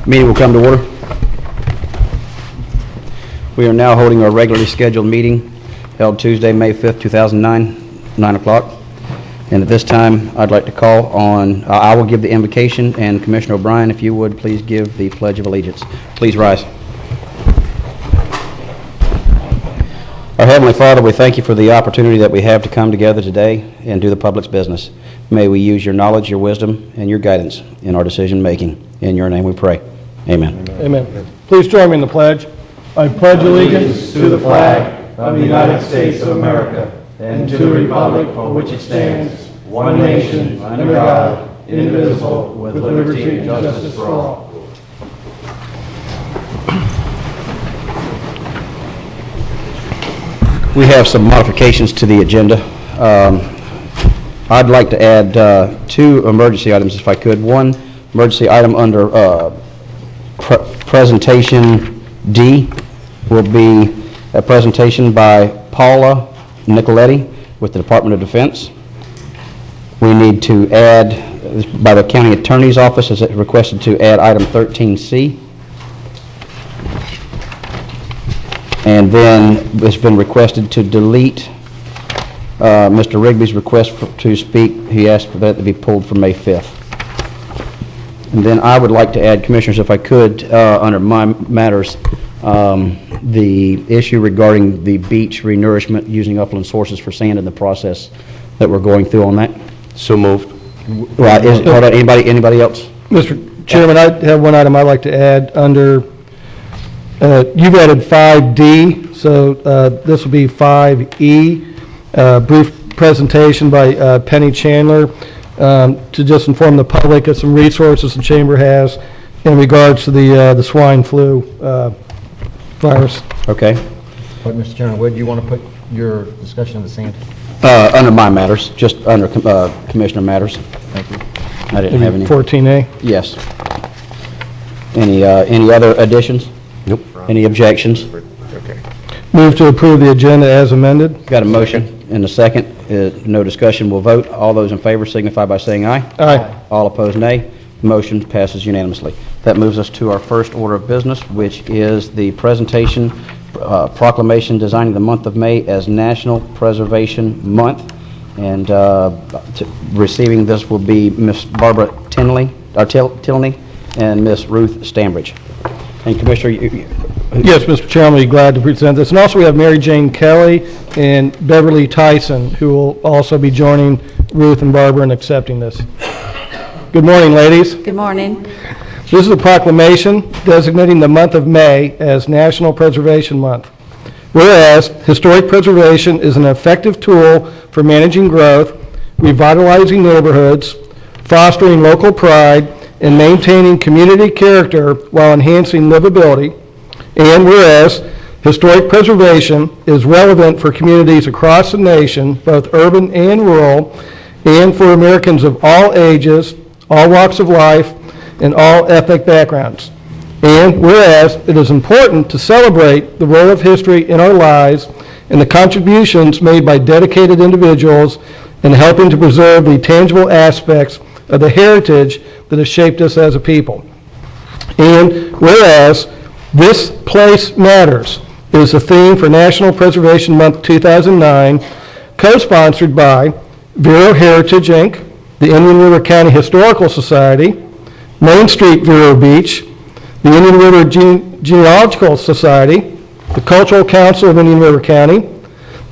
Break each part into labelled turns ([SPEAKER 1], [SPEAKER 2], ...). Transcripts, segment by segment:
[SPEAKER 1] Meeting will come to order. We are now holding our regularly scheduled meeting held Tuesday, May 5th, 2009, 9 o'clock. And at this time, I'd like to call on, I will give the invocation, and Commissioner O'Brien, if you would, please give the Pledge of Allegiance. Please rise. Our Heavenly Father, we thank you for the opportunity that we have to come together today and do the public's business. May we use your knowledge, your wisdom, and your guidance in our decision-making. In your name we pray. Amen.
[SPEAKER 2] Amen. Please join me in the pledge. I pledge allegiance to the flag of the United States of America and to the republic for which it stands, one nation, under God, indivisible, with liberty and justice for all.
[SPEAKER 1] We have some modifications to the agenda. I'd like to add two emergency items, if I could. One emergency item under presentation D will be a presentation by Paula Nicoletti with the Department of Defense. We need to add, by the County Attorney's Office, is requested to add item 13C. And then it's been requested to delete Mr. Rigby's request to speak. He asked for that to be pulled from May 5th. And then I would like to add, Commissioners, if I could, under my matters, the issue regarding the beach renourishment using upland sources for sand in the process that we're going through on that.
[SPEAKER 3] So moved.
[SPEAKER 1] Right. Hold on, anybody else?
[SPEAKER 2] Mr. Chairman, I have one item I'd like to add under, you've added 5D, so this will be 5E, brief presentation by Penny Chandler to just inform the public of some resources the Chamber has in regards to the swine flu virus.
[SPEAKER 1] Okay.
[SPEAKER 4] But, Mr. Chairman, where do you want to put your discussion of the sand?
[SPEAKER 1] Under my matters, just under Commissioner matters.
[SPEAKER 4] Thank you.
[SPEAKER 1] I didn't have any.
[SPEAKER 2] 14A?
[SPEAKER 1] Yes. Any other additions?
[SPEAKER 3] Nope.
[SPEAKER 1] Any objections?
[SPEAKER 3] Okay.
[SPEAKER 2] Move to approve the agenda as amended.
[SPEAKER 1] Got a motion and a second. No discussion. We'll vote. All those in favor signify by saying aye.
[SPEAKER 2] Aye.
[SPEAKER 1] All opposed, nay. Motion passes unanimously. That moves us to our first order of business, which is the presentation, proclamation designing the month of May as National Preservation Month. And receiving this will be Miss Barbara Tilney and Miss Ruth Stambridge. And Commissioner,
[SPEAKER 2] Yes, Mr. Chairman, I'll be glad to present this. And also we have Mary Jane Kelly and Beverly Tyson, who will also be joining Ruth and Barbara in accepting this. Good morning, ladies.
[SPEAKER 5] Good morning.
[SPEAKER 2] This is a proclamation designating the month of May as National Preservation Month. Whereas historic preservation is an effective tool for managing growth, revitalizing neighborhoods, fostering local pride, and maintaining community character while enhancing livability. And whereas historic preservation is relevant for communities across the nation, both urban and rural, and for Americans of all ages, all walks of life, and all ethnic backgrounds. And whereas it is important to celebrate the role of history in our lives and the contributions made by dedicated individuals in helping to preserve the tangible aspects of the heritage that has shaped us as a people. And whereas This Place Matters is the theme for National Preservation Month 2009, co-sponsored by Vero Heritage, Inc., the Indian River County Historical Society, Main Street Vero Beach, the Indian River Genealogical Society, the Cultural Council of Indian River County,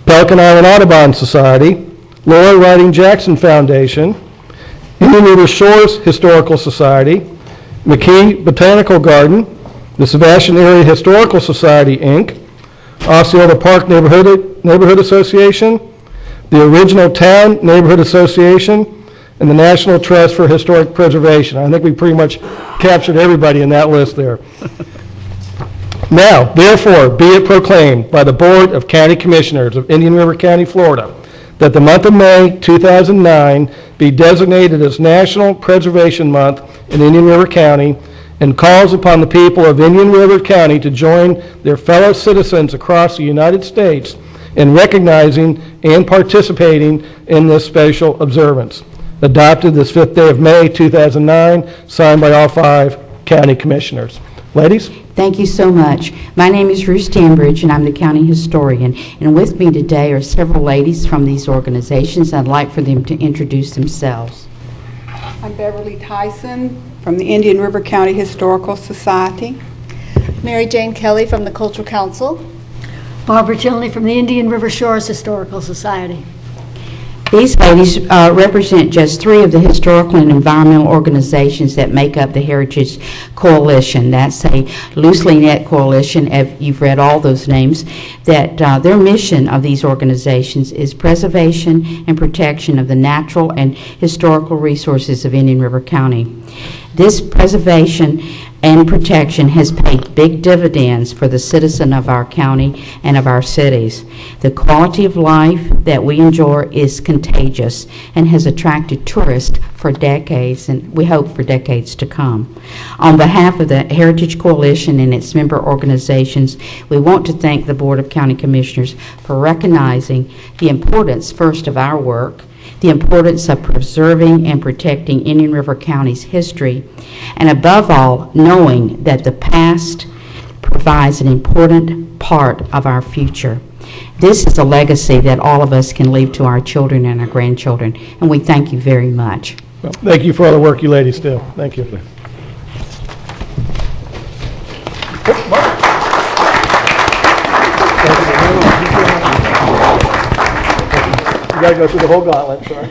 [SPEAKER 2] Pelican Island Audubon Society, Laura Riding Jackson Foundation, Indian River Shores Historical Society, McKee Botanical Garden, the Sebastian Area Historical Society, Inc., Osceola Park Neighborhood Association, the Original Town Neighborhood Association, and the National Trust for Historic Preservation. I think we pretty much captured everybody in that list there. Now, therefore, be it proclaimed by the Board of County Commissioners of Indian River County, Florida, that the month of May 2009 be designated as National Preservation Month in Indian River County, and calls upon the people of Indian River County to join their fellow citizens across the United States in recognizing and participating in this special observance. Adopted this 5th day of May 2009, signed by all 5 County Commissioners. Ladies?
[SPEAKER 3] Thank you so much. My name is Ruth Stanbridge, and I'm the county historian. And with me today are several ladies from these organizations. I'd like for them to introduce themselves.
[SPEAKER 5] I'm Beverly Tyson from the Indian River County Historical Society.
[SPEAKER 6] Mary Jane Kelly from the Cultural Council.
[SPEAKER 7] Barbara Tilney from the Indian River Shores Historical Society.
[SPEAKER 3] These ladies represent just 3 of the historical and environmental organizations that make up the Heritage Coalition. That's a loosely knit coalition, if you've read all those names, that their mission of these organizations is preservation and protection of the natural and historical resources of Indian River County. This preservation and protection has paid big dividends for the citizen of our county and of our cities. The quality of life that we enjoy is contagious and has attracted tourists for decades, and we hope for decades to come. On behalf of the Heritage Coalition and its member organizations, we want to thank the Board of County Commissioners for recognizing the importance, first, of our work, the importance of preserving and protecting Indian River County's history, and above all, knowing that the past provides an important part of our future. This is a legacy that all of us can leave to our children and our grandchildren, and we thank you very much.
[SPEAKER 2] Well, thank you for all the work you ladies do. Thank you. You got to go through the whole gauntlet, sorry.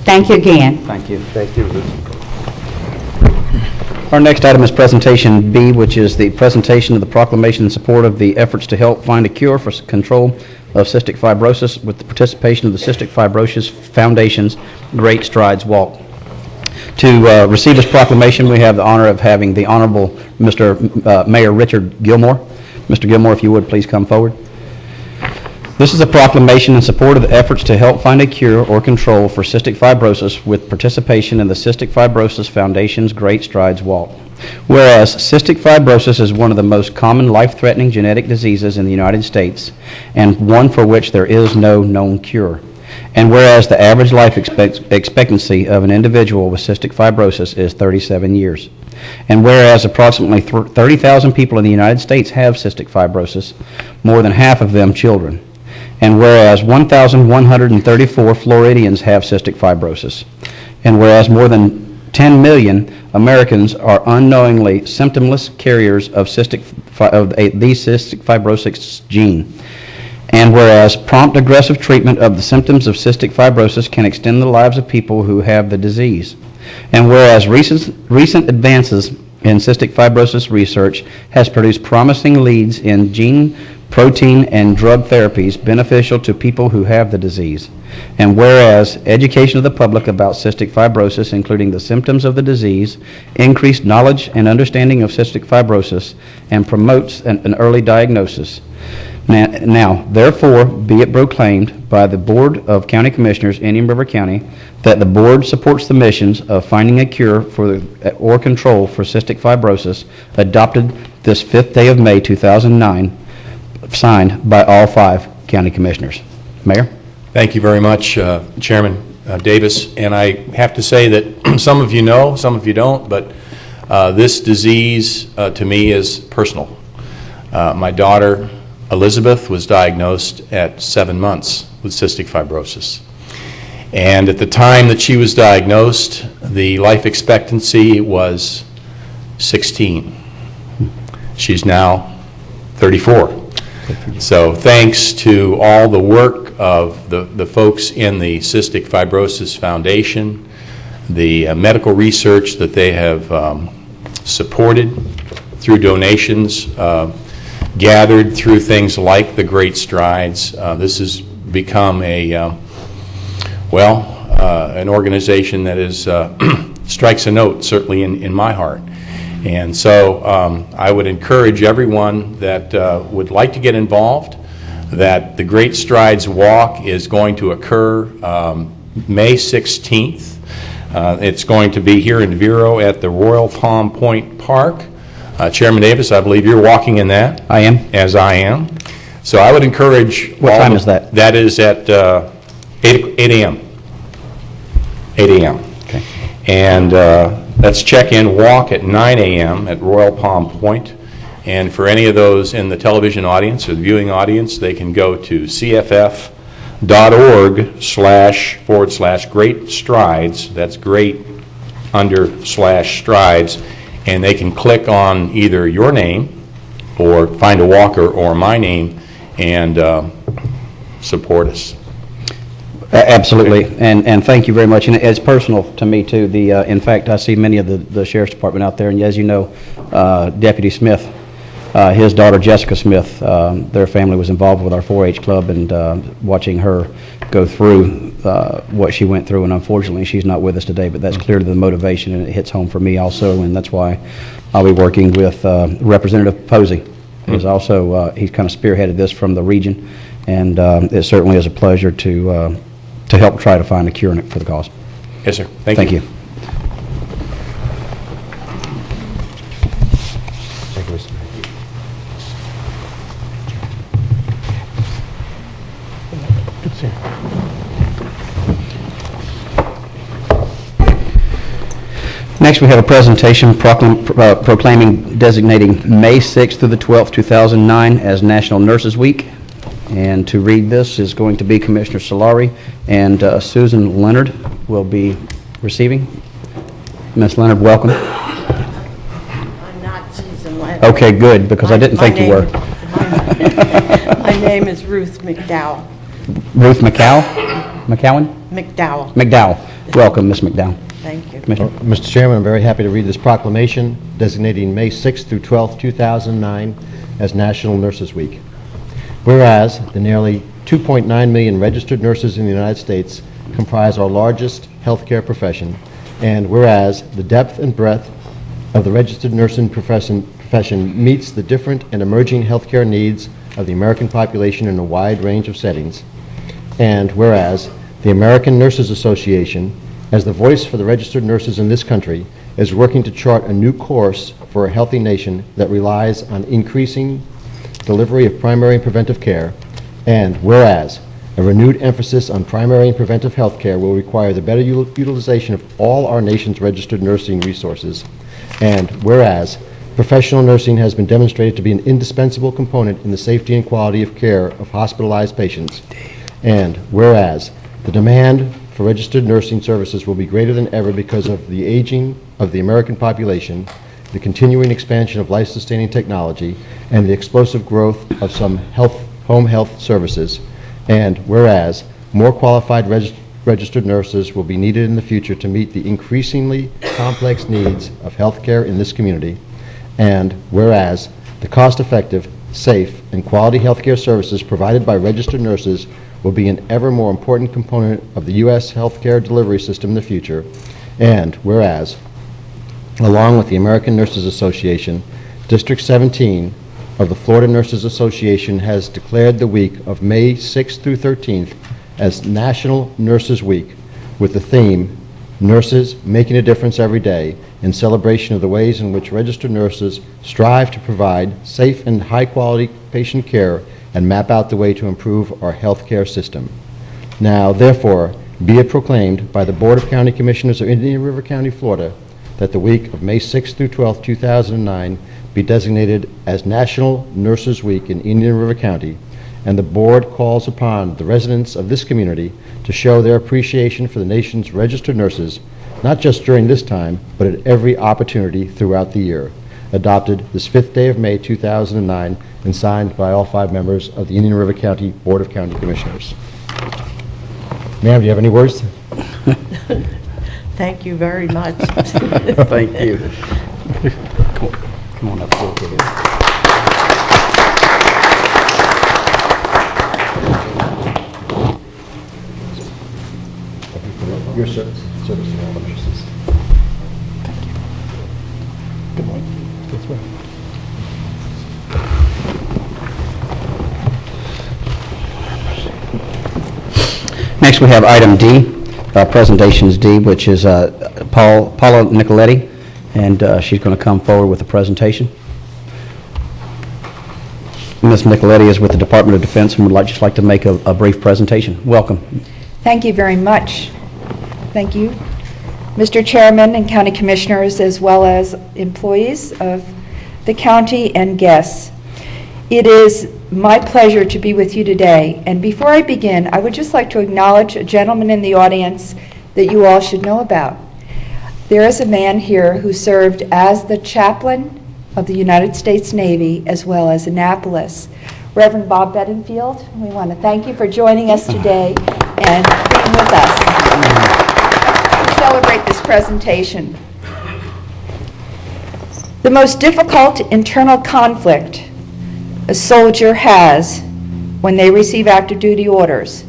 [SPEAKER 3] Thank you again.
[SPEAKER 1] Thank you.
[SPEAKER 2] Thank you.
[SPEAKER 1] Our next item is presentation B, which is the presentation of the proclamation in support of the efforts to help find a cure for control of cystic fibrosis with the participation of the Cystic Fibrosis Foundation's Great Strides Walk. To receive this proclamation, we have the honor of having the Honorable Mr. Mayor Richard Gilmore. Mr. Gilmore, if you would, please come forward. This is a proclamation in support of the efforts to help find a cure or control for cystic fibrosis with participation in the Cystic Fibrosis Foundation's Great Strides Walk. Whereas cystic fibrosis is one of the most common life-threatening genetic diseases in the United States and one for which there is no known cure. And whereas the average life expectancy of an individual with cystic fibrosis is 37 years. And whereas approximately 30,000 people in the United States have cystic fibrosis, more than half of them children. And whereas 1,134 Floridians have cystic fibrosis. And whereas more than 10 million Americans are unknowingly symptomless carriers of the cystic fibrosis gene. And whereas prompt aggressive treatment of the symptoms of cystic fibrosis can extend the lives of people who have the disease. And whereas recent advances in cystic fibrosis research has produced promising leads in gene, protein, and drug therapies beneficial to people who have the disease. And whereas education of the public about cystic fibrosis, including the symptoms of the disease, increased knowledge and understanding of cystic fibrosis, and promotes an early diagnosis. Now, therefore, be it proclaimed by the Board of County Commissioners, Indian River County, that the Board supports the missions of finding a cure for or control for cystic fibrosis, adopted this 5th day of May 2009, signed by all 5 County Commissioners. Mayor?
[SPEAKER 8] Thank you very much, Chairman Davis. And I have to say that some of you know, some of you don't, but this disease to me is personal. My daughter, Elizabeth, was diagnosed at 7 months with cystic fibrosis. And at the time that she was diagnosed, the life expectancy was 16. She's now 34. So thanks to all the work of the folks in the Cystic Fibrosis Foundation, the medical research that they have supported through donations, gathered through things like the Great Strides, this has become an organization that is strikes a note, certainly in my heart. And so I would encourage everyone that would like to get involved, that the Great Strides Walk is going to occur May 16th. It's going to be here in Vero at the Royal Palm Point Park. Chairman Davis, I believe you're walking in that.
[SPEAKER 1] I am.
[SPEAKER 8] As I am. So I would encourage...
[SPEAKER 1] What time is that?
[SPEAKER 8] That is at 8 a.m. 8 a.m. Okay. And that's check-in walk at 9 a.m. at Royal Palm Point. And for any of those in the television audience or the viewing audience, they can go to cff.org//great strides. That's great /strides. And they can click on either your name or find a walker or my name and support us.
[SPEAKER 1] Absolutely, and thank you very much. And it's personal to me too. In fact, I see many of the sheriff's department out there, and as you know, Deputy Smith, his daughter Jessica Smith, their family was involved with our 4-H club, and watching her go through what she went through, and unfortunately she's not with us today, but that's clearly the motivation, and it hits home for me also, and that's why I'll be working with Representative Posey. He's also he's kind of spearheaded this from the region, and it certainly is a pleasure to help try to find a cure for the cause.
[SPEAKER 8] Yes, sir. Thank you.
[SPEAKER 1] Thank you.
[SPEAKER 4] Thank you, Mr. Good to see you.
[SPEAKER 1] Next, we have a presentation proclaiming, designating May 6th through the 12th, 2009 as National Nurses Week. And to read this is going to be Commissioner Solari, and Susan Leonard will be receiving. Ms. Leonard, welcome.
[SPEAKER 9] I'm not Susan Leonard.
[SPEAKER 1] Okay, good, because I didn't think you were.
[SPEAKER 9] My name is Ruth McDowell.
[SPEAKER 1] Ruth McCowan?
[SPEAKER 9] McDowell.
[SPEAKER 1] McDowell. Welcome, Ms. McDowell.
[SPEAKER 9] Thank you.
[SPEAKER 1] Commissioner.
[SPEAKER 4] Mr. Chairman, I'm very happy to read this proclamation designating May 6th through 12th, 2009 as National Nurses Week. Whereas the nearly 2.9 million registered nurses in the United States comprise our largest healthcare profession, and whereas the depth and breadth of the registered nursing profession meets the different and emerging healthcare needs of the American population in a wide range of settings, and whereas the American Nurses Association, as the voice for the registered nurses in this country, is working to chart a new course for a healthy nation that relies on increasing delivery of primary and preventive care, and whereas a renewed emphasis on primary and preventive health care will require the better utilization of all our nation's registered nursing resources, and whereas professional nursing has been demonstrated to be an indispensable component in the safety and quality of care of hospitalized patients, and whereas the demand for registered nursing services will be greater than ever because of the aging of the American population, the continuing expansion of life-sustaining technology, and the explosive growth of some home health services, and whereas more qualified registered nurses will be needed in the future to meet the increasingly complex needs of healthcare in this community, and whereas the cost-effective, safe, and quality healthcare services provided by registered nurses will be an ever more important component of the U.S. healthcare delivery system in the future, and whereas, along with the American Nurses Association, District 17 of the Florida Nurses Association has declared the week of May 6th through 13th as National Nurses Week, with the theme, Nurses Making a Difference Every Day, in celebration of the ways in which registered nurses strive to provide safe and high-quality patient care and map out the way to improve our healthcare system. Now, therefore, be it proclaimed by the Board of County Commissioners of Indian River County, Florida, that the week of May 6th through 12th, 2009 be designated as National Nurses Week in Indian River County, and the Board calls upon the residents of this community to show their appreciation for the nation's registered nurses, not just during this time, but at every opportunity throughout the year. Adopted this 5th day of May 2009 and signed by all 5 members of the Indian River County Board of County Commissioners. Ma'am, do you have any words?
[SPEAKER 9] Thank you very much.
[SPEAKER 1] Thank you. Come on up.
[SPEAKER 4] Your service to all the nurses.
[SPEAKER 1] Thank you.
[SPEAKER 4] Good morning. That's right.
[SPEAKER 1] Next, we have item D, presentations D, which is Paula Nicoletti, and she's going to come forward with a presentation. Ms. Nicoletti is with the Department of Defense and would just like to make a brief presentation. Welcome.
[SPEAKER 10] Thank you very much. Thank you. Mr. Chairman and County Commissioners, as well as employees of the county and guests. It is my pleasure to be with you today. And before I begin, I would just like to acknowledge a gentleman in the audience that you all should know about. There is a man here who served as the chaplain of the United States Navy as well as Annapolis. Reverend Bob Bedingfield, we want to thank you for joining us today and being with us to celebrate this presentation. The most difficult internal conflict a soldier has when they receive active duty orders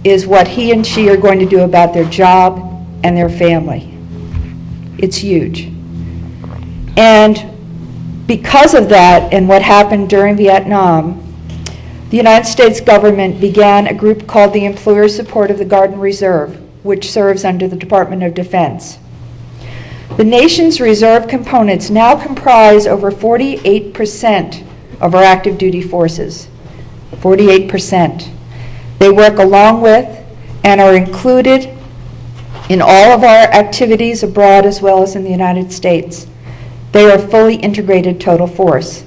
[SPEAKER 10] is what he and she are going to do about their job and their family. It's huge. And because of that and what happened during Vietnam, the United States government began a group called the Employer Support of the Guard and Reserve, which serves under the Department of Defense. The nation's reserve components now comprise over 48% of our active duty forces. 48%. They work along with and are included in all of our activities abroad as well as in the United States. They are a fully integrated total force.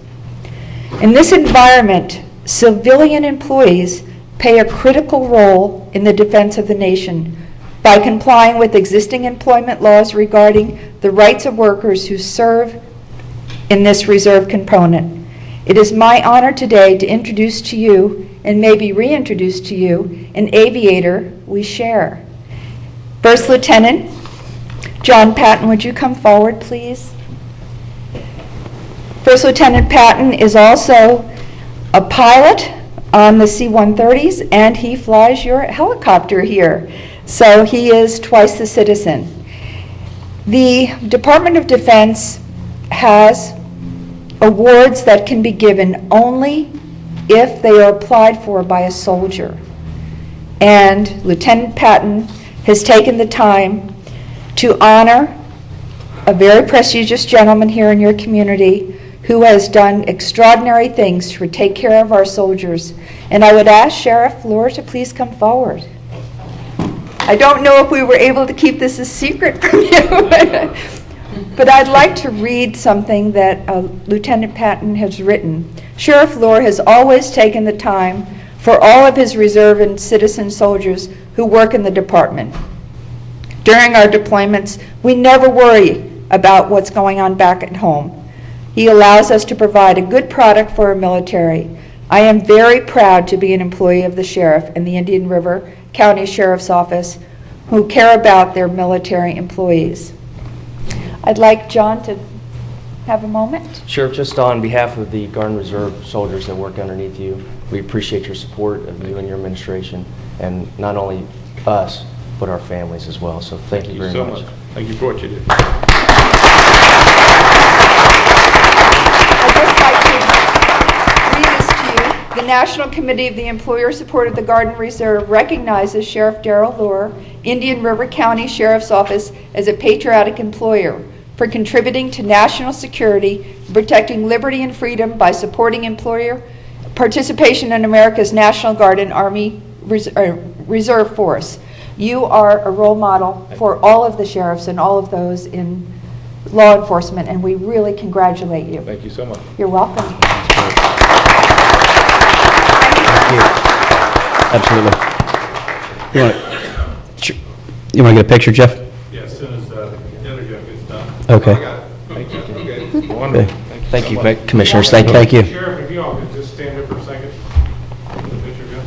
[SPEAKER 10] In this environment, civilian employees play a critical role in the defense of the nation by complying with existing employment laws regarding the rights of workers who serve in this reserve component. It is my honor today to introduce to you, and maybe reintroduce to you, an aviator we share. First Lieutenant John Patton, would you come forward, please? First Lieutenant Patton is also a pilot on the C-130s, and he flies your helicopter here. So he is twice the citizen. The Department of Defense has awards that can be given only if they are applied for by a soldier. And Lieutenant Patton has taken the time to honor a very prestigious gentleman here in your community who has done extraordinary things to take care of our soldiers. And I would ask Sheriff Fleur to please come forward. I don't know if we were able to keep this a secret from you, but I'd like to read something that Lieutenant Patton has written. Sheriff Fleur has always taken the time for all of his reserve and citizen soldiers who work in the department. During our deployments, we never worry about what's going on back at home. He allows us to provide a good product for our military. I am very proud to be an employee of the Sheriff and the Indian River County Sheriff's Office who care about their military employees. I'd like John to have a moment.
[SPEAKER 11] Sheriff, just on behalf of the Guard and Reserve soldiers that work underneath you, we appreciate your support of you and your administration, and not only us, but our families as well. So thank you very much.
[SPEAKER 12] Thank you for what you do.
[SPEAKER 10] The National Committee of the Employer Support of the Guard and Reserve recognizes Sheriff Darrell Lohr, Indian River County Sheriff's Office, as a patriotic employer for contributing to national security, protecting liberty and freedom by supporting employer participation in America's National Guard and Army Reserve Force. You are a role model for all of the sheriffs and all of those in law enforcement, and we really congratulate you.
[SPEAKER 12] Thank you so much.
[SPEAKER 10] You're welcome.
[SPEAKER 1] Thank you. Absolutely. You want to get a picture, Jeff?
[SPEAKER 12] Yeah, as soon as the interview gets done.
[SPEAKER 1] Okay.
[SPEAKER 12] Thank you. Okay. Wonderful.
[SPEAKER 11] Thank you,
[SPEAKER 12] so much.
[SPEAKER 11] Commissioners. Thank you.
[SPEAKER 1] Thank you.
[SPEAKER 12] Sheriff, if you all could just stand here for a second. Let the picture go.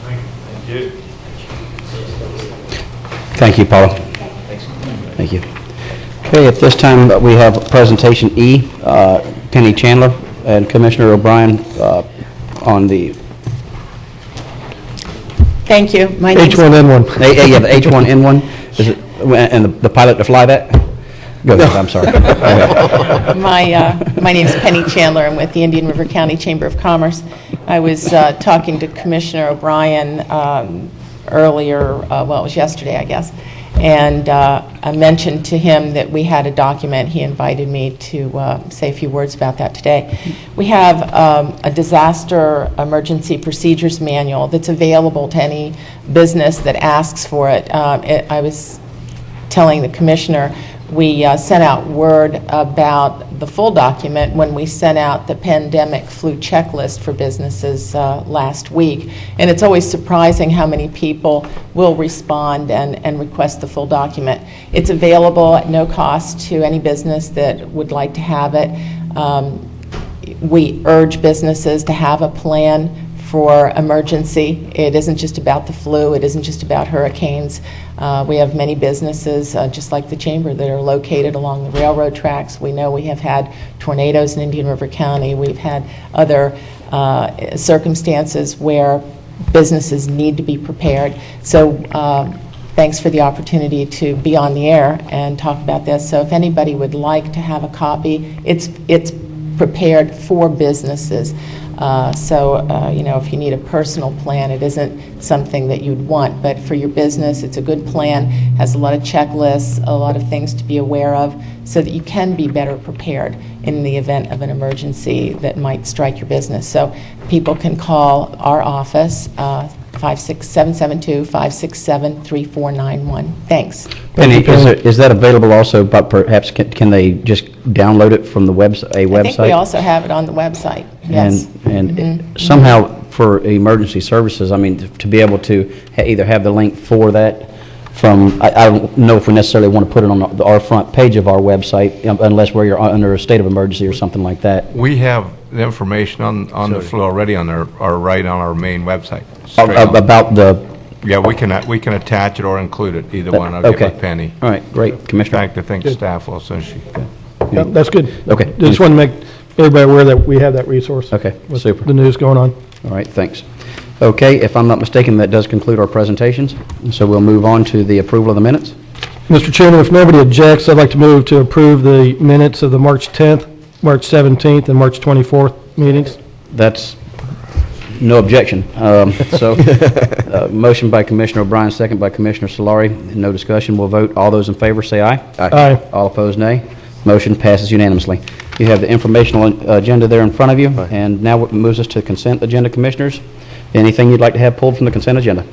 [SPEAKER 12] Thank you.
[SPEAKER 1] Thank you, Paula. Thank you. Okay, at this time, we have presentation E, Penny Chandler and Commissioner O'Brien on the
[SPEAKER 9] Thank you. My name's
[SPEAKER 2] H1N1.
[SPEAKER 1] yeah, the H1N1. Is it, and the pilot to fly that? Go ahead, I'm sorry.
[SPEAKER 9] my name's Penny Chandler. I'm with the Indian River County Chamber of Commerce. I was talking to Commissioner O'Brien earlier, well, it was yesterday, I guess, and I mentioned to him that we had a document. He invited me to say a few words about that today. We have a disaster emergency procedures manual that's available to any business that asks for it. I was telling the commissioner, we sent out word about the full document when we sent out the pandemic flu checklist for businesses last week. And it's always surprising how many people will respond and request the full document. It's available at no cost to any business that would like to have it. We urge businesses to have a plan for emergency. It isn't just about the flu. It isn't just about hurricanes. We have many businesses, just like the Chamber, that are located along the railroad tracks. We know we have had tornadoes in Indian River County. We've had other circumstances where businesses need to be prepared. So thanks for the opportunity to be on the air and talk about this. So if anybody would like to have a copy, it's prepared for businesses. You know, if you need a personal plan, it isn't something that you'd want, but for your business, it's a good plan, has a lot of checklists, a lot of things to be aware of, so that you can be better prepared in the event of an emergency that might strike your business. So people can call our office, 772-567-3491. Thanks.
[SPEAKER 1] Penny, is that available also, but perhaps can they just download it from the website?
[SPEAKER 9] I think we also have it on the website, yes.
[SPEAKER 1] And somehow for emergency services, I mean, to be able to either have the link for that from, I don't know if we necessarily want to put it on our front page of our website, unless you're under a state of emergency or something like that.
[SPEAKER 13] We have the information on the flu already on right on our main website.
[SPEAKER 1] About the...
[SPEAKER 13] Yeah, we can attach it or include it, either one. I'll get with Penny.
[SPEAKER 1] All right, great. Commissioner?
[SPEAKER 13] In fact, I think staff will, so she...
[SPEAKER 2] Yeah, that's good.
[SPEAKER 1] Okay.
[SPEAKER 2] Just want to make everybody aware that we have that resource.
[SPEAKER 1] Okay,
[SPEAKER 2] with
[SPEAKER 1] super.
[SPEAKER 2] The news going on.
[SPEAKER 1] All right, thanks. Okay, if I'm not mistaken, that does conclude our presentations. So we'll move on to the approval of the minutes.
[SPEAKER 2] Mr. Chairman, if nobody objects, I'd like to move to approve the minutes of the March 10th, March 17th, and March 24th meetings.
[SPEAKER 1] That's no objection. Motion by Commissioner O'Brien, second by Commissioner Solari. No discussion. We'll vote. All those in favor say aye.
[SPEAKER 2] Aye.
[SPEAKER 1] All opposed, nay. Motion passes unanimously. You have the informational agenda there in front of you, and now it moves us to consent agenda, Commissioners. Anything you'd like to have pulled from the consent agenda?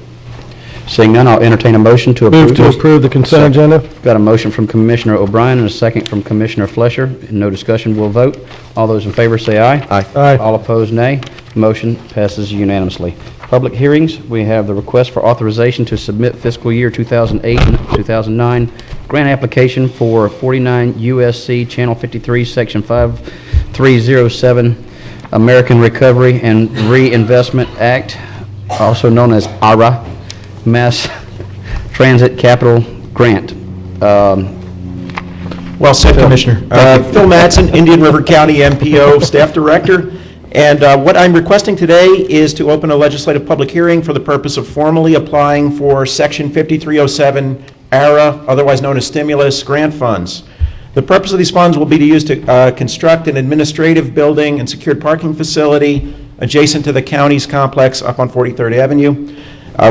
[SPEAKER 1] Seeing none, I'll entertain a motion to approve.
[SPEAKER 2] Move to approve the consent agenda.
[SPEAKER 1] Got a motion from Commissioner O'Brien and a second from Commissioner Flesher. No discussion, we'll vote. All those in favor say aye.
[SPEAKER 2] Aye. Aye.
[SPEAKER 1] All opposed, nay. Motion passes unanimously. Public hearings, we have the request for authorization to submit fiscal year 2008 and 2009 grant application for 49 USC Channel 53, Section 5307, American Recovery and Reinvestment Act, also known as ARA, Mass Transit Capital Grant.
[SPEAKER 14] Well said, Commissioner. Phil Madsen, Indian River County MPO Staff Director. And what I'm requesting today is to open a legislative public hearing for the purpose of formally applying for Section 5307 ARA, otherwise known as stimulus grant funds. The purpose of these funds will be to use to construct an administrative building and secured parking facility adjacent to the county's complex up on 43rd Avenue.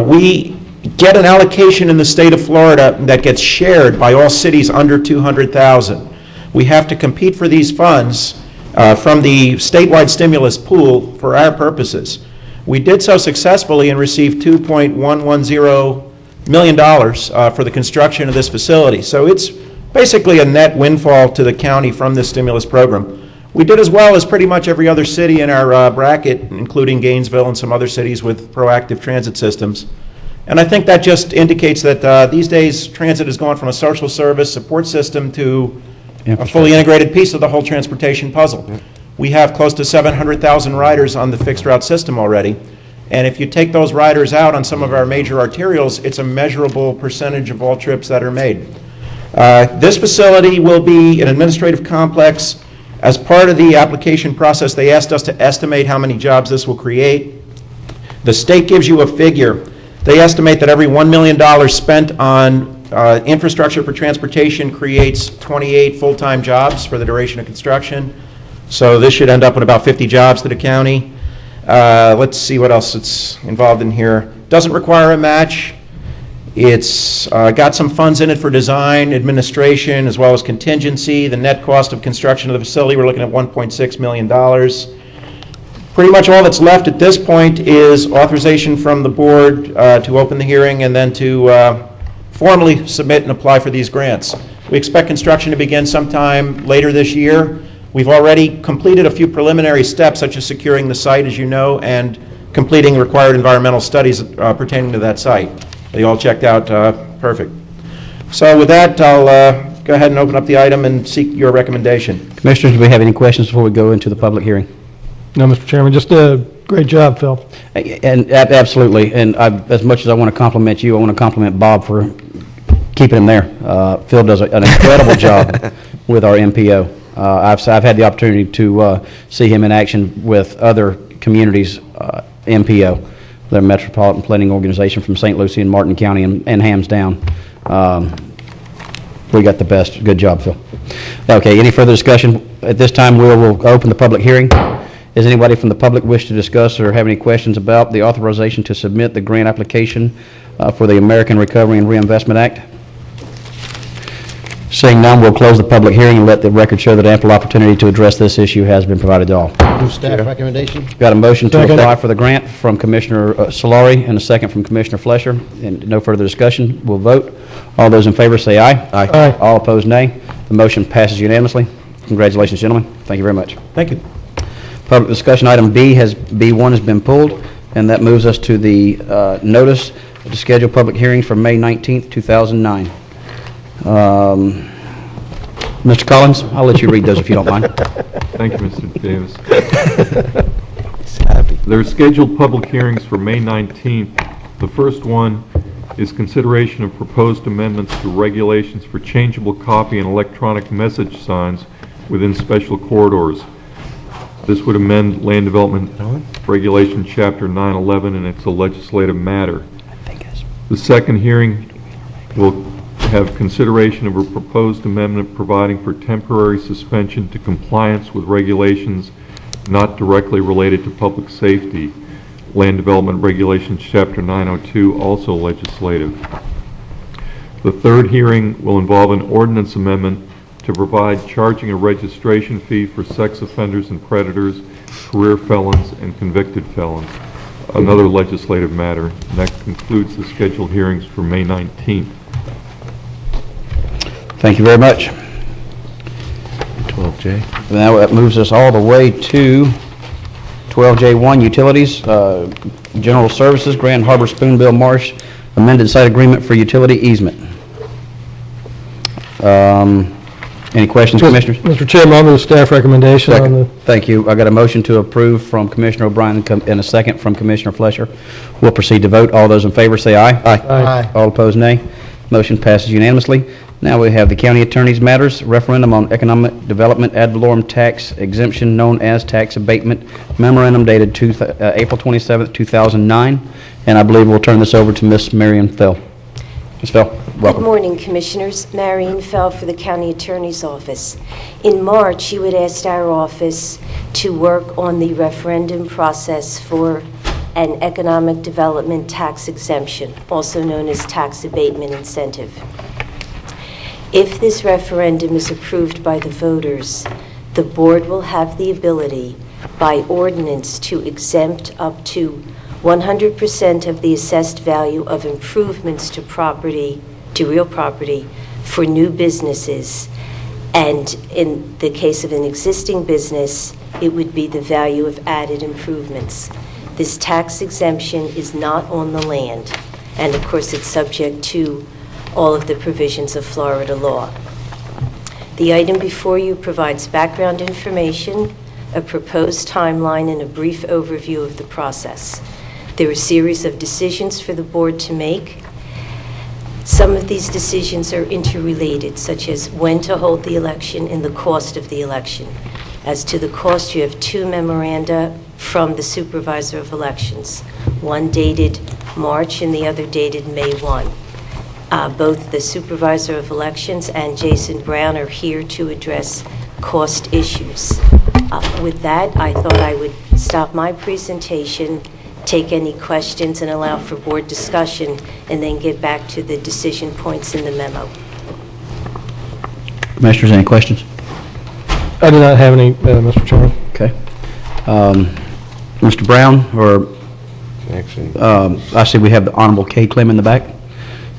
[SPEAKER 14] We get an allocation in the state of Florida that gets shared by all cities under 200,000. We have to compete for these funds from the statewide stimulus pool for our purposes. We did so successfully and received $2.110 million for the construction of this facility. So it's basically a net windfall to the county from this stimulus program. We did as well as pretty much every other city in our bracket, including Gainesville and some other cities with proactive transit systems. And I think that just indicates that these days transit has gone from a social service support system to a fully integrated piece of the whole transportation puzzle. We have close to 700,000 riders on the fixed route system already. And if you take those riders out on some of our major arterials, it's a measurable percentage of all trips that are made. This facility will be an administrative complex. As part of the application process, they asked us to estimate how many jobs this will create. The state gives you a figure. They estimate that every $1 million spent on infrastructure for transportation creates 28 full-time jobs for the duration of construction. So this should end up with about 50 jobs to the county. Let's see what else it's involved in here. Doesn't require a match. It's got some funds in it for design, administration, as well as contingency. The net cost of construction of the facility, we're looking at $1.6 million. Pretty much all that's left at this point is authorization from the board to open the hearing and then to formally submit and apply for these grants. We expect construction to begin sometime later this year. We've already completed a few preliminary steps, such as securing the site, as you know, and completing required environmental studies pertaining to that site. They all checked out perfect. So with that, I'll go ahead and open up the item and seek your recommendation.
[SPEAKER 1] Commissioners, do we have any questions before we go into the public hearing?
[SPEAKER 2] No, Mr. Chairman, just a great job, Phil.
[SPEAKER 1] And absolutely, and as much as I want to compliment you, I want to compliment Bob for keeping him there. Phil does an incredible job with our MPO. I've had the opportunity to see him in action with other communities, MPO, the Metropolitan Planning Organization from St. Lucie and Martin County and Hams Down. We got the best. Good job, Phil. Okay, any further discussion? At this time, we'll open the public hearing. Does anybody from the public wish to discuss or have any questions about the authorization to submit the grant application for the American Recovery and Reinvestment Act? Seeing none, we'll close the public hearing and let the record show that ample opportunity to address this issue has been provided to all.
[SPEAKER 4] Move staff recommendation.
[SPEAKER 1] Got a motion to
[SPEAKER 2] Second.
[SPEAKER 1] apply for the grant from Commissioner Solari and a second from Commissioner Flesher. And no further discussion. We'll vote. All those in favor say aye.
[SPEAKER 2] Aye. Aye.
[SPEAKER 1] All opposed, nay. The motion passes unanimously. Congratulations, gentlemen. Thank you very much.
[SPEAKER 14] Thank you.
[SPEAKER 1] Public discussion item B1 has been pulled, and that moves us to the notice to schedule public hearings for May 19th, 2009. Mr. Collins, I'll let you read those if you don't mind.
[SPEAKER 15] Thank you, Mr. Davis. There are scheduled public hearings for May 19th. The first one is consideration of proposed amendments to regulations for changeable copy and electronic message signs within special corridors. This would amend Land Development Regulation Chapter 911, and it's a legislative matter. The second hearing will have consideration of a proposed amendment providing for temporary suspension to compliance with regulations not directly related to public safety. Land Development Regulations Chapter 902, also legislative. The third hearing will involve an ordinance amendment to provide charging a registration fee for sex offenders and predators, career felons, and convicted felons. Another legislative matter. And that concludes the scheduled hearings for May 19th.
[SPEAKER 1] Thank you very much.
[SPEAKER 4] 12J.
[SPEAKER 1] Now that moves us all the way to 12J1, Utilities, General Services, Grand Harbor Spoonbill Marsh, amended site agreement for utility easement. Any questions, Commissioners?
[SPEAKER 2] Mr. Chairman, I'll move the staff recommendation on the...
[SPEAKER 1] Thank you. I got a motion to approve from Commissioner O'Brien and a second from Commissioner Flesher. We'll proceed to vote. All those in favor say aye.
[SPEAKER 2] Aye.
[SPEAKER 1] All opposed, nay. Motion passes unanimously. Now we have the County Attorney's Matters, referendum on economic development ad valorem tax exemption known as tax abatement, memorandum dated April 27th, 2009. And I believe we'll turn this over to Ms. Marion Fell. Ms. Fell, welcome.
[SPEAKER 16] Good morning, Commissioners. Marion Fell for the County Attorney's Office. In March, you had asked our office to work on the referendum process for an economic development tax exemption, also known as tax abatement incentive. If this referendum is approved by the voters, the board will have the ability by ordinance to exempt up to 100% of the assessed value of improvements to property, to real property, for new businesses. And in the case of an existing business, it would be the value of added improvements. This tax exemption is not on the land, and of course it's subject to all of the provisions of Florida law. The item before you provides background information, a proposed timeline, and a brief overview of the process. There are a series of decisions for the board to make. Some of these decisions are interrelated, such as when to hold the election and the cost of the election. As to the cost, you have two memoranda from the Supervisor of Elections, one dated March and the other dated May 1. Both the Supervisor of Elections and Jason Brown are here to address cost issues. With that, I thought I would stop my presentation take any questions and allow for board discussion, and then get back to the decision points in the memo.
[SPEAKER 1] Commissioners, any questions?
[SPEAKER 2] I do not have any, Mr. Chairman.
[SPEAKER 1] Okay. Mr. Brown, or, I see we have the Honorable Kay Clem in the back.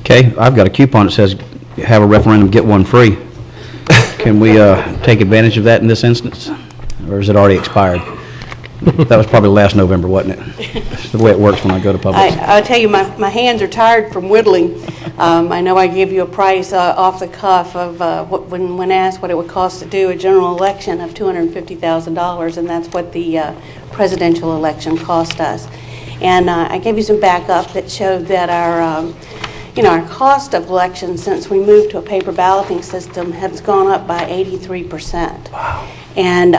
[SPEAKER 1] Okay, I've got a coupon that says, have a referendum, get one free. Can we take advantage of that in this instance, or is it already expired? That was probably last November, wasn't it? That's the way it works when I go to Publix.
[SPEAKER 17] I'll tell you, my hands are tired from whittling. I know I gave you a price off the cuff of when asked what it would cost to do a general election of $250,000, and that's what the presidential election cost us. And I gave you some backup that showed that our cost of elections since we moved to a paper balloting system has gone up by 83%. Wow. And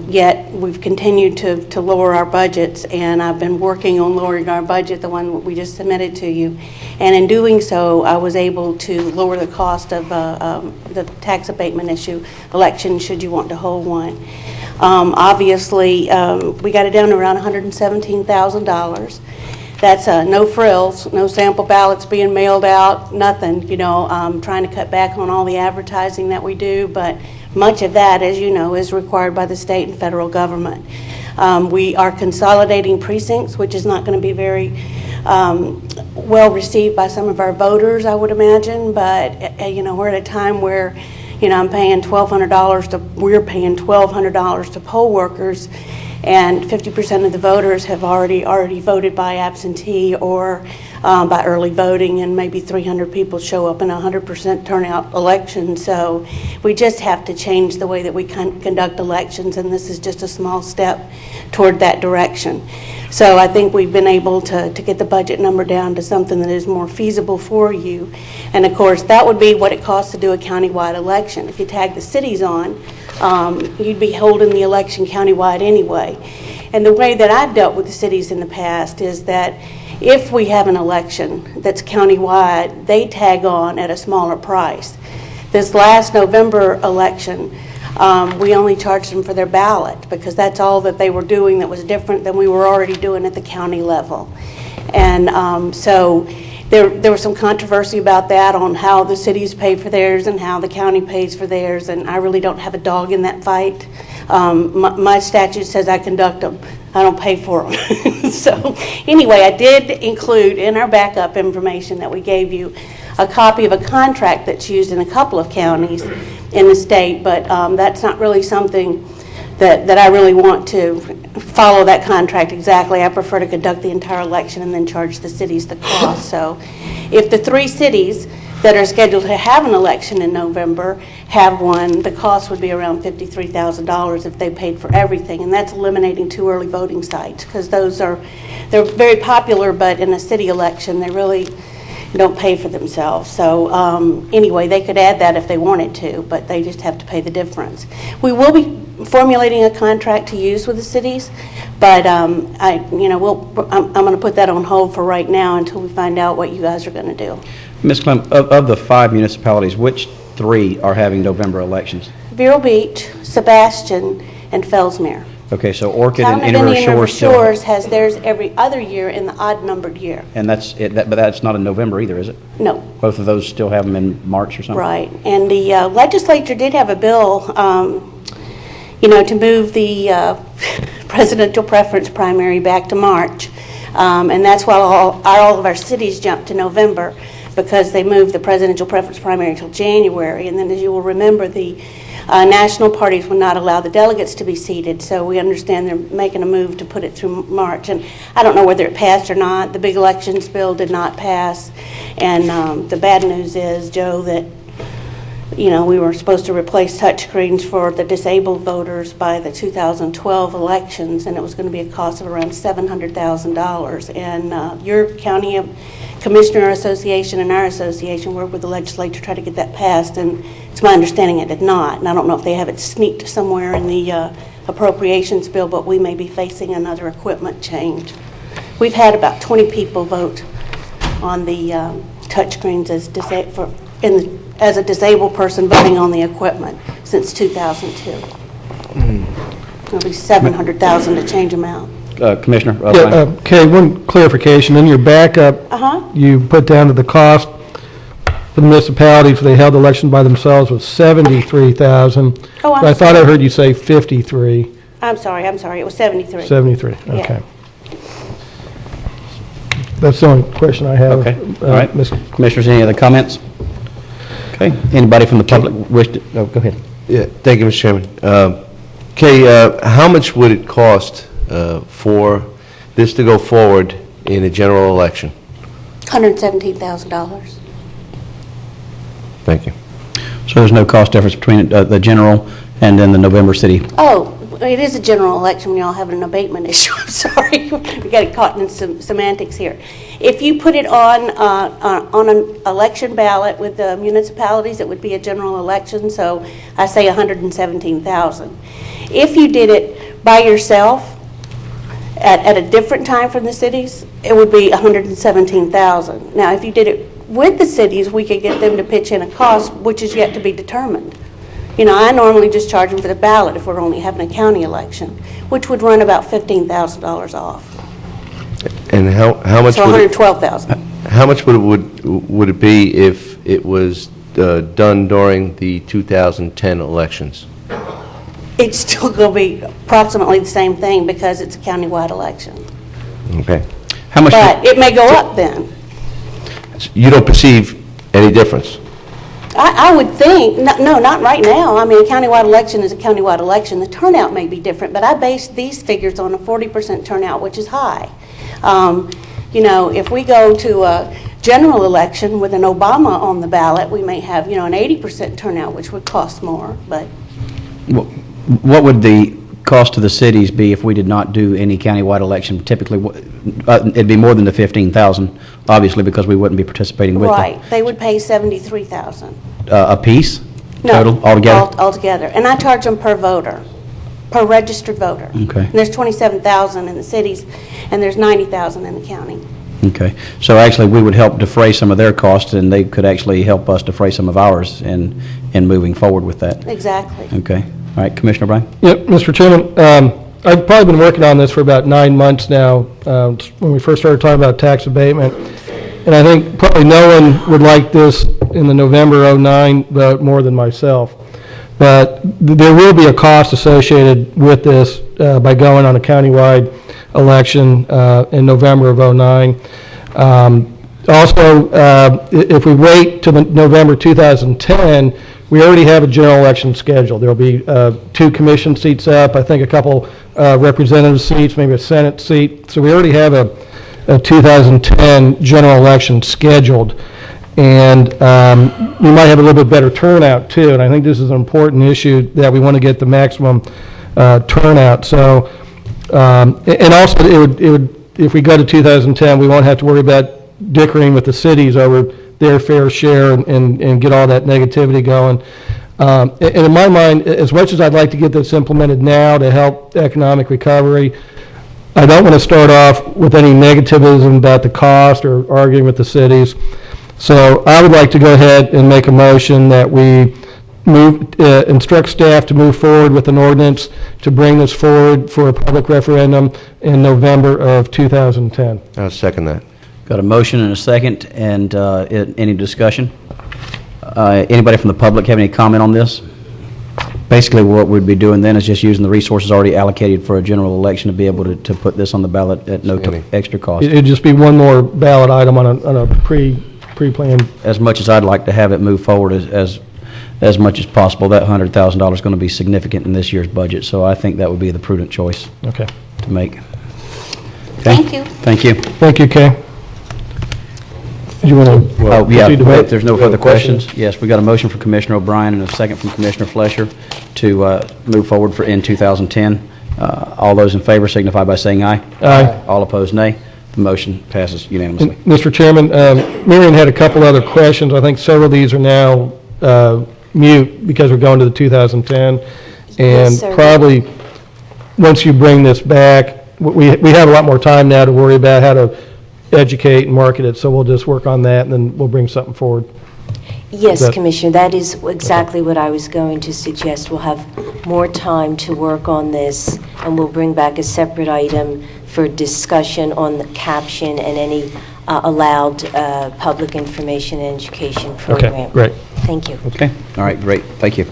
[SPEAKER 17] yet we've continued to lower our budgets, and I've been working on lowering our budget, the one we just submitted to you. And in doing so, I was able to lower the cost of the tax abatement issue election, should you want to hold one. Obviously, we got it down to around $117,000. That's no frills, no sample ballots being mailed out, nothing. Trying to cut back on all the advertising that we do, but much of that, as you know, is required by the state and federal government. We are consolidating precincts, which is not going to be very well received by some of our voters, I would imagine, but we're at a time where I'm paying $1,200 we're paying $1,200 to poll workers, and 50% of the voters have already voted by absentee or by early voting, and maybe 300 people show up in a 100% turnout election. So we just have to change the way that we conduct elections, and this is just a small step toward that direction. So I think we've been able to get the budget number down to something that is more feasible for you. And of course, that would be what it costs to do a countywide election. If you tag the cities on, you'd be holding the election countywide anyway. And the way that I've dealt with the cities in the past is that if we have an election that's countywide, they tag on at a smaller price. This last November election, we only charged them for their ballot because that's all that they were doing that was different than we were already doing at the county level. And so there was some controversy about that on how the cities pay for theirs and how the county pays for theirs, and I really don't have a dog in that fight. My statute says I conduct them. I don't pay for them. So anyway, I did include in our backup information that we gave you a copy of a contract that's used in a couple of counties in the state, but that's not really something that I really want to follow that contract exactly. I prefer to conduct the entire election and then charge the cities the cost. So if the 3 cities that are scheduled to have an election in November have one, the cost would be around $53,000 if they paid for everything, and that's eliminating 2 early voting sites, because they're very popular, but in a city election they really don't pay for themselves. So anyway, they could add that if they wanted to, but they just have to pay the difference. We will be formulating a contract to use with the cities, but I'm going to put that on hold for right now until we find out what you guys are going to do.
[SPEAKER 1] Ms. Clem, of the 5 municipalities, which 3 are having November elections?
[SPEAKER 17] Vero Beach, Sebastian, and Fellsmere.
[SPEAKER 1] Okay, so Orchid
[SPEAKER 17] Town
[SPEAKER 1] and
[SPEAKER 17] of
[SPEAKER 1] Indian
[SPEAKER 17] Indian
[SPEAKER 1] River
[SPEAKER 17] River
[SPEAKER 1] Shores
[SPEAKER 17] Shores has theirs every other year in the odd-numbered year.
[SPEAKER 1] And that's it, but that's not in November either, is it?
[SPEAKER 17] No.
[SPEAKER 1] Both of those still have them in March or something?
[SPEAKER 17] Right. And the legislature did have a bill, to move the presidential preference primary back to March. And that's why all of our cities jumped to November, because they moved the presidential preference primary until January. And then, as you will remember, the national parties would not allow the delegates to be seated, so we understand they're making a move to put it through March. And I don't know whether it passed or not. The big elections bill did not pass. And the bad news is, Joe, that we were supposed to replace touchscreens for the disabled voters by the 2012 elections, and it was going to be a cost of around $700,000. And your county commissioner association and our association worked with the legislature to try to get that passed, and it's my understanding it did not. And I don't know if they have it sneaked somewhere in the appropriations bill, but we may be facing another equipment change. We've had about 20 people vote on the touchscreens as a disabled person voting on the equipment since 2002. It'll be $700,000 to change them out.
[SPEAKER 1] Commissioner
[SPEAKER 2] Yeah,
[SPEAKER 1] Bryan.
[SPEAKER 2] okay, one clarification. In your backup, you put down that the cost for the municipalities, if they held the election by themselves, was $73,000.
[SPEAKER 17] Oh, I'm
[SPEAKER 2] But I thought I
[SPEAKER 17] sorry.
[SPEAKER 2] heard you say 53.
[SPEAKER 17] I'm sorry, it was 73.
[SPEAKER 2] 73,
[SPEAKER 17] Yeah.
[SPEAKER 2] okay. That's the only question I have.
[SPEAKER 1] Okay, all right.
[SPEAKER 2] Ms.
[SPEAKER 1] Commissioners, any other comments? Okay, anybody from the public wish to, oh, go ahead.
[SPEAKER 18] Yeah, thank you, Mr. Chairman. Kay, how much would it cost for this to go forward in a general election?
[SPEAKER 17] $117,000.
[SPEAKER 18] Thank you.
[SPEAKER 1] So there's no cost difference between the general and then the November city?
[SPEAKER 17] Oh, it is a general election when y'all have an abatement issue. I'm sorry. We got caught in some semantics here. If you put it on an election ballot with the municipalities, it would be a general election, so I say $117,000. If you did it by yourself at a different time from the cities, it would be $117,000. Now, if you did it with the cities, we could get them to pitch in a cost, which is yet to be determined. You know, I normally just charge them for the ballot if we're only having a county election, which would run about $15,000 off.
[SPEAKER 18] And how much
[SPEAKER 17] So
[SPEAKER 18] would it,
[SPEAKER 17] $112,000.
[SPEAKER 18] how much would it be if it was done during the 2010 elections?
[SPEAKER 17] It's still going to be approximately the same thing because it's a countywide election.
[SPEAKER 18] Okay.
[SPEAKER 1] How much?
[SPEAKER 17] But it may go up then.
[SPEAKER 18] You don't perceive any difference?
[SPEAKER 17] I would think, no, not right now. I mean, a countywide election is a countywide election. The turnout may be different, but I base these figures on a 40% turnout, which is high. You know, if we go to a general election with an Obama on the ballot, we may have, you know, an 80% turnout, which would cost more, but
[SPEAKER 1] What would the cost to the cities be if we did not do any countywide election? Typically, it'd be more than the 15,000, obviously, because we wouldn't be participating with them.
[SPEAKER 17] right, they would pay $73,000.
[SPEAKER 1] A piece?
[SPEAKER 17] No,
[SPEAKER 1] Total, altogether?
[SPEAKER 17] Altogether. And I charge them per voter, per registered voter.
[SPEAKER 1] Okay.
[SPEAKER 17] And there's 27,000 in the cities, and there's 90,000 in the county.
[SPEAKER 1] Okay. So actually, we would help defray some of their costs, and they could actually help us defray some of ours in moving forward with that.
[SPEAKER 17] Exactly.
[SPEAKER 1] Okay. All right, Commissioner Bryan?
[SPEAKER 2] Yep, Mr. Chairman, I've probably been working on this for about 9 months now, when we first started talking about tax abatement. And I think probably no one would like this in the November '09 vote more than myself. But there will be a cost associated with this by going on a countywide election in November of '09. Also, if we wait till November 2010, we already have a general election scheduled. There'll be 2 commission seats up, I think a couple representative seats, maybe a Senate seat. So we already have a 2010 general election scheduled. And we might have a little bit better turnout too. And I think this is an important issue that we want to get the maximum turnout. So, and also it would, if we go to 2010, we won't have to worry about dickering with the cities over their fair share and get all that negativity going. And in my mind, as much as I'd like to get this implemented now to help economic recovery, I don't want to start off with any negativism about the cost or arguing with the cities. So I would like to go ahead and make a motion that we instruct staff to move forward with an ordinance to bring this forward for a public referendum in November of 2010.
[SPEAKER 18] I'll second that.
[SPEAKER 1] Got a motion and a second, and any discussion? Anybody from the public have any comment on this? Basically, what we'd be doing then is just using the resources already allocated for a general election to be able to put this on the ballot at no extra cost.
[SPEAKER 2] It'd just be one more ballot item on a pre-planned.
[SPEAKER 1] As much as I'd like to have it move forward as much as possible, that $100,000 is going to be significant in this year's budget, so I think that would be the prudent choice
[SPEAKER 2] Okay.
[SPEAKER 1] to make. Okay?
[SPEAKER 17] Thank you.
[SPEAKER 1] Thank you.
[SPEAKER 2] Thank you, Kay. Do you want to
[SPEAKER 1] Oh, yeah,
[SPEAKER 2] proceed to vote?
[SPEAKER 1] if there's no further questions, yes, we got a motion from Commissioner O'Brien and a second from Commissioner Flesher to move forward in 2010. All those in favor signify by saying aye.
[SPEAKER 2] Aye.
[SPEAKER 1] All opposed, nay. The motion passes unanimously.
[SPEAKER 2] Mr. Chairman, Marion had a couple other questions. I think several of these are now mute because we're going to the 2010. And
[SPEAKER 16] sir.
[SPEAKER 2] probably, once you bring this back, we have a lot more time now to worry about how to educate and market it, so we'll just work on that, and then we'll bring something forward.
[SPEAKER 16] Yes,
[SPEAKER 2] That-
[SPEAKER 16] Commissioner, that is exactly what I was going to suggest. We'll have more time to work on this, and we'll bring back a separate item for discussion on the caption and any allowed public information and education program.
[SPEAKER 2] Okay, great.
[SPEAKER 16] Thank you.
[SPEAKER 1] Okay, all right, great, thank you.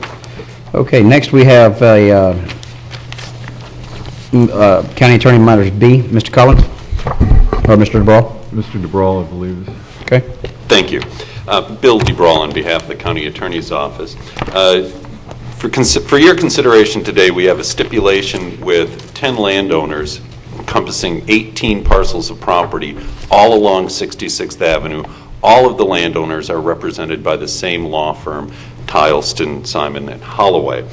[SPEAKER 1] Okay, next we have a County Attorney Matters B, Mr. Collins, or Mr. DeBrawl?
[SPEAKER 15] Mr. DeBrawl, I believe.
[SPEAKER 1] Okay.
[SPEAKER 19] Thank you. Bill DeBrawl on behalf of the County Attorney's Office. For your consideration today, we have a stipulation with 10 landowners encompassing 18 parcels of property all along 66th Avenue. All of the landowners are represented by the same law firm, Tileston, Simon, and Holloway.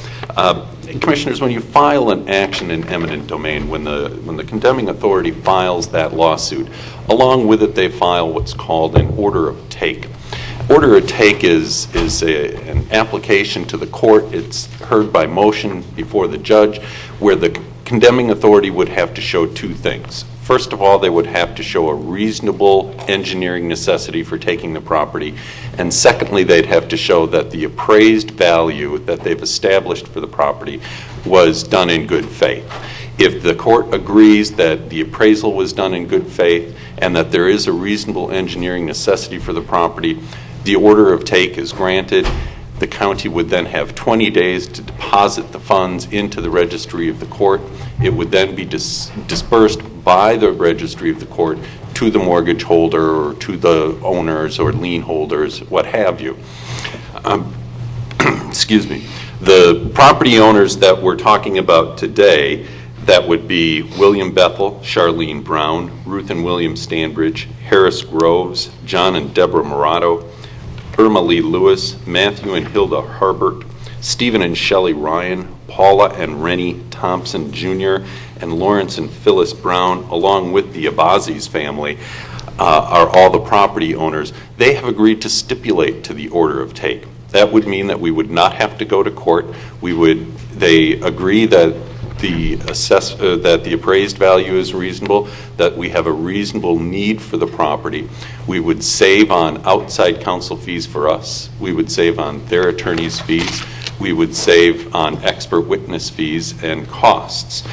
[SPEAKER 19] Commissioners, when you file an action in eminent domain, when the condemning authority files that lawsuit, along with it they file what's called an order of take. Order of take is an application to the court. It's heard by motion before the judge, where the condemning authority would have to show two things. First of all, they would have to show a reasonable engineering necessity for taking the property. And secondly, they'd have to show that the appraised value that they've established for the property was done in good faith. If the court agrees that the appraisal was done in good faith and that there is a reasonable engineering necessity for the property, the order of take is granted. The county would then have 20 days to deposit the funds into the registry of the court. It would then be dispersed by the registry of the court to the mortgage holder or to the owners or lien holders, what have you. Excuse me. The property owners that we're talking about today, that would be William Bethel, Charlene Brown, Ruth and William Stanbridge, Harris Groves, John and Deborah Morato, Irma Lee Lewis, Matthew and Hilda Harbert, Stephen and Shelley Ryan, Paula and Rennie Thompson Jr., and Lawrence and Phyllis Brown, along with the Abazis family, are all the property owners. They have agreed to stipulate to the order of take. That would mean that we would not have to go to court. They agree that the appraised value is reasonable, that we have a reasonable need for the property. We would save on outside counsel fees for us. We would save on their attorney's fees. We would save on expert witness fees and costs.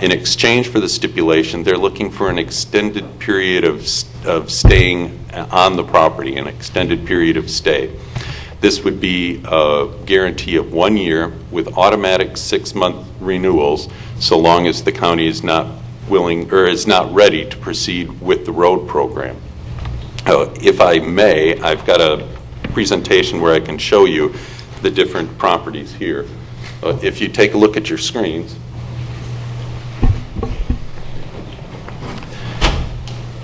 [SPEAKER 19] In exchange for the stipulation, they're looking for an extended period of staying on the property, an extended period of stay. This would be a guarantee of 1 year with automatic 6-month renewals, so long as the county is not willing or is not ready to proceed with the road program. If I may, I've got a presentation where I can show you the different properties here. If you take a look at your screens,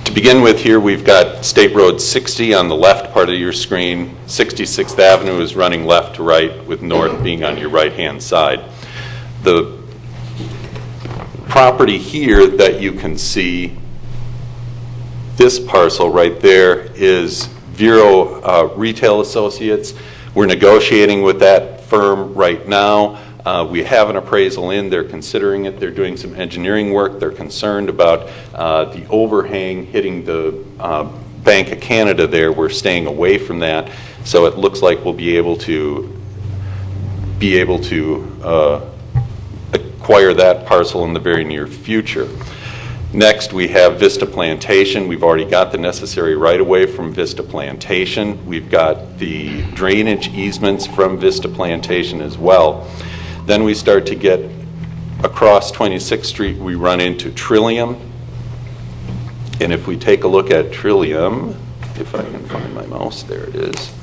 [SPEAKER 19] to begin with, here we've got State Road 60 on the left part of your screen. 66th Avenue is running left to right, with north being on your right-hand side. The property here that you can see, this parcel right there, is Vero Retail Associates. We're negotiating with that firm right now. We have an appraisal in. They're considering it. They're doing some engineering work. They're concerned about the overhang hitting the Bank of Canada there. We're staying away from that. So it looks like we'll be able to acquire that parcel in the very near future. Next, we have Vista Plantation. We've already got the necessary right-of-way from Vista Plantation. We've got the drainage easements from Vista Plantation as well. Then we start to get across 26th Street, we run into Trillium. And if we take a look at Trillium, if I can find my mouse, there it is.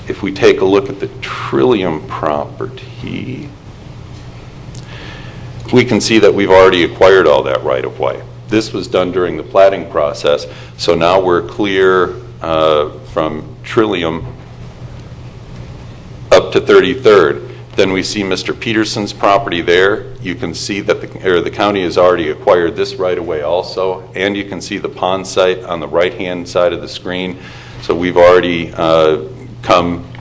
[SPEAKER 19] If we take a look at the Trillium property, we can see that we've already acquired all that right-of-way. This was done during the platting process, so now we're clear from Trillium up to 33rd. Then we see Mr. Peterson's property there. You can see that the county has already acquired this right-of-way also, and you can see the pond site on the right-hand side of the screen. So we've already come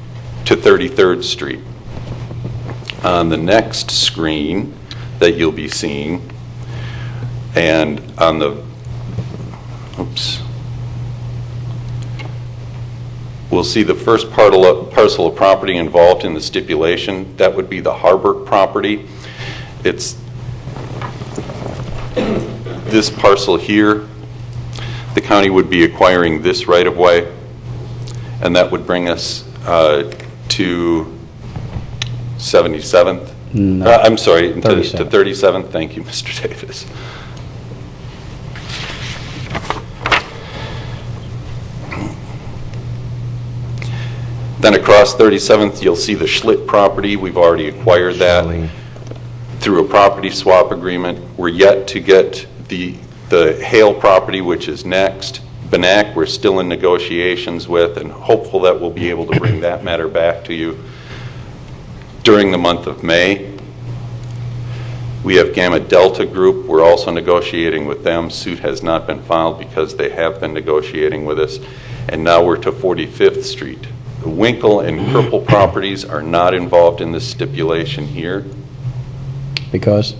[SPEAKER 19] to 33rd Street. On the next screen that you'll be seeing, and on the, oops, we'll see the first parcel of property involved in the stipulation. That would be the Harbert property. It's this parcel here. The county would be acquiring this right-of-way, and that would bring us to 77th.
[SPEAKER 1] No.
[SPEAKER 19] I'm sorry, to
[SPEAKER 1] 37th.
[SPEAKER 19] 37th. Thank you, Mr. Davis. Then across 37th, you'll see the Schlitt property. We've already acquired that through a property swap agreement. We're yet to get the Hale property, which is next. Benak, we're still in negotiations with, and hopeful that we'll be able to bring that matter back to you during the month of May. We have Gamma Delta Group. We're also negotiating with them. Suit has not been filed because they have been negotiating with us. And now we're to 45th Street. The Winkle and Purple properties are not involved in this stipulation here.
[SPEAKER 1] Because?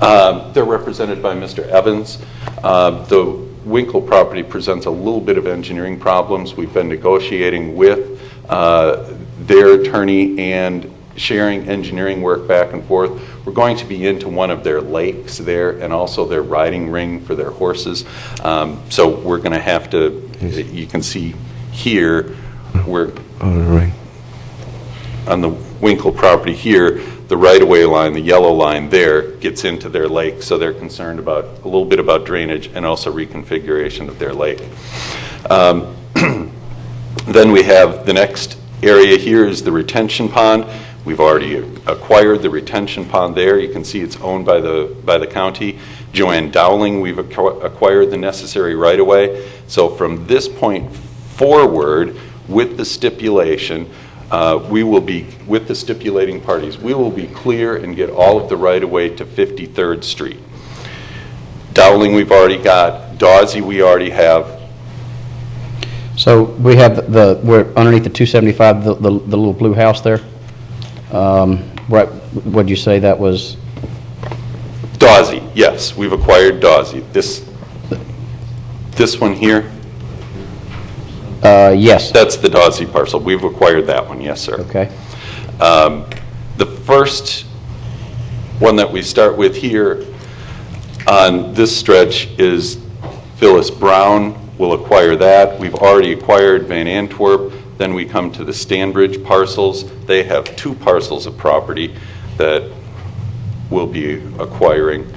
[SPEAKER 19] They're represented by Mr. Evans. The Winkle property presents a little bit of engineering problems. We've been negotiating with their attorney and sharing engineering work back and forth. We're going to be into one of their lakes there and also their riding ring for their horses. So we're going to have to, you can see here, we're on the Winkle property here, the right-of-way line, the yellow line there, gets into their lake, so they're concerned about a little bit about drainage and also reconfiguration of their lake. Then we have the next area here is the retention pond. We've already acquired the retention pond there. You can see it's owned by the county. Joanne Dowling, we've acquired the necessary right-of-way. So from this point forward, with the stipulation, we will be, with the stipulating parties, we will be clear and get all of the right-of-way to 53rd Street. Dowling we've already got. Dawsey we already have.
[SPEAKER 1] So we have we're underneath the 275, the little blue house there. Right, what'd you say that was?
[SPEAKER 19] Dawsey, yes, we've acquired Dawsey. This one here?
[SPEAKER 1] Yes.
[SPEAKER 19] That's the Dawsey parcel. We've acquired that one, yes, sir.
[SPEAKER 1] Okay.
[SPEAKER 19] The first one that we start with here on this stretch is Phyllis Brown. We'll acquire that. We've already acquired Van Antwerp. Then we come to the Stanbridge parcels. They have 2 parcels of property that we'll be acquiring.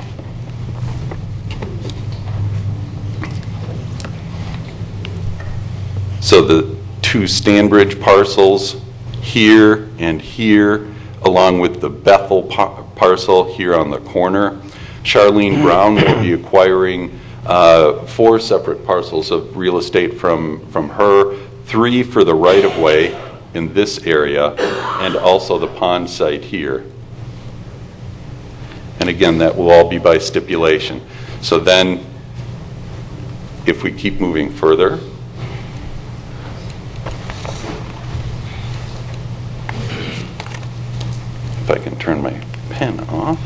[SPEAKER 19] So the 2 Stanbridge parcels here and here, along with the Bethel parcel here on the corner. Charlene Brown will be acquiring 4 separate parcels of real estate from her, 3 for the right-of-way in this area, and also the pond site here. And again, that will all be by stipulation. So then, if we keep moving further, if I can turn my pen off.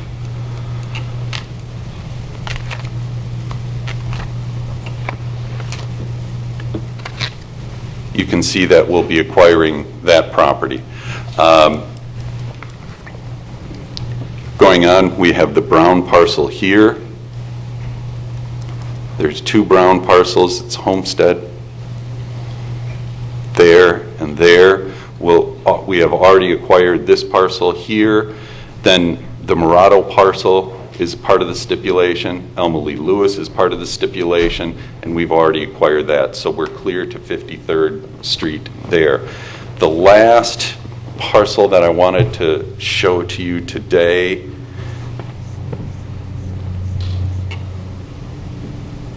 [SPEAKER 19] You can see that we'll be acquiring that property. Going on, we have the Brown parcel here. There's 2 Brown parcels. It's Homestead there and there. We have already acquired this parcel here. Then the Murado parcel is part of the stipulation. Elma Lee Lewis is part of the stipulation, and we've already acquired that. So we're clear to 53rd Street there. The last parcel that I wanted to show to you today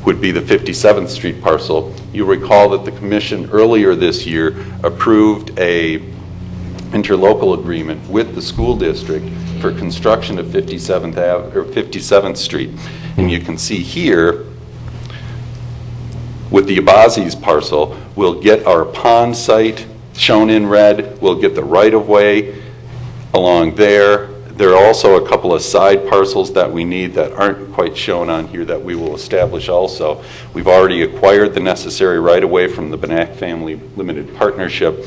[SPEAKER 19] would be the 57th Street parcel. You recall that the commission earlier this year approved a interlocal agreement with the school district for construction of 57th Street. And you can see here, with the Abazis parcel, we'll get our pond site shown in red, we'll get the right-of-way along there, There are also a couple of side parcels that we need that aren't quite shown on here that we will establish also. We've already acquired the necessary right-of-way from the Benak Family Limited Partnership.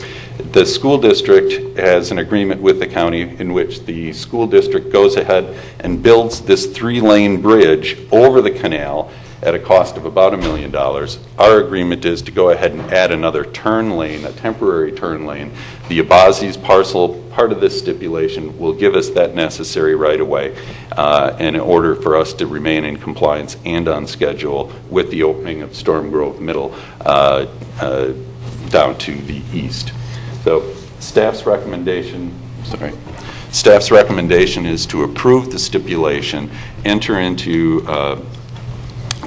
[SPEAKER 19] The school district has an agreement with the county in which the school district goes ahead and builds this 3-lane bridge over the canal at a cost of about $1 million. Our agreement is to go ahead and add another turn lane, a temporary turn lane. The Abazi's parcel, part of this stipulation, will give us that necessary right-of-way in order for us to remain in compliance and on schedule with the opening of Storm Grove Middle down to the east. So staff's recommendation is to approve the stipulation, enter into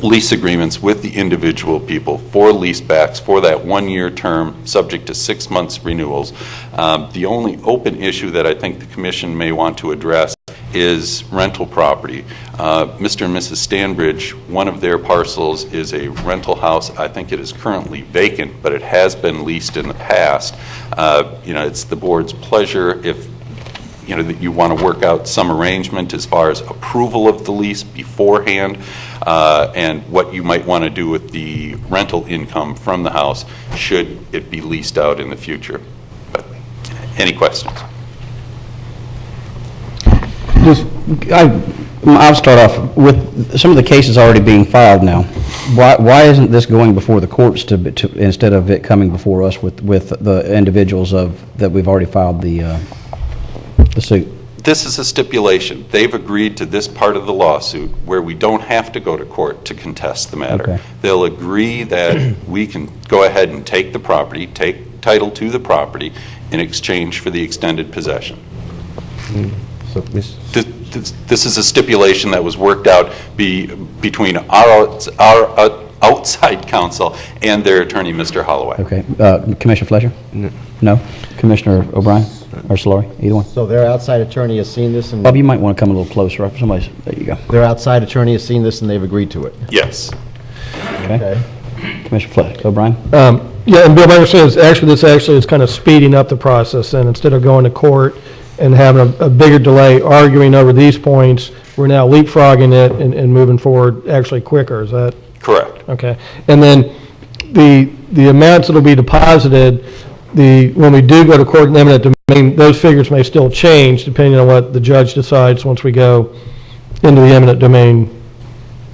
[SPEAKER 19] lease agreements with the individual people for lease backs for that 1-year term, subject to 6 months renewals. The only open issue that I think the commission may want to address is rental property. Mr. and Mrs. Stanbridge, one of their parcels is a rental house. I think it is currently vacant, but it has been leased in the past. It's the board's pleasure if that you want to work out some arrangement as far as approval of the lease beforehand, and what you might want to do with the rental income from the house should it be leased out in the future. But any questions?
[SPEAKER 1] I'll start off with some of the cases already being filed now. Why isn't this going before the courts to instead of it coming before us with the individuals that we've already filed the suit?
[SPEAKER 19] This is a stipulation. They've agreed to this part of the lawsuit where we don't have to go to court to contest the matter.
[SPEAKER 1] Okay.
[SPEAKER 19] They'll agree that we can go ahead and take the property, take title to the property in exchange for the extended possession.
[SPEAKER 4] So
[SPEAKER 19] This is a stipulation that was worked out between our outside counsel and their attorney, Mr. Holloway.
[SPEAKER 1] Okay. Commissioner Fletcher? No. Commissioner O'Brien or Solari? Either one.
[SPEAKER 4] So their outside attorney has seen this and...
[SPEAKER 1] Bob, you might want to come a little closer. There you go.
[SPEAKER 4] Their outside attorney has seen this and they've agreed to it?
[SPEAKER 19] Yes.
[SPEAKER 1] Okay. Commissioner Fletcher. O'Brien?
[SPEAKER 2] Yeah, and Bill, my understanding is this actually is kind of speeding up the process, and instead of going to court and having a bigger delay arguing over these points, we're now leapfrogging it and moving forward actually quicker. Is that?
[SPEAKER 19] Correct.
[SPEAKER 2] Okay. And then the amounts that will be deposited, when we do go to court in eminent domain, those figures may still change depending on what the judge decides once we go into the eminent domain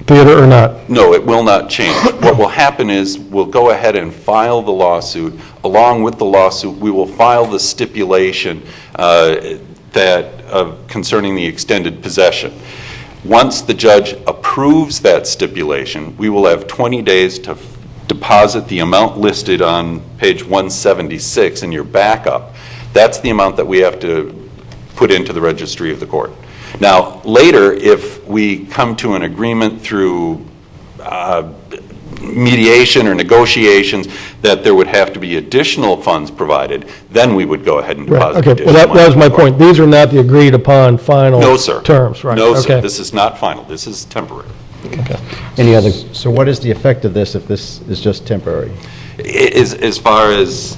[SPEAKER 2] theater or not.
[SPEAKER 19] No, it will not change. What will happen is we'll go ahead and file the lawsuit. Along with the lawsuit, we will file the stipulation concerning the extended possession. Once the judge approves that stipulation, we will have 20 days to deposit the amount listed on page 176 in your backup. That's the amount that we have to put into the registry of the court. Now, later, if we come to an agreement through mediation or negotiations that there would have to be additional funds provided, then we would go ahead and deposit
[SPEAKER 2] Okay,
[SPEAKER 19] additional
[SPEAKER 2] well, that was my
[SPEAKER 19] money.
[SPEAKER 2] point. These are not the agreed upon final
[SPEAKER 19] No, sir.
[SPEAKER 2] terms, right?
[SPEAKER 19] No, sir.
[SPEAKER 2] Okay.
[SPEAKER 19] This is not final. This is temporary.
[SPEAKER 2] Okay.
[SPEAKER 1] Any other?
[SPEAKER 4] So what is the effect of this if this is just temporary?
[SPEAKER 19] As far as,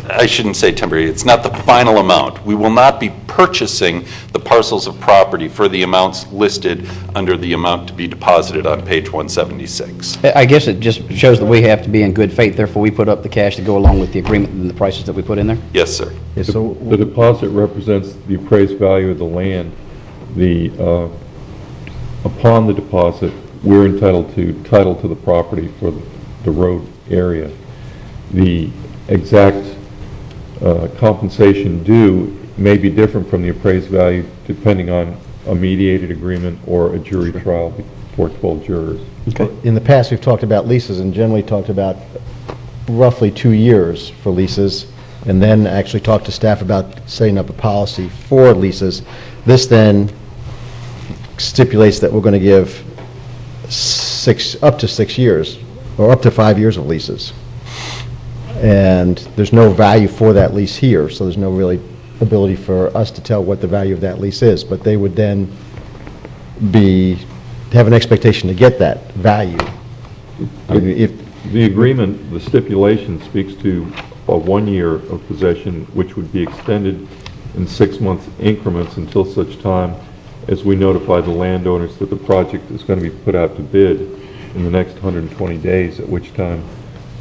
[SPEAKER 19] I shouldn't say temporary, it's not the final amount. We will not be purchasing the parcels of property for the amounts listed under the amount to be deposited on page 176.
[SPEAKER 1] I guess it just shows that we have to be in good faith, therefore we put up the cash to go along with the agreement and the prices that we put in there?
[SPEAKER 19] Yes, sir.
[SPEAKER 15] The deposit represents the appraised value of the land. Upon the deposit, we're entitled to title to the property for the road area. The exact compensation due may be different from the appraised value depending on a mediated agreement or a jury trial before 12 jurors.
[SPEAKER 4] Okay. In the past, we've talked about leases and generally talked about roughly 2 years for leases, and then actually talked to staff about setting up a policy for leases. This then stipulates that we're going to give up to 6 years or up to 5 years of leases. And there's no value for that lease here, so there's no really ability for us to tell what the value of that lease is, but they would then have an expectation to get that value.
[SPEAKER 15] The agreement, the stipulation speaks to a 1 year of possession, which would be extended in 6-month increments until such time as we notify the landowners that the project is going to be put out to bid in the next 120 days, at which time...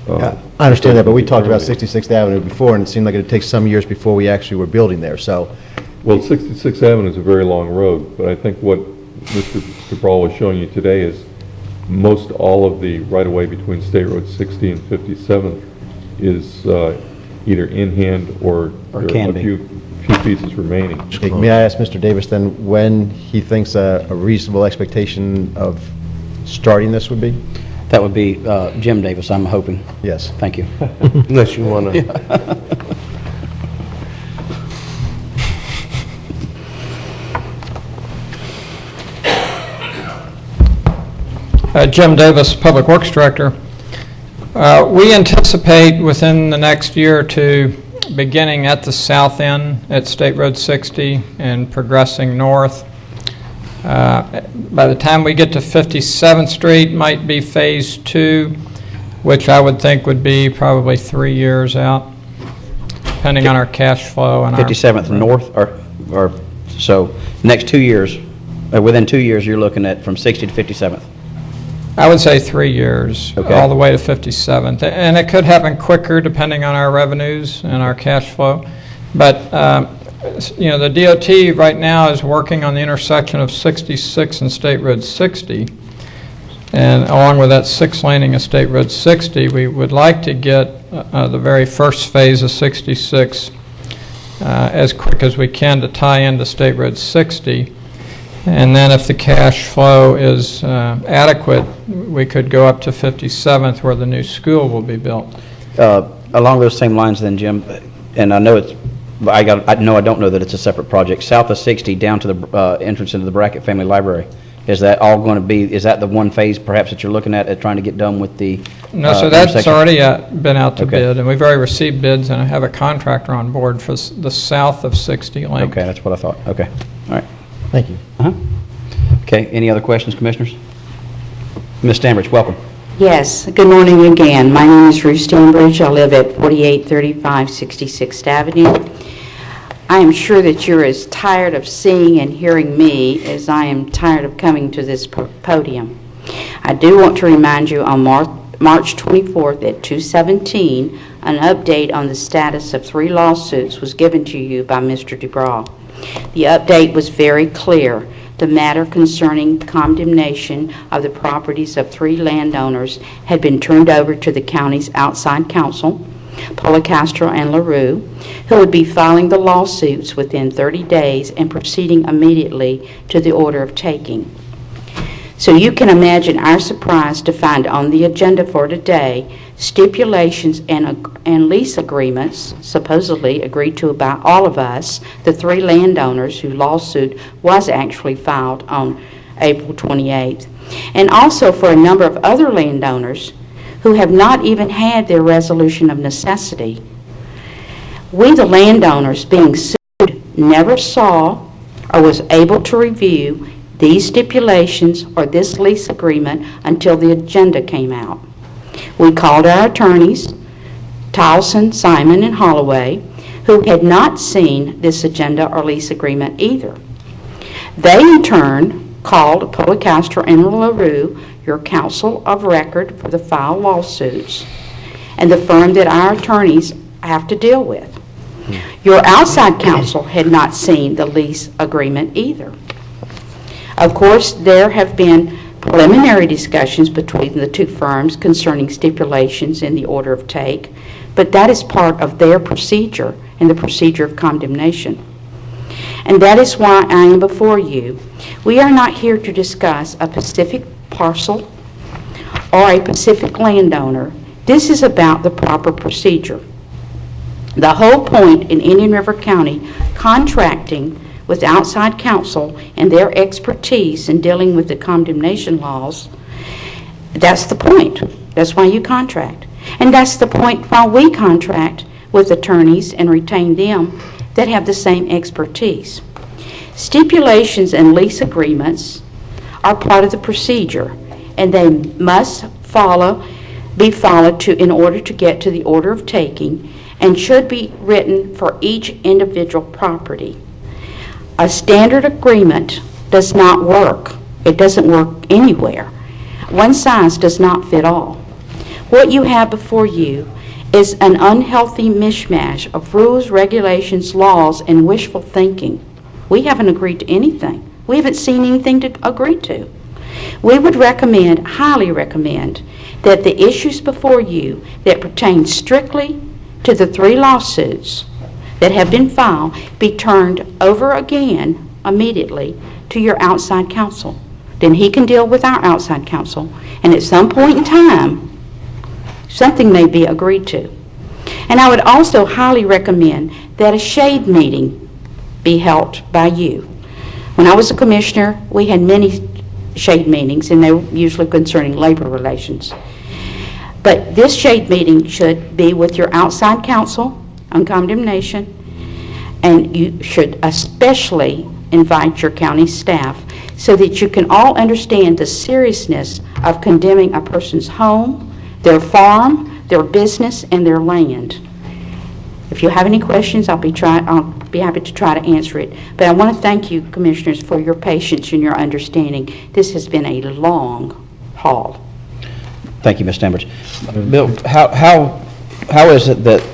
[SPEAKER 4] I understand that, but we talked about 66th Avenue before, and it seemed like it would take some years before we actually were building there, so...
[SPEAKER 15] Well, 66th Avenue is a very long road, but I think what Mr. Cabral was showing you today is most all of the right-of-way between State Road 60 and 57th is either in hand or there
[SPEAKER 1] can
[SPEAKER 15] are a
[SPEAKER 1] be.
[SPEAKER 15] few pieces remaining.
[SPEAKER 4] Okay, may I ask Mr. Davis then when he thinks a reasonable expectation of starting this would be?
[SPEAKER 1] That would be Jim Davis, I'm hoping.
[SPEAKER 4] Yes.
[SPEAKER 1] Thank you.
[SPEAKER 18] Unless you want to...
[SPEAKER 20] Jim Davis, Public Works Director. We anticipate within the next year or two, beginning at the south end at State Road 60 and progressing north. By the time we get to 57th Street, might be Phase 2, which I would think would be probably 3 years out, depending on our cash flow and
[SPEAKER 1] 57th north, or so next 2 years, within 2 years, you're looking at from 60 to 57th.
[SPEAKER 20] I would say 3 years,
[SPEAKER 1] Okay.
[SPEAKER 20] all the way to 57th. And it could happen quicker depending on our revenues and our cash flow. But, you know, the DOT right now is working on the intersection of 66 and State Road 60. And along with that 6 laning of State Road 60, we would like to get the very first phase of 66 as quick as we can to tie into State Road 60. And then if the cash flow is adequate, we could go up to 57th where the new school will be built.
[SPEAKER 1] Along those same lines then, Jim, and I know it's, I don't know that it's a separate project, south of 60 down to the entrance into the Brackett Family Library. Is that all going to be, is that the one phase perhaps that you're looking at trying to get done with the
[SPEAKER 20] No, so that's
[SPEAKER 1] intersection?
[SPEAKER 20] already been out to
[SPEAKER 1] Okay.
[SPEAKER 20] bid, and we've already received bids, and I have a contractor on board for the south of 60 link.
[SPEAKER 1] Okay, that's what I thought. Okay, all right.
[SPEAKER 4] Thank you.
[SPEAKER 1] Okay, any other questions, Commissioners? Ms. Stanbridge, welcome.
[SPEAKER 3] Yes, good morning again. My name is Ruth Stanbridge. I live at 4835 66th Avenue. I am sure that you're as tired of seeing and hearing me as I am tired of coming to this podium. I do want to remind you on March 24th at 2:17, an update on the status of 3 lawsuits was given to you by Mr. DeBraw. The update was very clear. The matter concerning condemnation of the properties of 3 landowners had been turned over to the county's outside counsel, Policastro and LaRue, who would be filing the lawsuits within 30 days and proceeding immediately to the order of taking. So you can imagine our surprise to find on the agenda for today stipulations and lease agreements supposedly agreed to by all of us, the 3 landowners whose lawsuit was actually filed on April 28th, and also for a number of other landowners who have not even had their resolution of necessity. We, the landowners being sued, never saw or was able to review these stipulations or this lease agreement until the agenda came out. We called our attorneys, Towson, Simon, and Holloway, who had not seen this agenda or lease agreement either. They, in turn, called Policastro and LaRue, your counsel of record for the filed lawsuits, and the firm that our attorneys have to deal with. Your outside counsel had not seen the lease agreement either. Of course, there have been preliminary discussions between the 2 firms concerning stipulations in the order of take, but that is part of their procedure and the procedure of condemnation. And that is why I am before you. We are not here to discuss a specific parcel or a specific landowner. This is about the proper procedure. The whole point in Indian River County contracting with outside counsel and their expertise in dealing with the condemnation laws, that's the point. That's why you contract. And that's the point why we contract with attorneys and retain them that have the same expertise. Stipulations and lease agreements are part of the procedure, and they must be followed in order to get to the order of taking and should be written for each individual property. A standard agreement does not work. It doesn't work anywhere. One size does not fit all. What you have before you is an unhealthy mishmash of rules, regulations, laws, and wishful thinking. We haven't agreed to anything. We haven't seen anything to agree to. We would recommend, highly recommend, that the issues before you that pertain strictly to the 3 lawsuits that have been filed be turned over again immediately to your outside counsel. Then he can deal with our outside counsel, and at some point in time, something may be agreed to. And I would also highly recommend that a shade meeting be held by you. When I was a commissioner, we had many shade meetings, and they were usually concerning labor relations. But this shade meeting should be with your outside counsel on condemnation, and you should especially invite your county staff so that you can all understand the seriousness of condemning a person's home, their farm, their business, and their land. If you have any questions, I'll be happy to try to answer it. But I want to thank you, Commissioners, for your patience and your understanding. This has been a long haul.
[SPEAKER 1] Thank you, Ms. Stambridge. Bill, how is it that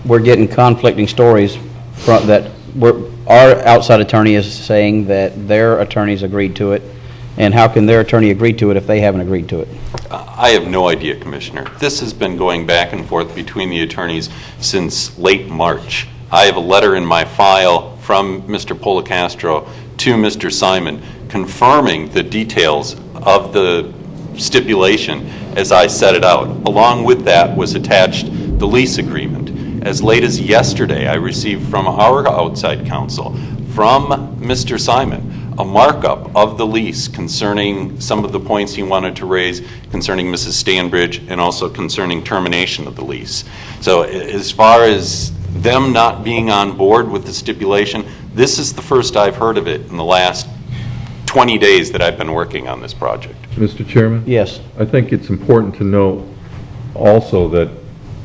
[SPEAKER 1] we're getting conflicting stories from that our outside attorney is saying that their attorneys agreed to it, and how can their attorney agree to it if they haven't agreed to it?
[SPEAKER 19] I have no idea, Commissioner. This has been going back and forth between the attorneys since late March. I have a letter in my file from Mr. Policastro to Mr. Simon confirming the details of the stipulation as I set it out. Along with that was attached the lease agreement. As late as yesterday, I received from our outside counsel, from Mr. Simon, a markup of the lease concerning some of the points he wanted to raise concerning Mrs. Stanbridge and also concerning termination of the lease. So as far as them not being on board with the stipulation, this is the first I've heard of it in the last 20 days that I've been working on this project.
[SPEAKER 15] Mr. Chairman?
[SPEAKER 1] Yes.
[SPEAKER 15] I think it's important to note also that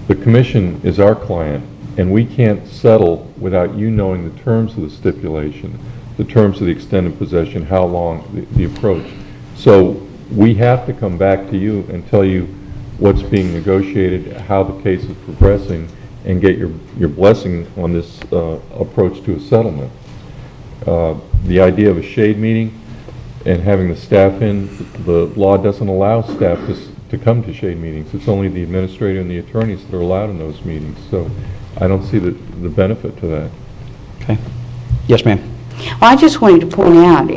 [SPEAKER 15] the commission is our client, and we can't settle without you knowing the terms of the stipulation, the terms of the extended possession, how long, the approach. So we have to come back to you and tell you what's being negotiated, how the case is progressing, and get your blessing on this approach to a settlement. The idea of a shade meeting and having the staff in, the law doesn't allow staff to come to shade meetings. It's only the administrator and the attorneys that are allowed in those meetings. So I don't see the benefit to that.
[SPEAKER 1] Okay. Yes, ma'am.
[SPEAKER 3] Well, I just wanted to point out,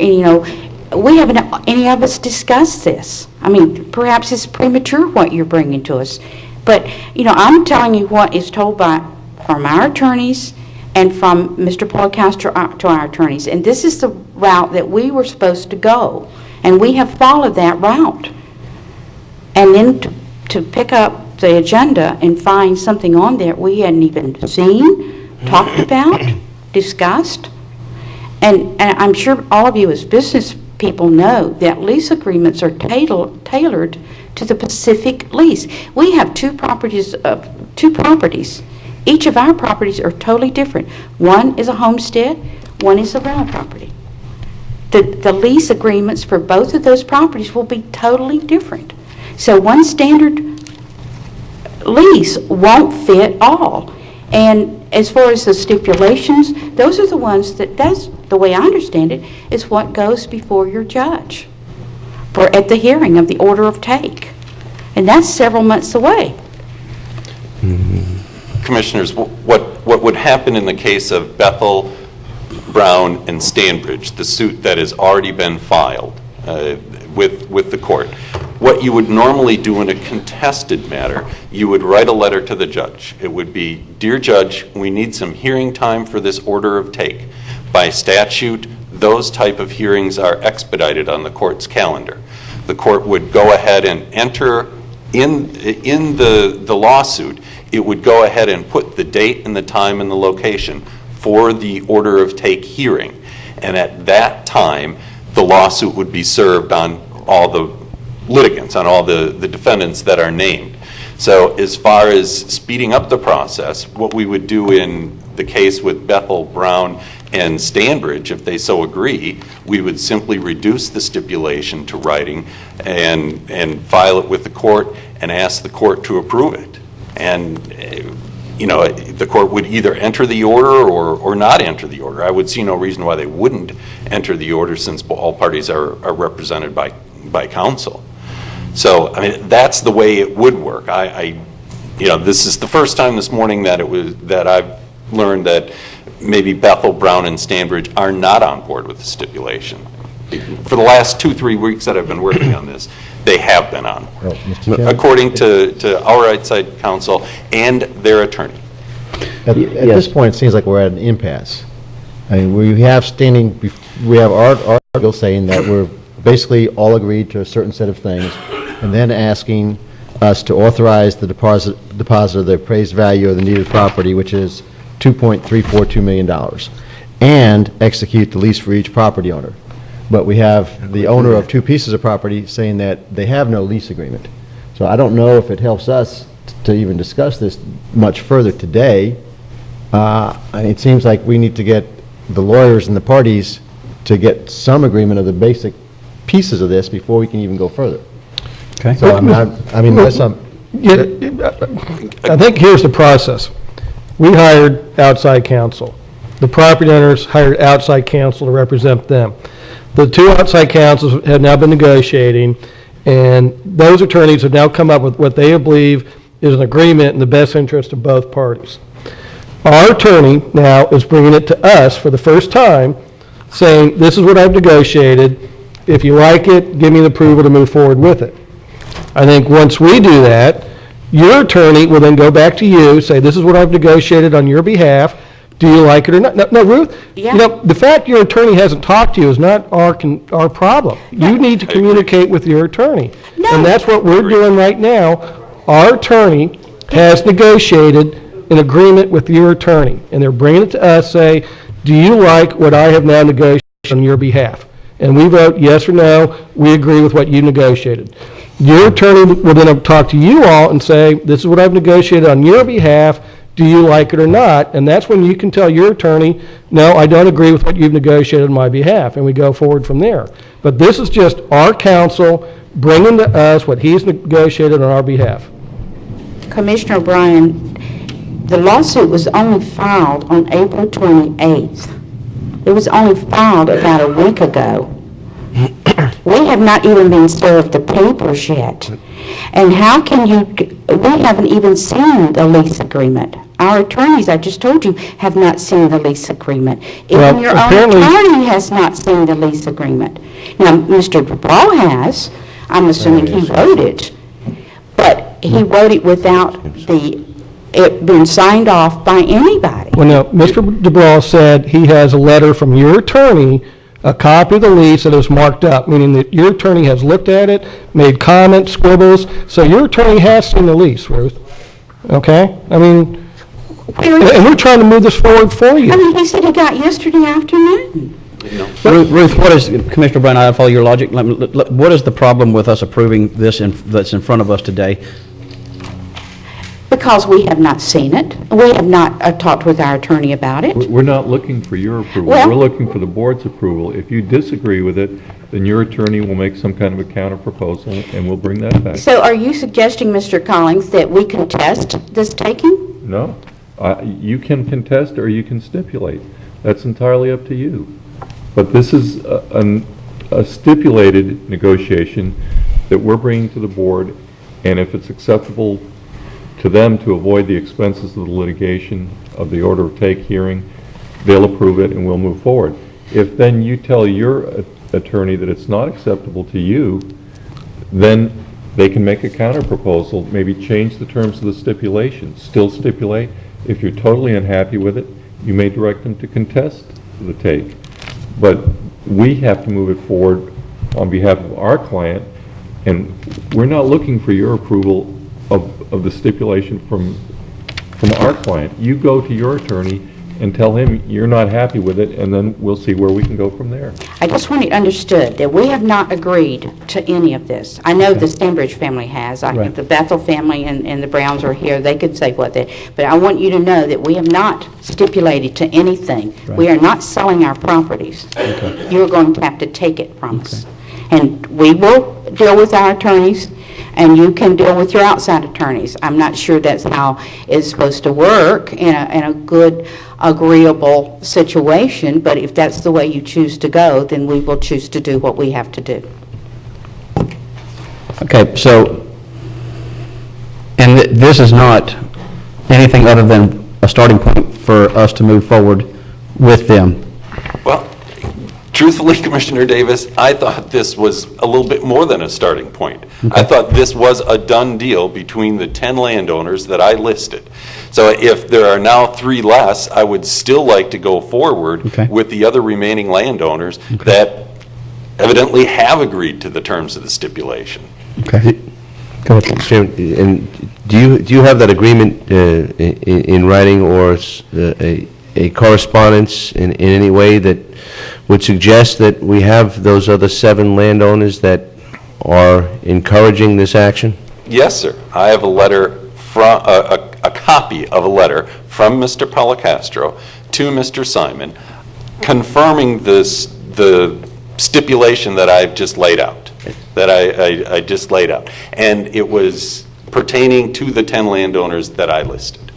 [SPEAKER 3] we haven't any of us discussed this. I mean, perhaps it's premature what you're bringing to us. But, I'm telling you what is told from our attorneys and from Mr. Policastro to our attorneys. And this is the route that we were supposed to go. And we have followed that route. And then to pick up the agenda and find something on there we hadn't even seen, talked about, discussed. And I'm sure all of you as business people know that lease agreements are tailored to the specific lease. We have two properties. Each of our properties are totally different. One is a homestead, one is a rental property. The lease agreements for both of those properties will be totally different. So one standard lease won't fit all. And as far as the stipulations, those are the ones that's the way I understand it, is what goes before your judge at the hearing of the order of take. And that's several months away.
[SPEAKER 19] Commissioners, what would happen in the case of Bethel, Brown, and Stanbridge, the suit that has already been filed with the court, what you would normally do in a contested matter, you would write a letter to the judge. It would be, "Dear Judge, we need some hearing time for this order of take." By statute, those type of hearings are expedited on the court's calendar. The court would go ahead and enter in the lawsuit, it would go ahead and put the date and the time and the location for the order of take hearing. And at that time, the lawsuit would be served on all the litigants, on all the defendants that are named. So as far as speeding up the process, what we would do in the case with Bethel, Brown, and Stanbridge, if they so agree, we would simply reduce the stipulation to writing and file it with the court and ask the court to approve it. And the court would either enter the order or not enter the order. I would see no reason why they wouldn't enter the order, since all parties are represented by counsel. So, I mean, that's the way it would work. This is the first time this morning that I've learned that maybe Bethel, Brown, and Stanbridge are not on board with the stipulation. For the last 2-3 weeks that I've been working on this, they have been on board, according to our outside counsel and their attorney.
[SPEAKER 4] At this point, it seems like we're at an impasse. I mean, we have our bill saying that we're basically all agreed to a certain set of things, and then asking us to authorize the deposit of the appraised value of the needed property, which is $2.342 million, and execute the lease for each property owner. But we have the owner of 2 pieces of property saying that they have no lease agreement. So I don't know if it helps us to even discuss this much further today. And it seems like we need to get the lawyers and the parties to get some agreement of the basic pieces of this before we can even go further.
[SPEAKER 1] Okay.
[SPEAKER 4] So I
[SPEAKER 2] think here's the process. We hired outside counsel. The property owners hired outside counsel to represent them. The 2 outside counsels have now been negotiating, and those attorneys have now come up with what they believe is an agreement in the best interest of both parties. Our attorney now is bringing it to us for the first time, saying, this is what I've negotiated. If you like it, give me the approval to move forward with it. I think once we do that, your attorney will then go back to you, say, this is what I've negotiated on your behalf. Do you like it or not? No, Ruth, the fact your attorney hasn't talked to you is not our problem. You need to communicate with your attorney. And that's what we're doing right now. Our attorney has negotiated an agreement with your attorney, and they're bringing it to us, say, do you like what I have now negotiated on your behalf? And we vote yes or no, we agree with what you negotiated. Your attorney will then talk to you all and say, this is what I've negotiated on your behalf, do you like it or not? And that's when you can tell your attorney, no, I don't agree with what you've negotiated on my behalf, and we go forward from there. But this is just our counsel bringing to us what he's negotiated on our behalf.
[SPEAKER 3] Commissioner O'Brien, the lawsuit was only filed on April 28th. It was only filed about a week ago. We have not even been served the papers yet. And how can we haven't even seen the lease agreement. Our attorneys, I just told you, have not seen the lease agreement. Even your own attorney has not seen the lease agreement. Now, Mr. DeBraw has. I'm assuming he wrote it. But he wrote it without it being signed off by anybody.
[SPEAKER 2] Well, now, Mr. DeBraw said he has a letter from your attorney, a copy of the lease that is marked up, meaning that your attorney has looked at it, made comments, scribbles, so your attorney has seen the lease, Ruth. Okay? I mean, and we're trying to move this forward for you.
[SPEAKER 3] I mean, he said he got yesterday afternoon.
[SPEAKER 1] Ruth, what is, Commissioner Brown, I follow your logic. What is the problem with us approving this that's in front of us today?
[SPEAKER 3] Because we have not seen it. We have not talked with our attorney about it.
[SPEAKER 15] We're not looking for your approval. We're looking for the board's approval. If you disagree with it, then your attorney will make some kind of a counter proposal, and we'll bring that back.
[SPEAKER 3] So are you suggesting, Mr. Collins, that we contest this taking?
[SPEAKER 15] No. You can contest or you can stipulate. That's entirely up to you. But this is a stipulated negotiation that we're bringing to the board, and if it's acceptable to them to avoid the expenses of the litigation of the order of take hearing, they'll approve it and we'll move forward. If then you tell your attorney that it's not acceptable to you, then they can make a counter proposal, maybe change the terms of the stipulation, still stipulate. If you're totally unhappy with it, you may direct them to contest the take. But we have to move it forward on behalf of our client, and we're not looking for your approval of the stipulation from our client. You go to your attorney and tell him you're not happy with it, and then we'll see where we can go from there.
[SPEAKER 3] I just want it understood that we have not agreed to any of this. I know the Stanbridge family has.
[SPEAKER 1] Right.
[SPEAKER 3] The Bethel family and the Browns are here. They could say what they, but I want you to know that we have not stipulated to anything.
[SPEAKER 1] Right.
[SPEAKER 3] We are not selling our properties. You're going to have to take it from us. And we will deal with our attorneys, and you can deal with your outside attorneys. I'm not sure that's how it's supposed to work in a good, agreeable situation, but if that's the way you choose to go, then we will choose to do what we have to do.
[SPEAKER 1] Okay, so, and this is not anything other than a starting point for us to move forward with them.
[SPEAKER 19] Well, truthfully, Commissioner Davis, I thought this was a little bit more than a starting point. I thought this was a done deal between the 10 landowners that I listed. So if there are now 3 less, I would still like to go forward with the other remaining landowners that evidently have agreed to the terms of the stipulation.
[SPEAKER 18] Okay. Go ahead. Mr. Chairman, and do you have that agreement in writing or a correspondence in any way that would suggest that we have those other 7 landowners that are encouraging this action?
[SPEAKER 19] Yes, sir. I have a letter from a copy of a letter from Mr. Policastro to Mr. Simon confirming the stipulation that I've just laid out, that I just laid out. And it was pertaining to the 10 landowners that I listed.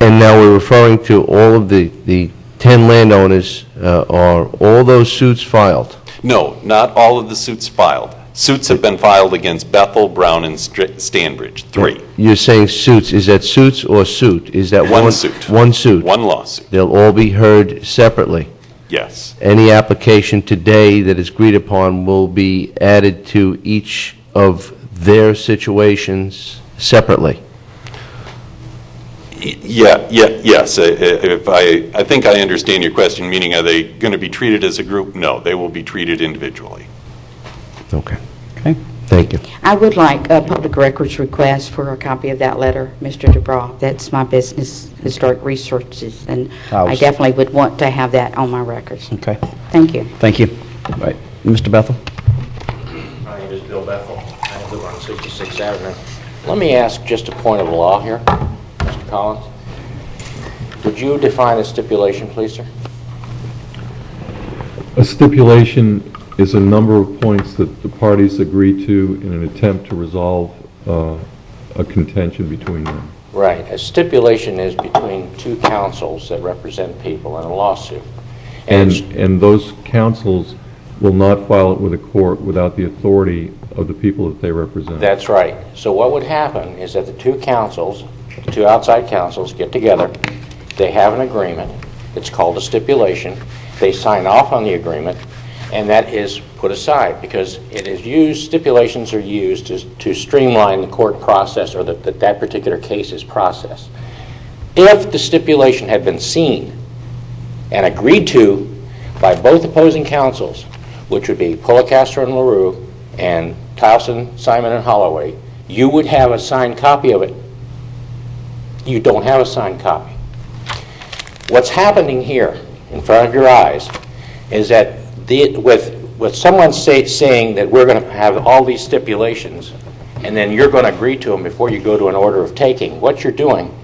[SPEAKER 18] And now we're referring to all of the 10 landowners, are all those suits filed?
[SPEAKER 19] No, not all of the suits filed. Suits have been filed against Bethel, Brown, and Stanbridge, 3.
[SPEAKER 18] You're saying suits, is that suits or suit? Is that
[SPEAKER 19] One suit.
[SPEAKER 18] One suit?
[SPEAKER 19] One lawsuit.
[SPEAKER 18] They'll all be heard separately?
[SPEAKER 19] Yes.
[SPEAKER 18] Any application today that is agreed upon will be added to each of their situations separately?
[SPEAKER 19] Yes. If I think I understand your question, meaning are they going to be treated as a group? No, they will be treated individually.
[SPEAKER 18] Okay.
[SPEAKER 1] Okay.
[SPEAKER 18] Thank you.
[SPEAKER 3] I would like a public records request for a copy of that letter, Mr. DeBraw. That's my business, Historic Resources, and I definitely would want to have that on my records.
[SPEAKER 1] Okay.
[SPEAKER 3] Thank you.
[SPEAKER 1] Thank you. All right. Mr. Bethel?
[SPEAKER 21] My name is Bill Bethel. I live on 66th Avenue. Let me ask just a point of law here, Mr. Collins. Would you define a stipulation, please, sir?
[SPEAKER 15] A stipulation is a number of points that the parties agree to in an attempt to resolve a contention between them.
[SPEAKER 21] Right. A stipulation is between 2 councils that represent people in a lawsuit.
[SPEAKER 15] And those councils will not file it with a court without the authority of the people that they represent.
[SPEAKER 21] That's right. So what would happen is that the 2 councils, the 2 outside councils get together, they have an agreement, it's called a stipulation, they sign off on the agreement, and that is put aside because it is used, stipulations are used to streamline the court process or that particular case's process. If the stipulation had been seen and agreed to by both opposing councils, which would be Policastro and LaRue and Towson, Simon, and Holloway, you would have a signed copy of it. You don't have a signed copy. What's happening here in front of your eyes is that with someone saying that we're going to have all these stipulations and then you're going to agree to them before you go to an order of taking, what you're doing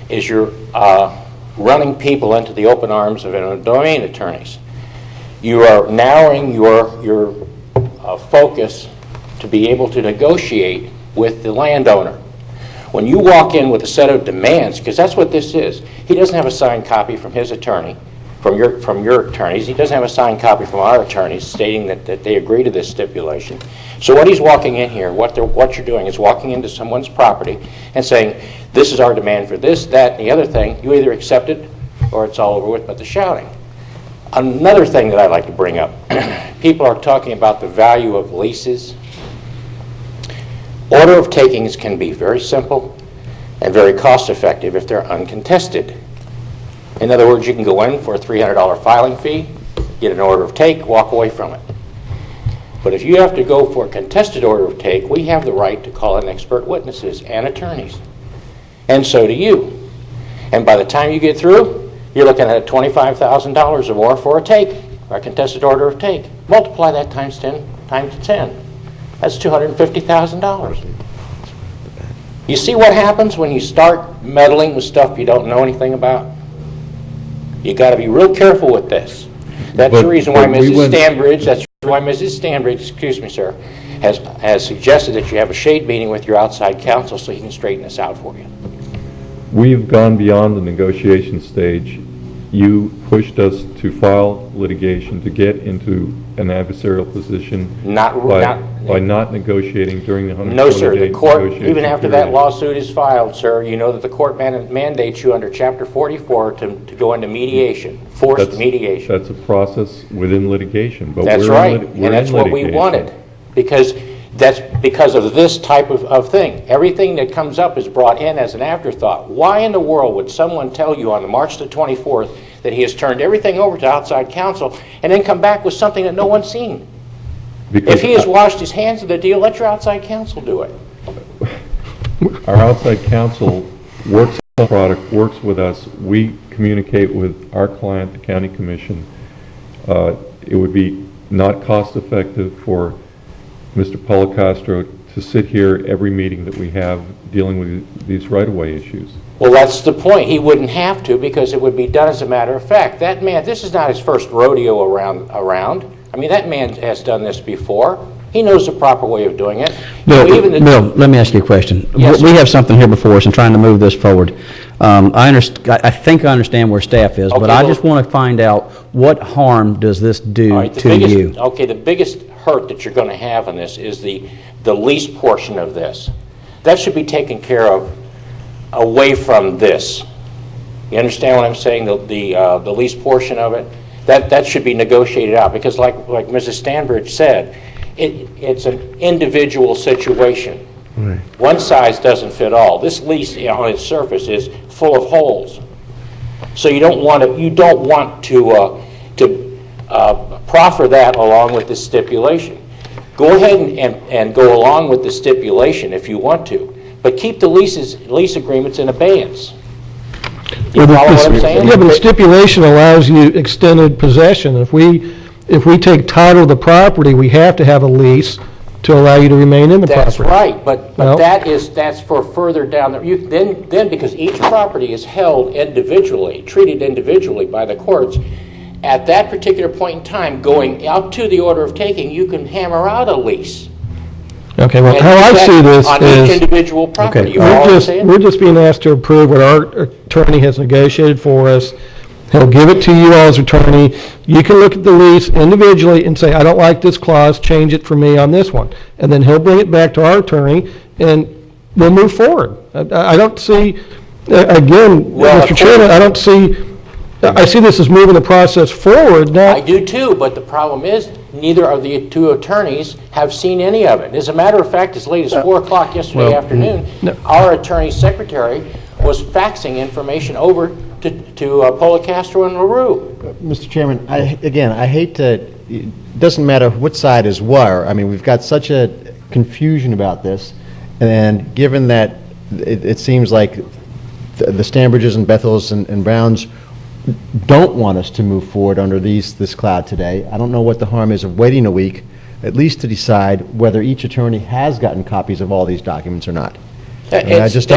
[SPEAKER 21] is you're running people into the open arms of domain attorneys. You are narrowing your focus to be able to negotiate with the landowner. When you walk in with a set of demands, because that's what this is, he doesn't have a signed copy from his attorney, from your attorneys. He doesn't have a signed copy from our attorneys stating that they agree to this stipulation. So what he's walking in here, what you're doing is walking into someone's property and saying, this is our demand for this, that, and the other thing. You either accept it or it's all over with, but the shouting. Another thing that I'd like to bring up, people are talking about the value of leases. Order of takings can be very simple and very cost effective if they're uncontested. In other words, you can go in for a $300 filing fee, get an order of take, walk away from it. But if you have to go for a contested order of take, we have the right to call in expert witnesses and attorneys. And so do you. And by the time you get through, you're looking at $25,000 or more for a take, or a contested order of take. Multiply that times 10, times 10. That's $250,000. You see what happens when you start meddling with stuff you don't know anything about? You got to be real careful with this. That's the reason why Mrs. Stanbridge, excuse me, sir, has suggested that you have a shade meeting with your outside counsel so he can straighten this out for you.
[SPEAKER 15] We've gone beyond the negotiation stage. You pushed us to file litigation to get into an adversarial position by not negotiating during the 120-day negotiation
[SPEAKER 21] No, sir. The court, even after that
[SPEAKER 15] period.
[SPEAKER 21] lawsuit is filed, sir, you know that the court mandates you under Chapter 44 to go into mediation, forced mediation.
[SPEAKER 15] That's a process within litigation. But
[SPEAKER 21] That's
[SPEAKER 15] we're
[SPEAKER 21] right,
[SPEAKER 15] in
[SPEAKER 21] and that's what we
[SPEAKER 15] litigation.
[SPEAKER 21] wanted, because that's because of this type of thing. Everything that comes up is brought in as an afterthought. Why in the world would someone tell you on March the 24th that he has turned everything over to outside counsel and then come back with something that no one's seen?
[SPEAKER 15] Because
[SPEAKER 21] if he has washed his hands of the deal, let your outside counsel do it.
[SPEAKER 15] Our outside counsel works on the product, works with us. We communicate with our client, the county commission. It would be not cost effective for Mr. Policastro to sit here every meeting that we have dealing with these right-of-way issues.
[SPEAKER 21] Well, that's the point. He wouldn't have to, because it would be done as a matter of fact. That man, this is not his first rodeo around. I mean, that man has done this before. He knows the proper way of doing it.
[SPEAKER 1] Bill, let me ask you a question.
[SPEAKER 21] Yes,
[SPEAKER 1] we have something here before us and trying to move this forward. I think I understand where staff is, but I just want to find out what harm does this do to you?
[SPEAKER 21] Okay, the biggest hurt that you're going to have on this is the lease portion of this. That should be taken care of away from this. You understand what I'm saying? The lease portion of it, that should be negotiated out, because like Mrs. Stanbridge said, it's an individual situation.
[SPEAKER 18] Right.
[SPEAKER 21] One size doesn't fit all. This lease on its surface is full of holes. So you don't want to proffer that along with the stipulation. Go ahead and go along with the stipulation if you want to, but keep the lease agreements in abeyance. You follow what I'm saying?
[SPEAKER 2] Yeah, but the stipulation allows you extended possession. If we take title of the property, we have to have a lease to allow you to remain in the property.
[SPEAKER 21] That's right, but that's for further down the, then because each property is held individually, treated individually by the courts, at that particular point in time, going up to the order of taking, you can hammer out a lease.
[SPEAKER 2] Okay, well, how I see this
[SPEAKER 21] on
[SPEAKER 2] is...
[SPEAKER 21] each individual property.
[SPEAKER 2] Okay,
[SPEAKER 21] You follow what I'm saying?
[SPEAKER 2] we're just being asked to approve what our attorney has negotiated for us. He'll give it to you all as attorney. You can look at the lease individually and say, I don't like this clause, change it for me on this one. And then he'll bring it back to our attorney, and we'll move forward. I don't see, again, Mr. Chairman, I see this as moving the process forward, not...
[SPEAKER 21] I do too, but the problem is, neither of the two attorneys have seen any of it. As a matter of fact, as late as 4 o'clock yesterday afternoon, our attorney secretary was faxing information over to Policastro and LaRue.
[SPEAKER 4] Mr. Chairman, I hate to, it doesn't matter which side is where. I mean, we've got such a confusion about this, and given that it seems like the Stanbridges and Bethels and Browns don't want us to move forward under this cloud today, I don't know what the harm is of waiting a week, at least to decide whether each attorney has gotten copies of all these documents or not. I just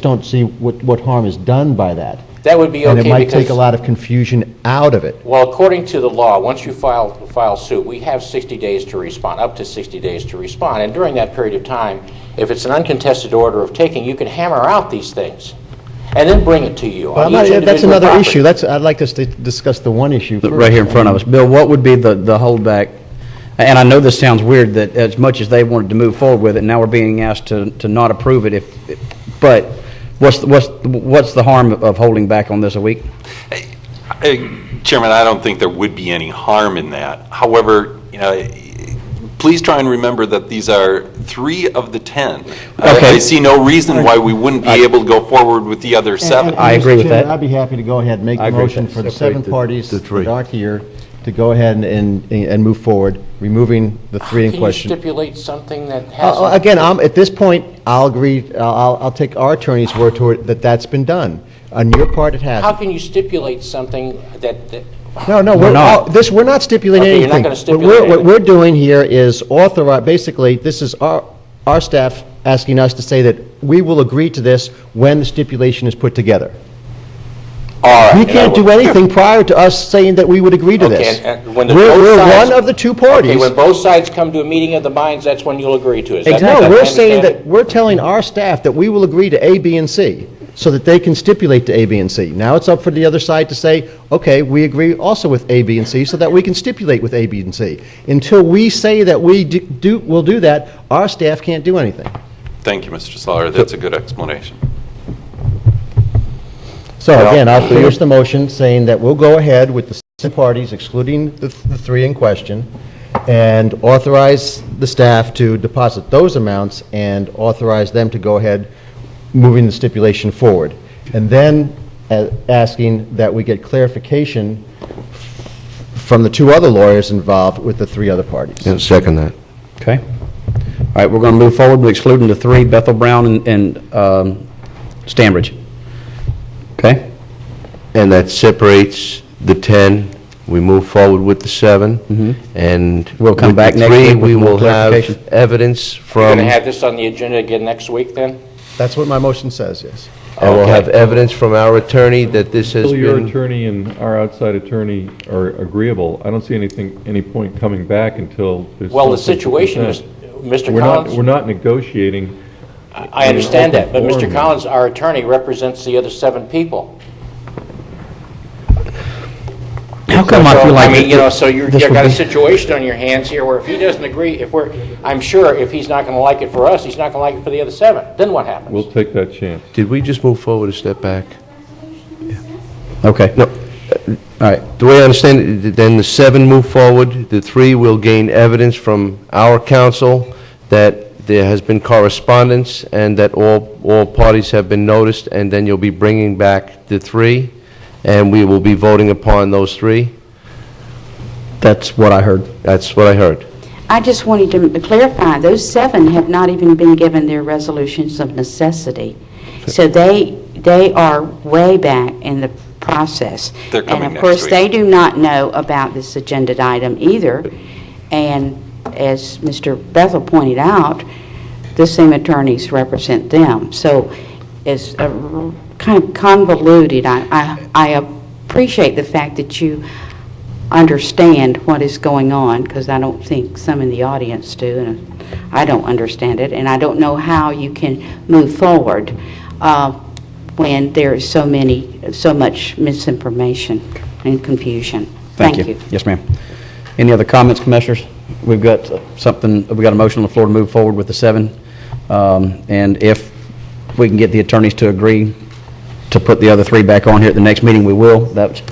[SPEAKER 4] don't see what harm is done by that.
[SPEAKER 21] That would be okay,
[SPEAKER 4] and it might take a lot of confusion out of it.
[SPEAKER 21] Well, according to the law, once you file suit, we have 60 days to respond, up to 60 days to respond. And during that period of time, if it's an uncontested order of taking, you can hammer out these things and then bring it to you.
[SPEAKER 4] Well, that's another issue. I'd like us to discuss the one issue first.
[SPEAKER 1] Right here in front of us. Bill, what would be the holdback? And I know this sounds weird that as much as they wanted to move forward with it, now we're being asked to not approve it. But what's the harm of holding back on this a week?
[SPEAKER 19] Chairman, I don't think there would be any harm in that. However, please try and remember that these are 3 of the 10. Okay. I see no reason why we wouldn't be able to go forward with the other 7.
[SPEAKER 1] I agree with that.
[SPEAKER 4] I'd be happy to go ahead and make the motion for the 7 parties that aren't here to go ahead and move forward, removing the 3 in question.
[SPEAKER 21] Can you stipulate something that has...
[SPEAKER 4] Again, at this point, I'll agree. I'll take our attorney's word to it that that's been done. On your part, it hasn't.
[SPEAKER 21] How can you stipulate something that
[SPEAKER 4] No,
[SPEAKER 21] We're not.
[SPEAKER 4] We're not stipulating
[SPEAKER 21] Okay, you're
[SPEAKER 4] anything.
[SPEAKER 21] not gonna stipulate
[SPEAKER 4] What
[SPEAKER 21] anything.
[SPEAKER 4] we're doing here is authorize, basically, this is our staff asking us to say that we will agree to this when the stipulation is put together.
[SPEAKER 21] All right.
[SPEAKER 4] We can't do anything prior to us saying that we would agree to this.
[SPEAKER 21] Okay, and when the
[SPEAKER 4] We're
[SPEAKER 21] both sides-
[SPEAKER 4] one of the two parties.
[SPEAKER 21] Okay, when both sides come to a meeting of the minds, that's when you'll agree to it. Is that-
[SPEAKER 4] No,
[SPEAKER 21] that
[SPEAKER 4] we're
[SPEAKER 21] my
[SPEAKER 4] saying
[SPEAKER 21] understanding?
[SPEAKER 4] that, we're telling our staff that we will agree to A, B, and C, so that they can stipulate to A, B, and C. Now it's up for the other side to say, okay, we agree also with A, B, and C, so that we can stipulate with A, B, and C. Until we say that we will do that, our staff can't do anything.
[SPEAKER 19] Thank you, Mr. Slaughter. That's a good explanation.
[SPEAKER 4] So again, I'll finish the motion saying that we'll go ahead with the 6 parties, excluding the 3 in question, and authorize the staff to deposit those amounts and authorize them to go ahead moving the stipulation forward. And then asking that we get clarification from the 2 other lawyers involved with the 3 other parties.
[SPEAKER 18] Yeah, second that.
[SPEAKER 1] Okay. All right, we're going to move forward with excluding the 3, Bethel, Brown, and Stanbridge. Okay?
[SPEAKER 18] And that separates the 10. We move forward with the 7. And
[SPEAKER 1] We'll come
[SPEAKER 18] with
[SPEAKER 1] back
[SPEAKER 18] the
[SPEAKER 1] next
[SPEAKER 18] 3,
[SPEAKER 1] week with
[SPEAKER 18] we
[SPEAKER 1] more
[SPEAKER 18] will have
[SPEAKER 1] clarification.
[SPEAKER 18] evidence
[SPEAKER 21] You're
[SPEAKER 18] from,
[SPEAKER 21] going to have this on the agenda again next week, then?
[SPEAKER 4] That's what my motion says, yes.
[SPEAKER 18] and we'll
[SPEAKER 21] Okay.
[SPEAKER 18] have evidence from our attorney that this has
[SPEAKER 15] Until your
[SPEAKER 18] been...
[SPEAKER 15] attorney and our outside attorney are agreeable, I don't see any point coming back until there's...
[SPEAKER 21] Well, the
[SPEAKER 15] something to
[SPEAKER 21] situation
[SPEAKER 15] present.
[SPEAKER 21] is, Mr.
[SPEAKER 15] We're not-
[SPEAKER 21] Collins...
[SPEAKER 15] We're not negotiating...
[SPEAKER 21] I understand that, but
[SPEAKER 15] open
[SPEAKER 21] Mr.
[SPEAKER 15] forum.
[SPEAKER 21] Collins, our attorney, represents the other 7 people.
[SPEAKER 1] How come I feel like...
[SPEAKER 21] I mean, you know, so you've
[SPEAKER 1] this would
[SPEAKER 21] got a
[SPEAKER 1] be-
[SPEAKER 21] situation on your hands here where if he doesn't agree, I'm sure if he's not going to like it for us, he's not going to like it for the other 7. Then what happens?
[SPEAKER 15] We'll take that chance.
[SPEAKER 18] Did we just move forward a step back?
[SPEAKER 1] Okay.
[SPEAKER 18] No. All right. The way I understand it, then the 7 move forward, the 3 will gain evidence from our counsel that there has been correspondence and that all parties have been noticed, and then you'll be bringing back the 3, and we will be voting upon those 3?
[SPEAKER 1] That's what I heard.
[SPEAKER 18] That's what I heard.
[SPEAKER 3] I just wanted to clarify, those 7 have not even been given their resolutions of necessity. So they are way back in the process.
[SPEAKER 19] They're coming
[SPEAKER 3] And of
[SPEAKER 19] next
[SPEAKER 3] course,
[SPEAKER 19] week.
[SPEAKER 3] they do not know about this agenda item either. And as Mr. Bethel pointed out, the same attorneys represent them. So it's kind of convoluted. I appreciate the fact that you understand what is going on, because I don't think some in the audience do, and I don't understand it, and I don't know how you can move forward when there is so much misinformation and confusion. Thank you.
[SPEAKER 1] Yes, ma'am. Any other comments, Commissioners? We've got we got a motion on the floor to move forward with the 7. And if we can get the attorneys to agree to put the other 3 back on here at the next meeting, we will. But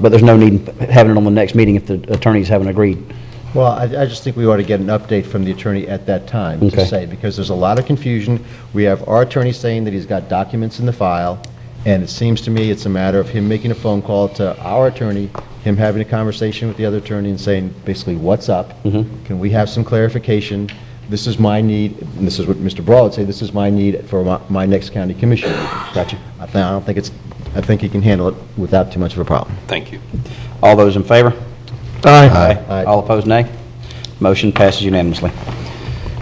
[SPEAKER 1] there's no need in having it on the next meeting if the attorneys haven't agreed.
[SPEAKER 4] Well, I just think we ought to get an update from the attorney at that time,
[SPEAKER 1] Okay.
[SPEAKER 4] to say, because there's a lot of confusion. We have our attorney saying that he's got documents in the file, and it seems to me it's a matter of him making a phone call to our attorney, him having a conversation with the other attorney and saying, basically, what's up? Can we have some clarification? This is my need, and this is what Mr. Brawl would say, this is my need for my next county commission meeting.
[SPEAKER 1] Gotcha.
[SPEAKER 4] I think he can handle it without too much of a problem.
[SPEAKER 19] Thank you.
[SPEAKER 1] All those in favor?
[SPEAKER 4] Aye. Aye.
[SPEAKER 1] All opposed, nay. Motion passes unanimously.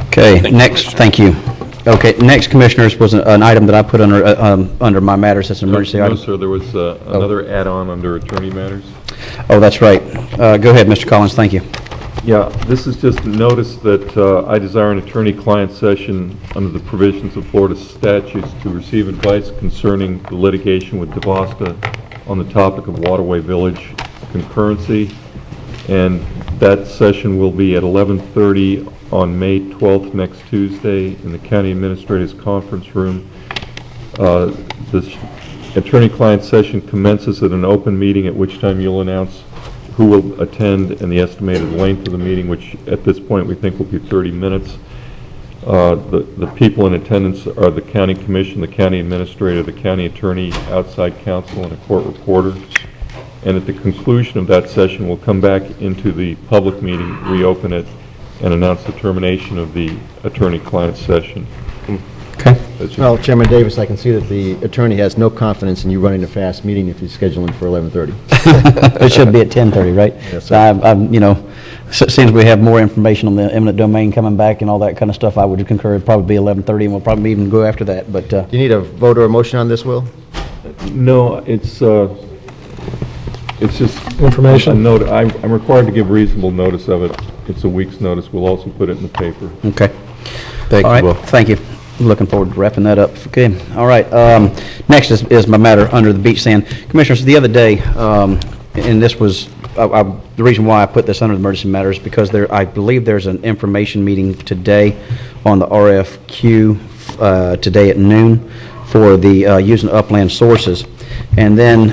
[SPEAKER 1] Okay, next, thank you. Okay, next, Commissioners, was an item that I put under my matters as an emergency
[SPEAKER 15] No,
[SPEAKER 1] item.
[SPEAKER 15] sir, there was another add-on under attorney matters.
[SPEAKER 1] Oh, that's right. Go ahead, Mr. Collins, thank you.
[SPEAKER 15] Yeah, this is just a notice that I desire an attorney-client session under the provisions of Florida statutes to receive advice concerning the litigation with DeVosta on the topic of Waterway Village concurrency. And that session will be at 11:30 on May 12th, next Tuesday, in the County Administrator's Conference Room. This attorney-client session commences at an open meeting, at which time you'll announce who will attend and the estimated length of the meeting, which at this point we think will be 30 minutes. The people in attendance are the county commission, the county administrator, the county attorney, outside counsel, and a court reporter. And at the conclusion of that session, we'll come back into the public meeting, reopen it, and announce the termination of the attorney-client session.
[SPEAKER 4] Well, Chairman Davis, I can see that the attorney has no confidence in you running a fast meeting if you're scheduling for 11:30.
[SPEAKER 1] It should be at 10:30, right?
[SPEAKER 4] Yes,
[SPEAKER 1] So
[SPEAKER 4] sir.
[SPEAKER 1] I'm, since we have more information on the eminent domain coming back and all that kind of stuff, I would concur it'd probably be 11:30, and we'll probably even go after that, but,
[SPEAKER 4] Do you need a vote or a motion on this, Will?
[SPEAKER 15] No, it's just...
[SPEAKER 2] Information?
[SPEAKER 15] a note. I'm required to give reasonable notice of it. It's a week's notice. We'll also put it in the paper.
[SPEAKER 1] okay.
[SPEAKER 18] Thank
[SPEAKER 1] All
[SPEAKER 18] you,
[SPEAKER 1] right,
[SPEAKER 18] Will.
[SPEAKER 1] thank you. Looking forward to wrapping that up. Okay, all right. Next is my matter under the beach sand. Commissioners, the other day, and this was, the reason why I put this under the emergency matter is because I believe there's an information meeting today on the RFQ today at noon for the using upland sources. And then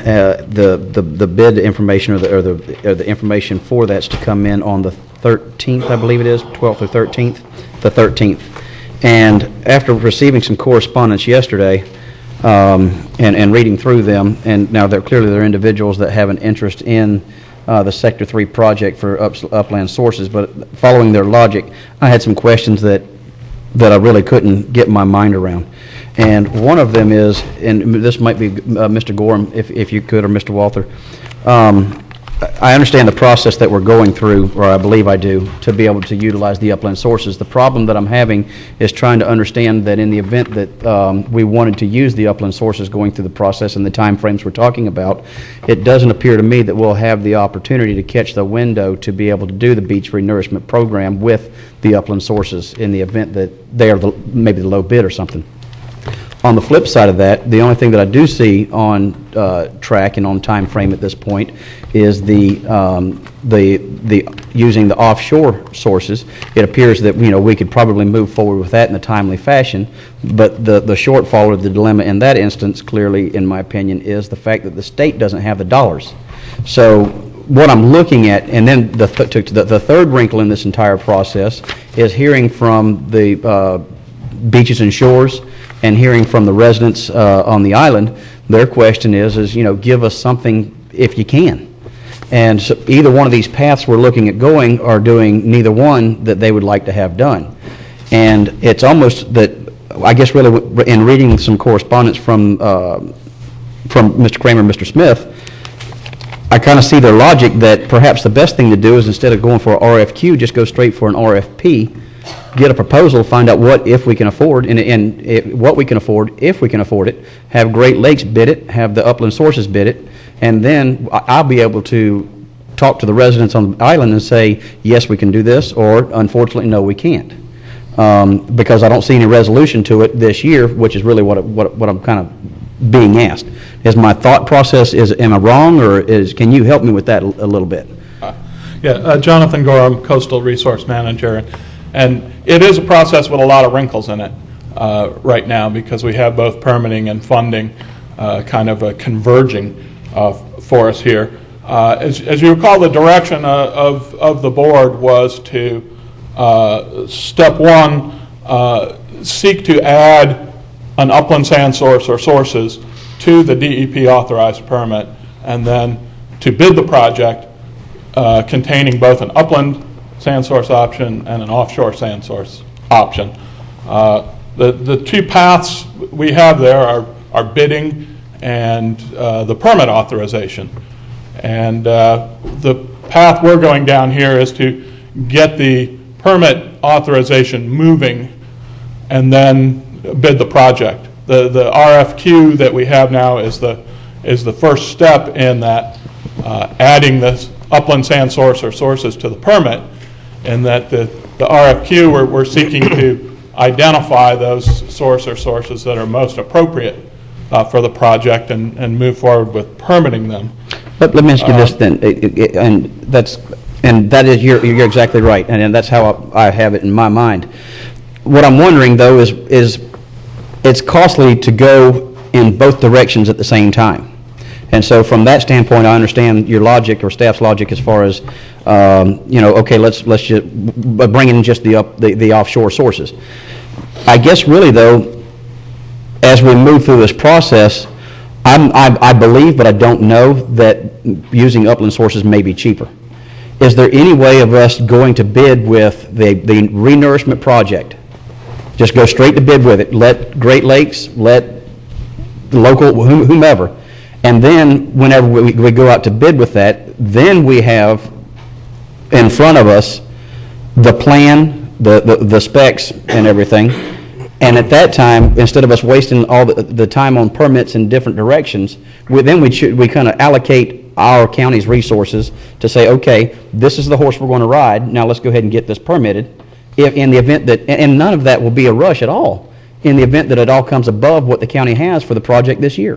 [SPEAKER 1] the bid information or the information for that's to come in on the 13th, I believe it is, 12th or 13th, the 13th. And after receiving some correspondence yesterday and reading through them, and now clearly there are individuals that have an interest in the Sector 3 project for upland sources, but following their logic, I had some questions that I really couldn't get my mind around. And one of them is, and this might be Mr. Gorham, if you could, or Mr. Walther. I understand the process that we're going through, or I believe I do, to be able to utilize the upland sources. The problem that I'm having is trying to understand that in the event that we wanted to use the upland sources going through the process and the time frames we're talking about, it doesn't appear to me that we'll have the opportunity to catch the window to be able to do the beach renourishment program with the upland sources in the event that they are maybe the low bid or something. On the flip side of that, the only thing that I do see on track and on time frame at this point is the using the offshore sources. It appears that we could probably move forward with that in a timely fashion, but the shortfall or the dilemma in that instance, clearly, in my opinion, is the fact that the state doesn't have the dollars. So what I'm looking at, and then the third wrinkle in this entire process is hearing from the beaches and shores and hearing from the residents on the island. Their question is give us something if you can. And so either one of these paths we're looking at going are doing neither one that they would like to have done. And it's almost that, I guess really in reading some correspondence from Mr. Kramer and Mr. Smith, I kind of see their logic that perhaps the best thing to do is instead of going for an RFQ, just go straight for an RFP, get a proposal, find out what if we can afford, and what we can afford, if we can afford it, have Great Lakes bid it, have the upland sources bid it, and then I'll be able to talk to the residents on the island and say, yes, we can do this, or unfortunately, no, we can't. Because I don't see any resolution to it this year, which is really what I'm kind of being asked. Is my thought process, am I wrong, or can you help me with that a little bit?
[SPEAKER 12] Jonathan Gorham, Coastal Resource Manager. And it is a process with a lot of wrinkles in it right now, because we have both permitting and funding kind of converging for us here. As you recall, the direction of the board was to, step one, seek to add an upland sand source or sources to the DEP authorized permit, and then to bid the project containing both an upland sand source option and an offshore sand source option. The two paths we have there are bidding and the permit authorization. And the path we're going down here is to get the permit authorization moving and then bid the project. The RFQ that we have now is the first step in that, adding this upland sand source or sources to the permit, and that the RFQ we're seeking to identify those source or sources that are most appropriate for the project and move forward with permitting them.
[SPEAKER 1] But let me ask you this then, and that is you're exactly right, and that's how I have it in my mind. What I'm wondering though is it's costly to go in both directions at the same time. And so from that standpoint, I understand your logic or staff's logic as far as, okay, let's just bring in just the offshore sources. I guess really though, as we move through this process, I believe, but I don't know, that using upland sources may be cheaper. Is there any way of us going to bid with the renourishment project Just go straight to bid with it. Let Great Lakes, let the local, whomever. And then whenever we go out to bid with that, then we have in front of us the plan, the specs and everything. And at that time, instead of us wasting all the time on permits in different directions, we kind of allocate our county's resources to say, okay, this is the horse we're going to ride. Now let's go ahead and get this permitted. If in the event that, and none of that will be a rush at all, in the event that it all comes above what the county has for the project this year.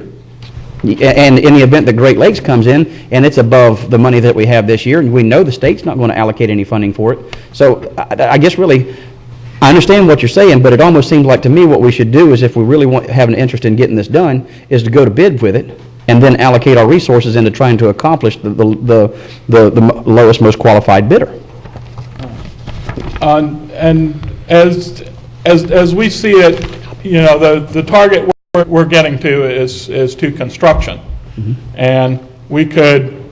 [SPEAKER 1] And in the event that Great Lakes comes in and it's above the money that we have this year, and we know the state's not going to allocate any funding for it. So I guess really, I understand what you're saying, but it almost seems like to me what we should do is if we really have an interest in getting this done, is to go to bid with it and then allocate our resources into trying to accomplish the lowest, most qualified bidder.
[SPEAKER 12] And as we see it, you know, the target we're getting to is to construction. And we could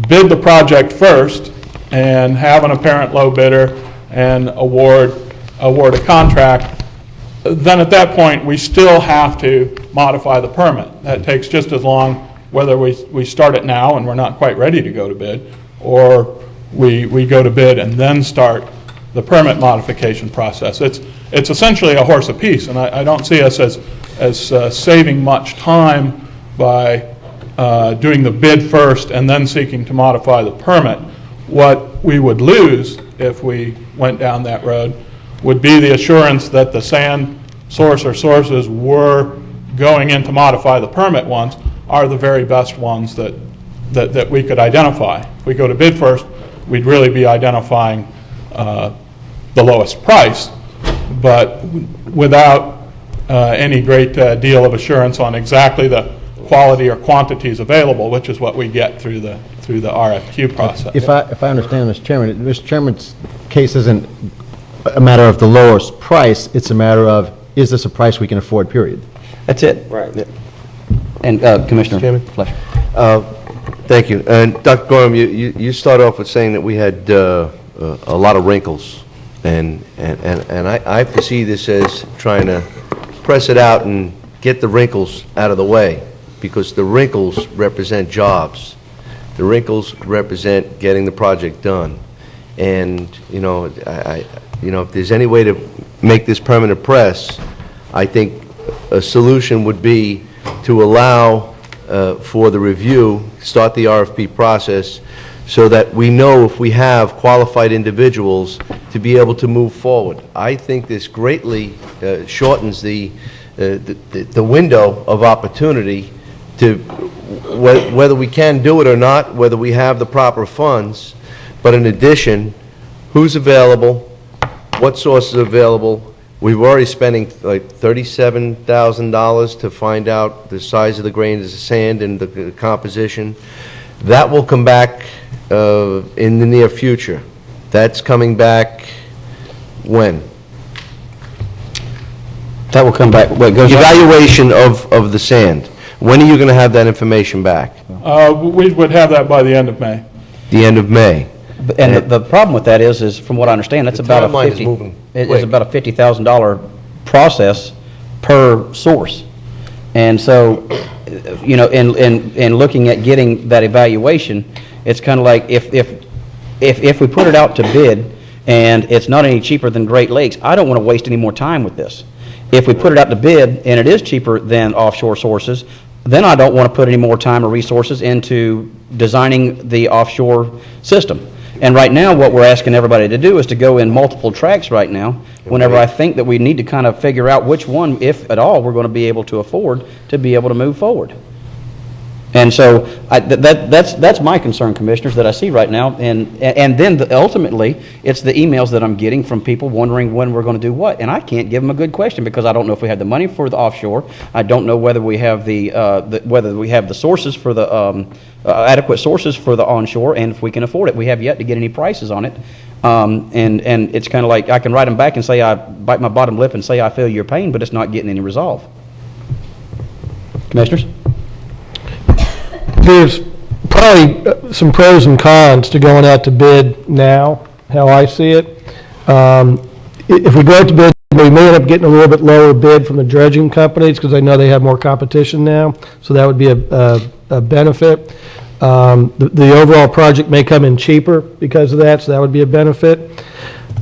[SPEAKER 12] bid the project first and have an apparent low bidder and award a contract. Then at that point, we still have to modify the permit. That takes just as long whether we start it now and we're not quite ready to go to bid, or we go to bid and then start the permit modification process. It's essentially a horse apiece, and I don't see us as saving much time by doing the bid first and then seeking to modify the permit. What we would lose if we went down that road would be the assurance that the sand source or sources were going in to modify the permit ones are the very best ones that we could identify. If we go to bid first, we'd really be identifying the lowest price, but without any great deal of assurance on exactly the quality or quantities available, which is what we get through the RFQ process.
[SPEAKER 4] If I understand, Mr. Chairman's case isn't a matter of the lowest price, it's a matter of, is this a price we can afford, period?
[SPEAKER 1] That's it.
[SPEAKER 11] Right.
[SPEAKER 1] And Commissioner Fletcher.
[SPEAKER 18] Thank you. And Dr. Gorham, you start off with saying that we had a lot of wrinkles, and I foresee this as trying to press it out and get the wrinkles out of the way, because the wrinkles represent jobs. The wrinkles represent getting the project done. And if there's any way to make this permanent press, I think a solution would be to allow for the review, start the RFP process, so that we know if we have qualified individuals to be able to move forward. I think this greatly shortens the window of opportunity to whether we can do it or not, whether we have the proper funds. But in addition, who's available, what sources are available. We've already spending like $37,000 to find out the size of the grains of sand and the composition. That will come back in the near future. That's coming back when?
[SPEAKER 1] That will come back. What goes
[SPEAKER 18] evaluation of the sand. When are you going to have that information back?
[SPEAKER 12] We would have that by the end of May.
[SPEAKER 18] The end of May.
[SPEAKER 1] And the problem with that is from what I understand, that's about a $50,000 process per source. And so, in looking at getting that evaluation, it's kind of like if we put it out to bid and it's not any cheaper than Great Lakes, I don't want to waste any more time with this. If we put it out to bid and it is cheaper than offshore sources, then I don't want to put any more time or resources into designing the offshore system. And right now, what we're asking everybody to do is to go in multiple tracks right now, whenever I think that we need to kind of figure out which one, if at all, we're going to be able to afford to be able to move forward. And so that's my concern, Commissioners, that I see right now. And then ultimately, it's the emails that I'm getting from people wondering when we're going to do what. And I can't give them a good question because I don't know if we have the money for the offshore. I don't know whether we have the sources for the adequate sources for the onshore, and if we can afford it. We have yet to get any prices on it. And it's kind of like I can write them back and say I bite my bottom lip and say I feel your pain, but it's not getting any resolve. Commissioners?
[SPEAKER 2] There's probably some pros and cons to going out to bid now, how I see it. If we go out to bid we may end up getting a little bit lower bid from the dredging companies, because I know they have more competition now, so that would be a benefit. The overall project may come in cheaper because of that, so that would be a benefit.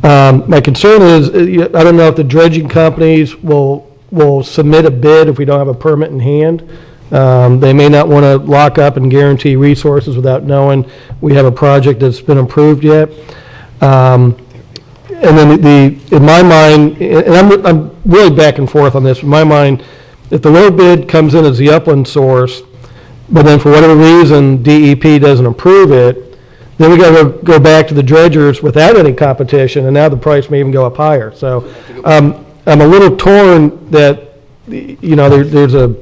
[SPEAKER 2] My concern is, I don't know if the dredging companies will submit a bid if we don't have a permit in hand. They may not want to lock up and guarantee resources without knowing we have a project that's been approved yet. And then in my mind, and I'm really back and forth on this, in my mind, if the low bid comes in as the upland source, but then for whatever reason DEP doesn't approve it, then we got to go back to the dredgers without any competition, and now the price may even go up higher. So I'm a little torn that, there's a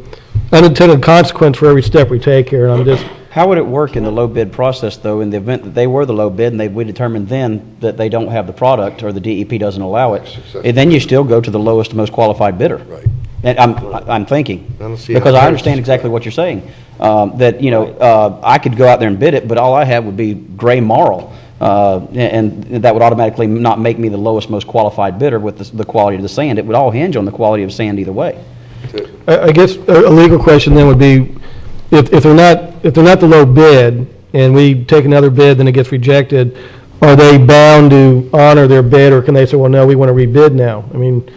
[SPEAKER 2] unintended consequence for every step we take here, and I'm just...
[SPEAKER 1] How would it work in the low bid process, though, in the event that they were the low bid and we determined then that they don't have the product or the DEP doesn't allow it, and then you still go to the lowest, most qualified bidder? Right. And I'm thinking, because I understand exactly what you're saying, that, I could go out there and bid it, but all I have would be gray marl, and that would automatically not make me the lowest, most qualified bidder with the quality of the sand. It would all hinge on the quality of sand either way.
[SPEAKER 2] I guess a legal question then would be, if they're not the low bid and we take another bid, then it gets rejected, are they bound to honor their bid, or can they say, well, no, we want to rebid now? I mean,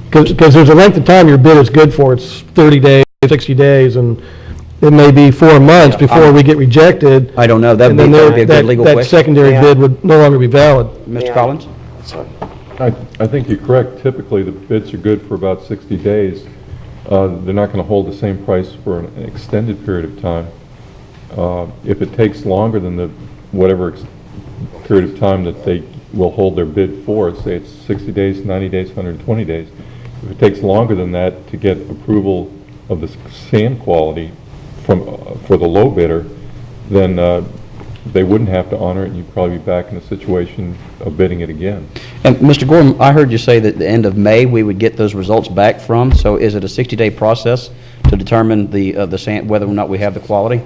[SPEAKER 2] because there's a length of time your bid is good for. It's 30 days, 60 days, and it may be 4 months before we get rejected.
[SPEAKER 1] I don't know. That would be a good legal question.
[SPEAKER 2] That secondary bid would no longer be valid.
[SPEAKER 1] Mr. Collins?
[SPEAKER 15] I think you're correct. Typically, the bids are good for about 60 days. They're not going to hold the same price for an extended period of time. If it takes longer than whatever period of time that they will hold their bid for, say it's 60 days, 90 days, 120 days, if it takes longer than that to get approval of the sand quality for the low bidder, then they wouldn't have to honor it, and you'd probably be back in a situation of bidding it again.
[SPEAKER 1] And Mr. Gorham, I heard you say that at the end of May we would get those results back from. So is it a 60-day process to determine the sand, whether or not we have the quality?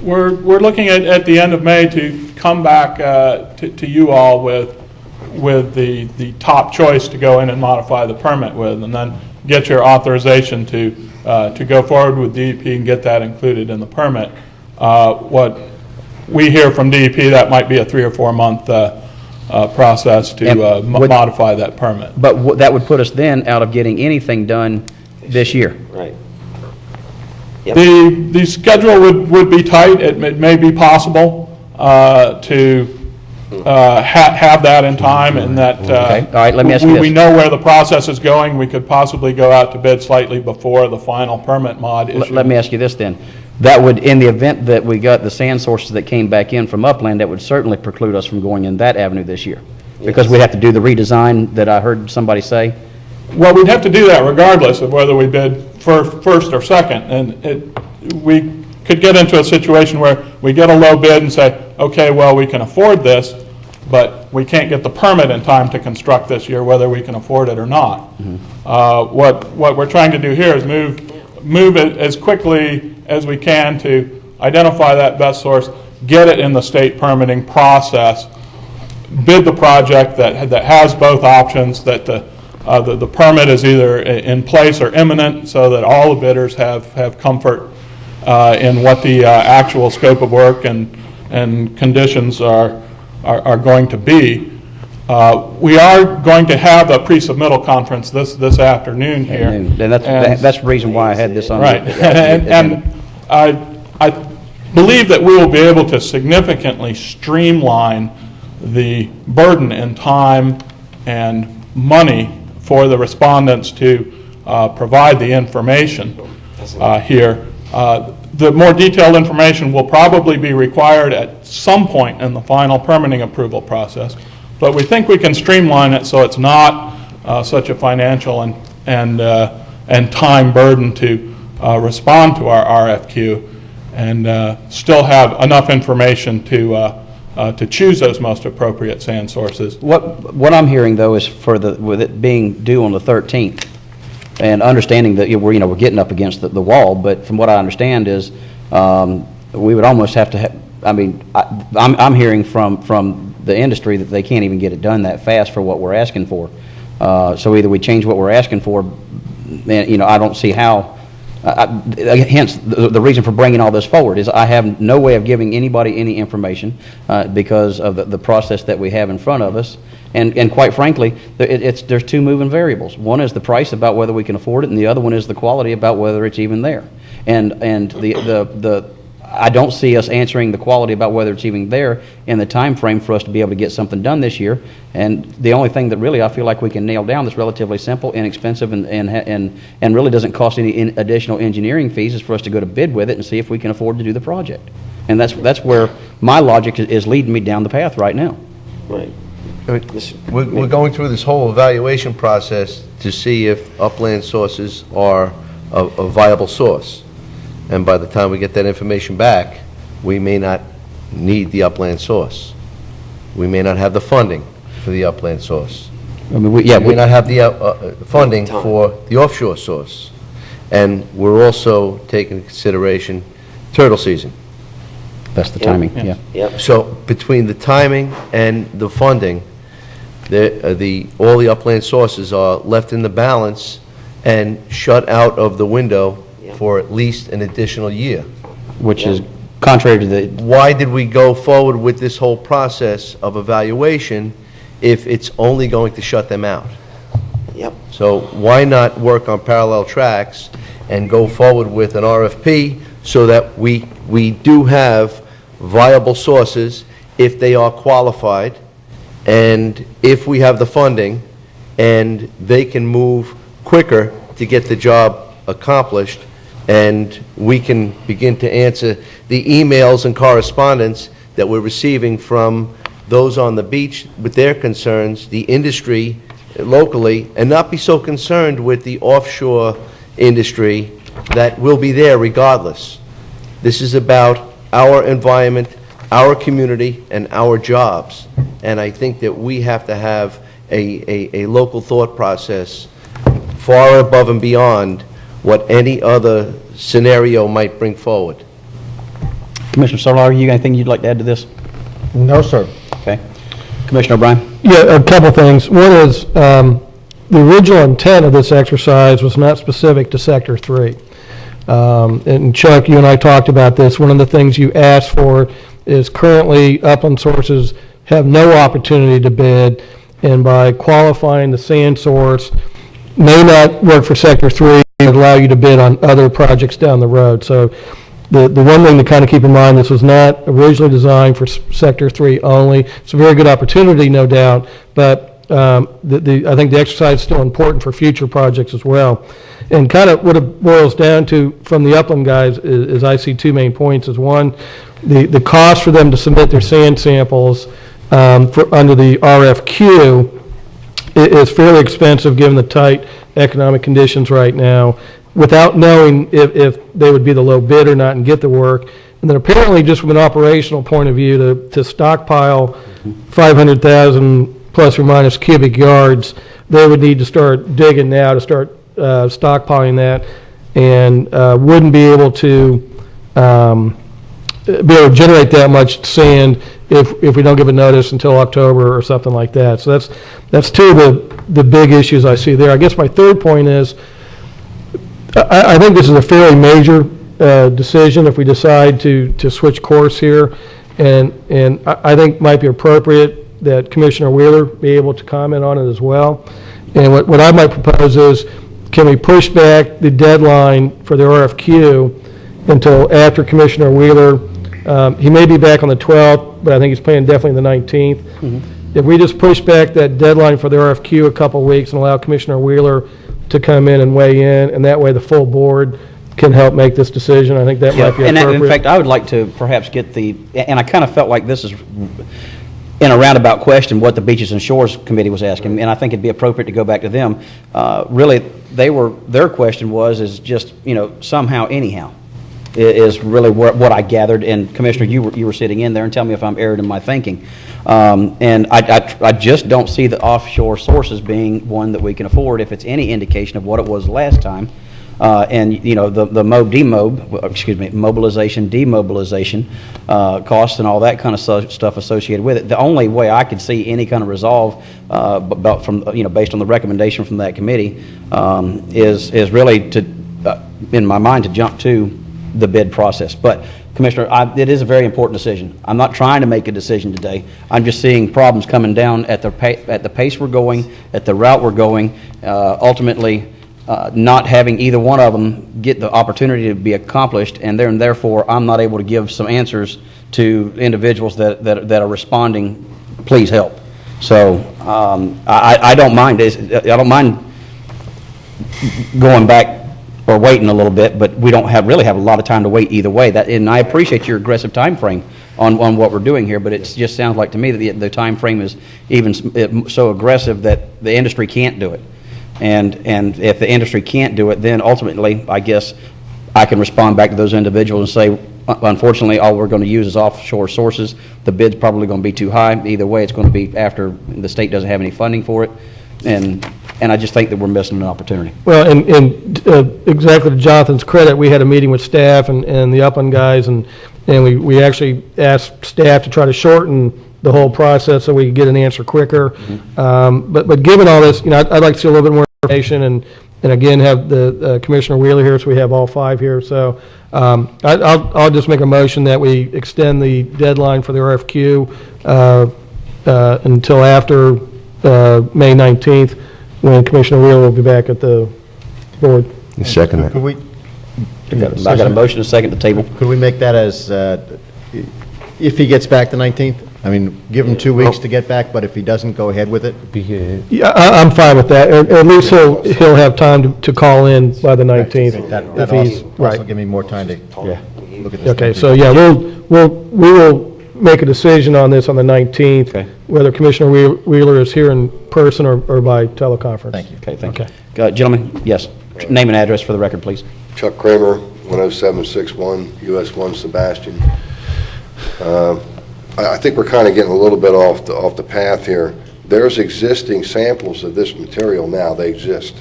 [SPEAKER 12] We're looking at the end of May to come back to you all with the top choice to go in and modify the permit with, and then get your authorization to go forward with DEP and get that included in the permit. What we hear from DEP, that might be a 3 or 4 month process to modify that permit.
[SPEAKER 1] But that would put us then out of getting anything done this year.
[SPEAKER 11] Right.
[SPEAKER 12] The schedule would be tight. It may be possible to have that in time, and that
[SPEAKER 1] okay. All right, let me ask you this.
[SPEAKER 12] We know where the process is going. We could possibly go out to bid slightly before the final permit mod issue.
[SPEAKER 1] Let me ask you this then. That would, in the event that we got the sand sources that came back in from upland, that would certainly preclude us from going in that avenue this year, because we'd have to do the redesign that I heard somebody say.
[SPEAKER 12] Well, we'd have to do that regardless of whether we bid first or second, and we could get into a situation where we get a low bid and say, okay, well, we can afford this, but we can't get the permit in time to construct this year, whether we can afford it or not. What we're trying to do here is move it as quickly as we can to identify that best source, get it in the state permitting process, bid the project that has both options, that the permit is either in place or imminent, so that all the bidders have comfort in what the actual scope of work and conditions are going to be. We are going to have a pre-submittal conference this afternoon here.
[SPEAKER 1] And that's the reason why I had this on.
[SPEAKER 12] Right. And I believe that we will be able to significantly streamline the burden and time and money for the respondents to provide the information here. The more detailed information will probably be required at some point in the final permitting approval process, but we think we can streamline it so it's not such a financial and time burden to respond to our RFQ, and still have enough information to choose those most appropriate sand sources.
[SPEAKER 1] What I'm hearing though is with it being due on the 13th, and understanding that we're getting up against the wall, but from what I understand is we would almost have to I'm hearing from the industry that they can't even get it done that fast for what we're asking for. So either we change what we're asking for, and, I don't see how, hence, the reason for bringing all this forward is I have no way of giving anybody any information because of the process that we have in front of us. And quite frankly, there's two moving variables. One is the price about whether we can afford it, and the other one is the quality about whether it's even there. And I don't see us answering the quality about whether it's even there in the time frame for us to be able to get something done this year. And the only thing that really I feel like we can nail down that's relatively simple, inexpensive, and really doesn't cost any additional engineering fees is for us to go to bid with it and see if we can afford to do the project. And that's where my logic is leading me down the path right now.
[SPEAKER 18] Right. We're going through this whole evaluation process to see if upland sources are a viable source. And by the time we get that information back, we may not need the upland source. We may not have the funding for the upland source. We may not have the funding for the offshore source. And we're also taking into consideration turtle season.
[SPEAKER 1] That's the timing, yeah.
[SPEAKER 18] So between the timing and the funding, all the upland sources are left in the balance and shut out of the window for at least an additional year.
[SPEAKER 1] Which is contrary to the...
[SPEAKER 18] Why did we go forward with this whole process of evaluation if it's only going to shut them out?
[SPEAKER 5] Yep.
[SPEAKER 18] So why not work on parallel tracks and go forward with an RFP so that we do have viable sources if they are qualified, and if we have the funding, and they can move quicker to get the job accomplished, and we can begin to answer the emails and correspondence that we're receiving from those on the beach with their concerns, the industry locally, and not be so concerned with the offshore industry that will be there regardless. This is about our environment, our community, and our jobs. And I think that we have to have a local thought process far above and beyond what any other scenario might bring forward.
[SPEAKER 1] Commissioner Solar, you got anything you'd like to add to this?
[SPEAKER 2] No, sir.
[SPEAKER 1] Okay. Commissioner O'Brien?
[SPEAKER 2] Yeah, a couple things. One is the original intent of this exercise was not specific to Sector 3. And Chuck, you and I talked about this. One of the things you asked for is currently upland sources have no opportunity to bid, and by qualifying the sand source may not work for Sector 3 and allow you to bid on other projects down the road. So the one thing to kind of keep in mind, this was not originally designed for Sector 3 only. It's a very good opportunity, no doubt, but I think the exercise is still important for future projects as well. And kind of what it boils down to from the upland guys is I see two main points. Is one, the cost for them to submit their sand samples under the RFQ is fairly expensive given the tight economic conditions right now, without knowing if they would be the low bid or not and get the work. And then apparently, just from an operational point of view, to stockpile 500,000 plus or minus cubic yards, they would need to start digging now to start stockpiling that, and wouldn't be able to generate that much sand if we don't give a notice until October or something like that. So that's two of the big issues I see there. I guess my third point is I think this is a fairly major decision if we decide to switch course here, and I think might be appropriate that Commissioner Wheeler be able to comment on it as well. And what I might propose is, can we push back the deadline for the RFQ until after Commissioner Wheeler? He may be back on the 12th, but I think he's planning definitely the 19th. If we just push back that deadline for the RFQ a couple of weeks and allow Commissioner Wheeler to come in and weigh in, and that way the full board can help make this decision, I think that might be appropriate.
[SPEAKER 1] And in fact, I would like to perhaps get and I kind of felt like this is in a roundabout question what the Beaches and Shores Committee was asking, and I think it'd be appropriate to go back to them. Really, their question is just, somehow, anyhow, is really what I gathered. And Commissioner, you were sitting in there, and tell me if I'm erred in my thinking. And I just don't see the offshore sources being one that we can afford if it's any indication of what it was last time. And, you know, the mobilization, demobilization costs and all that kind of stuff associated with it. The only way I could see any kind of resolve, based on the recommendation from that committee, is really to, in my mind, to jump to the bid process. But Commissioner, it is a very important decision. I'm not trying to make a decision today. I'm just seeing problems coming down at the pace we're going, at the route we're going. Ultimately, not having either one of them get the opportunity to be accomplished, and therefore I'm not able to give some answers to individuals that are responding, please help. So I don't mind this. I don't mind going back or waiting a little bit, but we don't really have a lot of time to wait either way. And I appreciate your aggressive time frame on what we're doing here, but it just sounds like to me that the time frame is even so aggressive that the industry can't do it. And if the industry can't do it, then ultimately, I guess, I can respond back to those individuals and say, unfortunately, all we're going to use is offshore sources. The bid's probably going to be too high. Either way, it's going to be after the state doesn't have any funding for it. And I just think that we're missing an opportunity.
[SPEAKER 2] Well, and exactly to Jonathan's credit, we had a meeting with staff and the Upland guys, and we actually asked staff to try to shorten the whole process so we could get an answer quicker. Mm-hmm. But given all this, I'd like to see a little bit more information, and again have the Commissioner Wheeler here, so we have all five here. So I'll just make a motion that we extend the deadline for the RFQ until after May 19th, when Commissioner Wheeler will be back at the board.
[SPEAKER 18] Second that.
[SPEAKER 4] Could we,
[SPEAKER 1] I got a motion to second the table.
[SPEAKER 4] could we make that as, if he gets back the 19th? I mean, give him 2 weeks to get back, but if he doesn't go ahead with it?
[SPEAKER 2] Yeah, I'm fine with that. At least he'll have time to call in by the 19th.
[SPEAKER 4] That also give me more time to look at this.
[SPEAKER 2] Okay, so yeah, we will make a decision on this on the 19th, okay, whether Commissioner Wheeler is here in person or by teleconference.
[SPEAKER 4] Thank you.
[SPEAKER 1] Okay, thank you. Gentlemen, yes, name and address for the record, please.
[SPEAKER 5] Chuck Kramer, 10761 US 1 Sebastian. I think we're kind of getting a little bit off the path here. There's existing samples of this material now. They exist.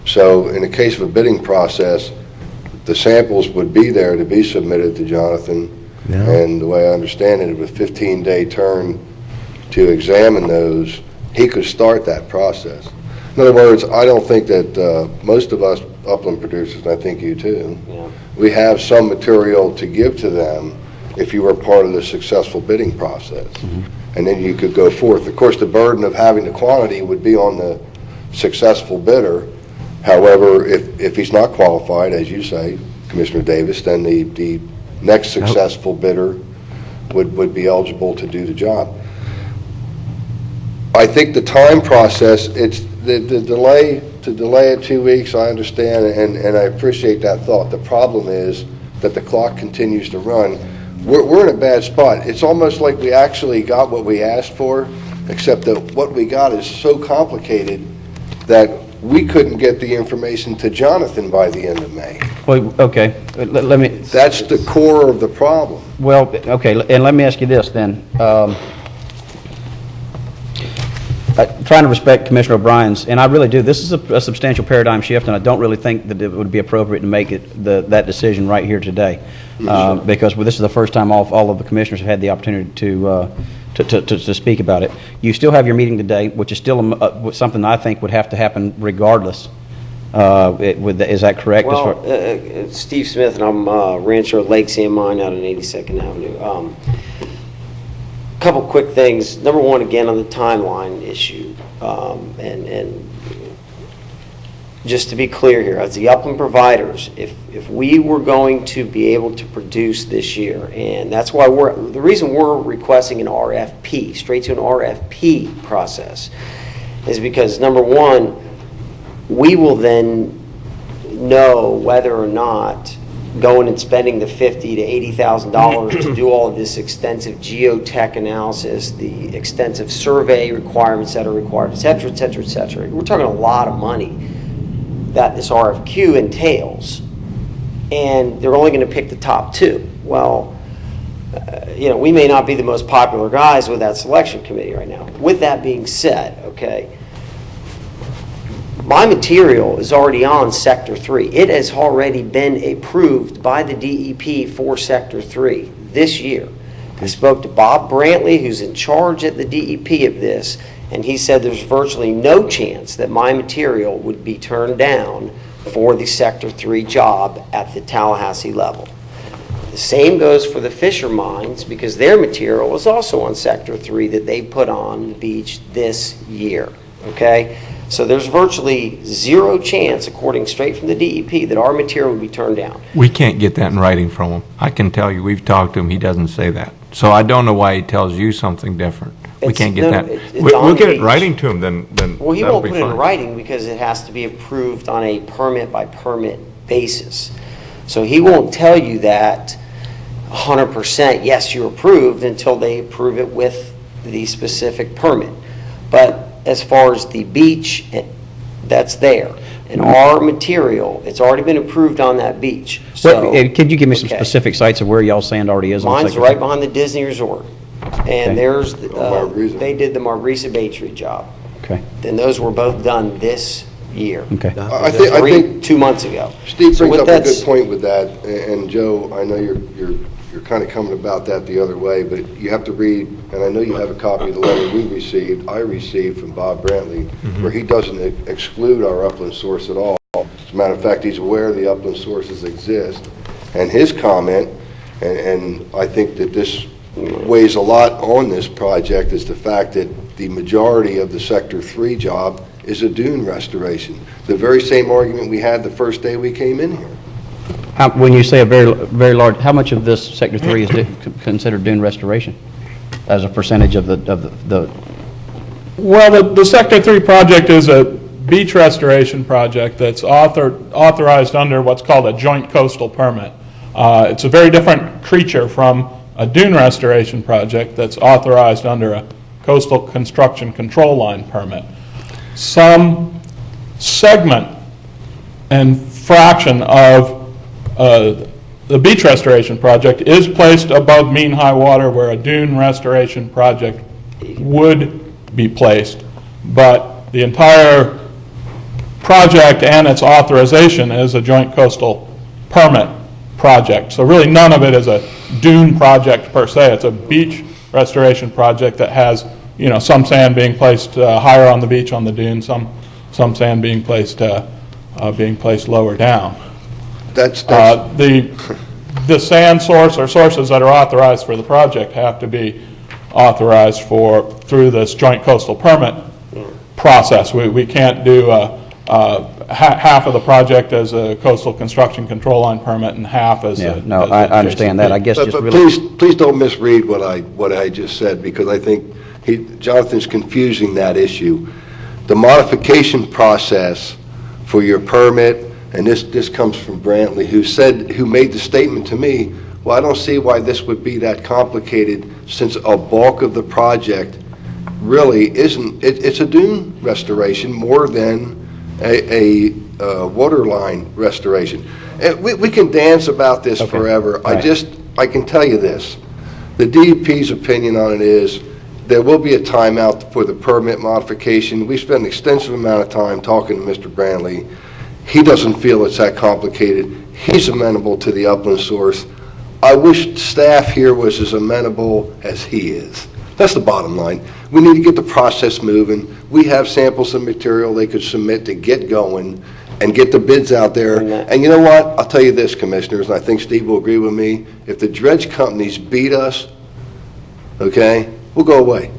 [SPEAKER 5] So in the case of a bidding process, the samples would be there to be submitted to Jonathan. Yeah. And the way I understand it, with a 15-day turn to examine those, he could start that process. In other words, I don't think that most of us upland producers, and I think you too, we have some material to give to them if you were part of the successful bidding process. Mm-hmm. And then you could go forth. Of course, the burden of having the quantity would be on the successful bidder. However, if he's not qualified, as you say, Commissioner Davis, then the next successful bidder would be eligible to do the job. I think the time process, it's the delay it 2 weeks, I understand, and I appreciate that thought. The problem is that the clock continues to run. We're in a bad spot. It's almost like we actually got what we asked for, except that what we got is so complicated that we couldn't get the information to Jonathan by the end of May.
[SPEAKER 1] Well, okay, let me...
[SPEAKER 5] That's the core of the problem.
[SPEAKER 1] Well, okay, and let me ask you this then. Trying to respect Commissioner O'Brien's, and I really do. This is a substantial paradigm shift, and I don't really think that it would be appropriate to make that decision right here today, because this is the first time all of the commissioners have had the opportunity to speak about it. You still have your meeting today, which is still something I think would have to happen regardless. Is that correct?
[SPEAKER 22] Well, Steve Smith, and I'm rancher at Lake Sand Mine out on 82nd Avenue. Couple quick things. Number one, again, on the timeline issue, and just to be clear here, as the upland providers, if we were going to be able to produce this year, and that's why the reason we're requesting an RFP, straight to an RFP process, is because number one, we will then know whether or not going and spending the $50,000 to $80,000 to do all of this extensive geotech analysis, the extensive survey requirements that are required, et cetera, et cetera, et cetera. We're talking a lot of money that this RFQ entails, and they're only going to pick the top two. Well, we may not be the most popular guys with that selection committee right now. With that being said, okay, My material is already on Sector 3. It has already been approved by the DEP for Sector 3 this year. I spoke to Bob Brantley, who's in charge at the DEP of this, and he said there's virtually no chance that my material would be turned down for the Sector 3 job at the Tallahassee level. The same goes for the Fisher Mines, because their material is also on Sector 3 that they put on the beach this year, okay? So there's virtually zero chance, according straight from the DEP, that our material would be turned down.
[SPEAKER 13] We can't get that in writing from him. I can tell you, we've talked to him, he doesn't say that. So I don't know why he tells you something different. We can't get that. We'll get it in writing to him, then
[SPEAKER 22] Well, he
[SPEAKER 13] that'll
[SPEAKER 22] won't
[SPEAKER 13] be
[SPEAKER 22] put it in
[SPEAKER 13] fine.
[SPEAKER 22] writing because it has to be approved on a permit-by-permit basis. So he won't tell you that 100%, yes, you're approved, until they approve it with the specific permit. But as far as the beach, that's there. And our material, it's already been approved on that beach. So,
[SPEAKER 1] Could you give me some specific sites of where y'all's sand already is?
[SPEAKER 22] mine's
[SPEAKER 1] Sector
[SPEAKER 22] right
[SPEAKER 1] 3?
[SPEAKER 22] behind the Disney Resort. And
[SPEAKER 1] Okay.
[SPEAKER 22] there's, they did the Margarisa Bay Tree job.
[SPEAKER 1] Okay.
[SPEAKER 22] Then those were both done this year.
[SPEAKER 1] Okay.
[SPEAKER 5] I think
[SPEAKER 22] 2 months ago.
[SPEAKER 5] Steve
[SPEAKER 22] So
[SPEAKER 5] brings
[SPEAKER 22] what
[SPEAKER 5] up a
[SPEAKER 22] that's-
[SPEAKER 5] good point with that, and Joe, I know you're kind of coming about that the other way, but you have to read, and I know you have a copy of the letter I received from Bob Brantley, where he doesn't exclude our upland source at all. As a matter of fact, he's aware the upland sources exist, and his comment, and I think that this weighs a lot on this project, is the fact that the majority of the Sector 3 job is a dune restoration. The very same argument we had the first day we came in here.
[SPEAKER 1] When you say a very large, how much of this Sector 3 is considered dune restoration as a percentage of the
[SPEAKER 12] Well, the Sector 3 project is a beach restoration project that's authorized under what's called a joint coastal permit. It's a very different creature from a dune restoration project that's authorized under a coastal construction control line permit. Some segment and fraction of the beach restoration project is placed above mean high water where a dune restoration project would be placed, but the entire project and its authorization is a joint coastal permit project. So really none of it is a dune project per se. It's a beach restoration project that has, you know, some sand being placed higher on the beach on the dune, some sand being placed lower down. The sand source or sources that are authorized for the project have to be authorized through this joint coastal permit process. We can't do half of the project as a coastal construction control line permit and half as a...
[SPEAKER 1] No, I understand that. I guess
[SPEAKER 5] But please don't misread what I just said, because I think Jonathan's confusing that issue. The modification process for your permit, and this comes from Brantley, who made the statement to me, well, I don't see why this would be that complicated, since a bulk of the project really isn't, it's a dune restoration more than a water line restoration. And we can dance about this forever.
[SPEAKER 1] Right.
[SPEAKER 5] I can tell you this, the DEP's opinion on it is there will be a timeout for the permit modification. We spent an extensive amount of time talking to Mr. Brantley. He doesn't feel it's that complicated. He's amenable to the upland source. I wish staff here was as amenable as he is. That's the bottom line. We need to get the process moving. We have samples of material they could submit to get going and get the bids out there. And you know what? I'll tell you this, commissioners, and I think Steve will agree with me. If the dredge companies beat us, okay, we'll go away.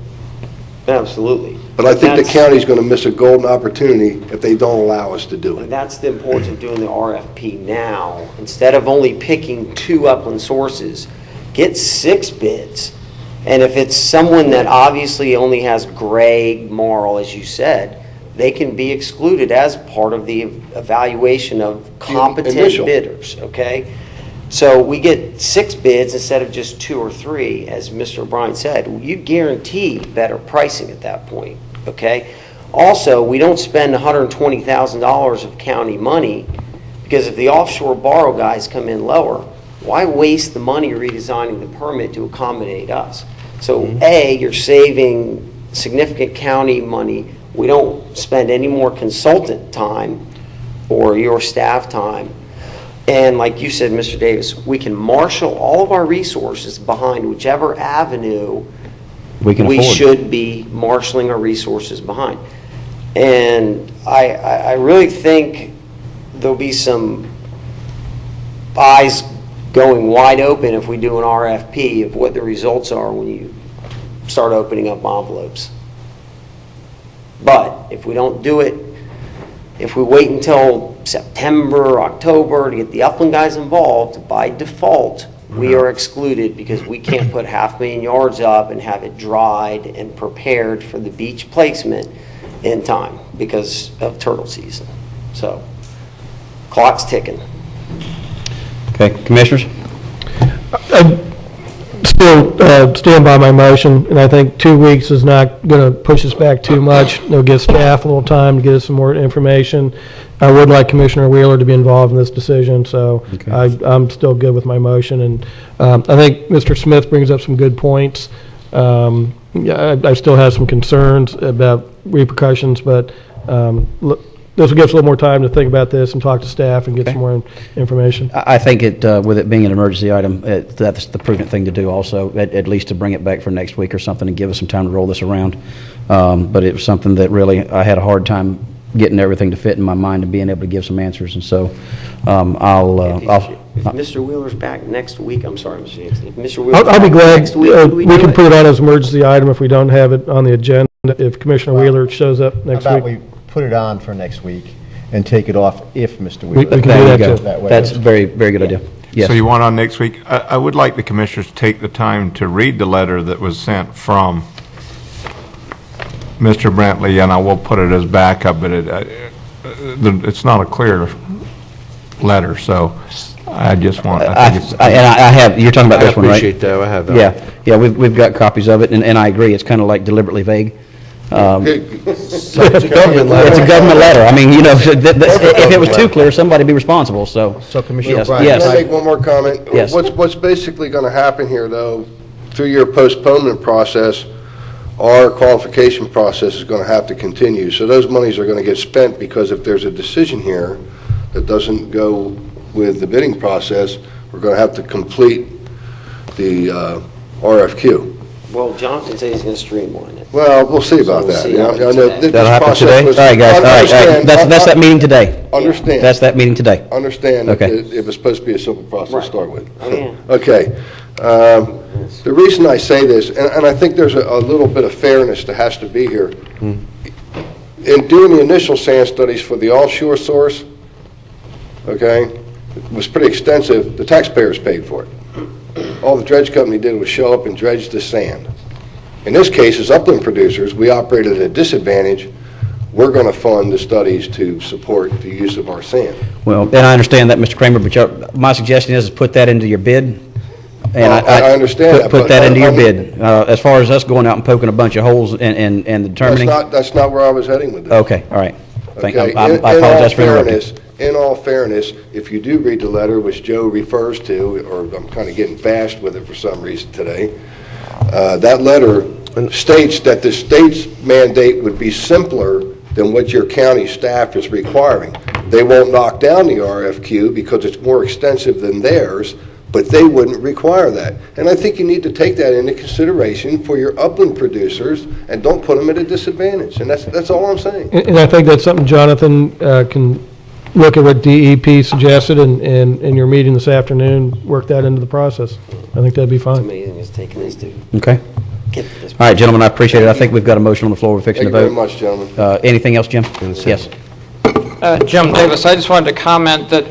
[SPEAKER 22] Absolutely.
[SPEAKER 5] But I think the county's going to miss a golden opportunity if they don't allow us to do it.
[SPEAKER 22] And that's the importance of doing the RFP now. Instead of only picking 2 upland sources, get 6 bids. And if it's someone that obviously only has gray marl, as you said, they can be excluded as part of the evaluation of competent bidders, okay? So we get 6 bids instead of just 2 or 3, as Mr. O'Brien said. You guarantee better pricing at that point, okay? Also, we don't spend $120,000 of county money, because if the offshore borrow guys come in lower, why waste the money redesigning the permit to accommodate us? So A, you're saving significant county money We don't spend any more consultant time or your staff time. And like you said, Mr. Davis, we can marshal all of our resources behind whichever avenue we should be marshaling our resources behind. And I really think there'll be some eyes going wide open if we do an RFP of what the results are when you start opening up envelopes. But if we don't do it, if we wait until September, October to get the upland guys involved, by default, we are excluded because we can't put 500,000 yards up and have it dried and prepared for the beach placement in time because of turtle season. So, clock's ticking.
[SPEAKER 1] Okay, commissioners?
[SPEAKER 2] Still stand by my motion, and I think 2 weeks is not going to push us back too much. It'll give staff a little time to get us some more information. I would like Commissioner Wheeler to be involved in this decision, so I'm still good with my motion. And I think Mr. Smith brings up some good points. Yeah, I still have some concerns about repercussions, but this will give us a little more time to think about this and talk to staff and get some more information.
[SPEAKER 1] I think with it being an emergency item, that's the prudent thing to do also, at least to bring it back for next week or something and give us some time to roll this around. But it was something that really I had a hard time getting everything to fit in my mind and being able to give some answers. And so
[SPEAKER 22] If Mr. Wheeler's back next week, I'm sorry, Mr. James, if Mr. Wheeler's
[SPEAKER 2] I'll be
[SPEAKER 22] back
[SPEAKER 2] glad.
[SPEAKER 22] next week,
[SPEAKER 2] We can put it on as an emergency item if we don't have it on the agenda. If Commissioner Wheeler shows up next
[SPEAKER 4] How about
[SPEAKER 2] week.
[SPEAKER 4] we put it on for next week and take it off if Mr. Wheeler.
[SPEAKER 2] We can do that too.
[SPEAKER 4] That way.
[SPEAKER 1] That's a very, very good idea. Yes.
[SPEAKER 13] So you want on next week? I would like the commissioners to take the time to read the letter that was sent from Mr. Brantley, and I will put it as backup, but it's not a clear letter, so I just want, I think it's...
[SPEAKER 1] I have, you're talking about this one, right?
[SPEAKER 18] I appreciate that, I have that.
[SPEAKER 1] Yeah, we've got copies of it, and I agree, it's kind of like deliberately vague.
[SPEAKER 18] It's a government letter.
[SPEAKER 1] It's a government letter. I mean, you know, if it was too clear, somebody would be responsible, so.
[SPEAKER 4] So Commissioner
[SPEAKER 1] Yes,
[SPEAKER 4] O'Brien.
[SPEAKER 1] yes.
[SPEAKER 5] Can I make one more comment?
[SPEAKER 1] Yes.
[SPEAKER 5] What's basically going to happen here, though, through your postponement process, our qualification process is going to have to continue. So those monies are going to get spent because if there's a decision here that doesn't go with the bidding process, we're going to have to complete the RFQ.
[SPEAKER 22] Well, Jonathan said he's going to streamline it.
[SPEAKER 5] Well, we'll see about
[SPEAKER 22] So we'll
[SPEAKER 5] that.
[SPEAKER 22] see
[SPEAKER 5] You know,
[SPEAKER 22] after
[SPEAKER 5] I know
[SPEAKER 22] today.
[SPEAKER 5] this
[SPEAKER 1] That'll happen
[SPEAKER 5] process
[SPEAKER 1] today? All
[SPEAKER 5] was-
[SPEAKER 1] right, guys, all right.
[SPEAKER 5] Understand-
[SPEAKER 1] That's that meeting today.
[SPEAKER 5] Understand.
[SPEAKER 1] That's that meeting today.
[SPEAKER 5] Understand that
[SPEAKER 1] Okay.
[SPEAKER 5] it was supposed to be a simple process to start with.
[SPEAKER 22] Oh, yeah.
[SPEAKER 5] Okay. The reason I say this, and I think there's a little bit of fairness that has to be here. In doing the initial sand studies for the offshore source, okay, it was pretty extensive. The taxpayers paid for it. All the dredge company did was show up and dredge the sand. In this case, as upland producers, we operated at a disadvantage. We're going to fund the studies to support the use of our sand.
[SPEAKER 1] Well, and I understand that, Mr. Kramer, but my suggestion is put that into your bid. And
[SPEAKER 5] Well, I understand that,
[SPEAKER 1] Put
[SPEAKER 5] but
[SPEAKER 1] that into your
[SPEAKER 5] I'm-
[SPEAKER 1] bid. As far as us going out and poking a bunch of holes and determining.
[SPEAKER 5] That's not where I was heading with this.
[SPEAKER 1] Okay, all right.
[SPEAKER 5] Okay,
[SPEAKER 1] I
[SPEAKER 5] in all
[SPEAKER 1] apologize for interrupting.
[SPEAKER 5] fairness, in all fairness, if you do read the letter, which Joe refers to, or I'm kind of getting bashed with it for some reason today, that letter states that the state's mandate would be simpler than what your county staff is requiring. They won't knock down the RFQ because it's more extensive than theirs, but they wouldn't require that. And I think you need to take that into consideration for your upland producers and don't put them at a disadvantage. And that's all I'm saying.
[SPEAKER 2] And I think that's something Jonathan can look at what DEP suggested and in your meeting this afternoon, work that into the process. I think that'd be
[SPEAKER 22] It's
[SPEAKER 2] fine.
[SPEAKER 22] amazing it's taken us to
[SPEAKER 1] Okay.
[SPEAKER 22] get to this.
[SPEAKER 1] All right, gentlemen, I appreciate it. I think we've got a motion on the floor. We're fixing
[SPEAKER 5] Thank
[SPEAKER 1] to
[SPEAKER 5] you
[SPEAKER 1] vote.
[SPEAKER 5] very much, gentlemen.
[SPEAKER 1] Anything else, Jim? Yes.
[SPEAKER 20] Jim Davis, I just wanted to comment that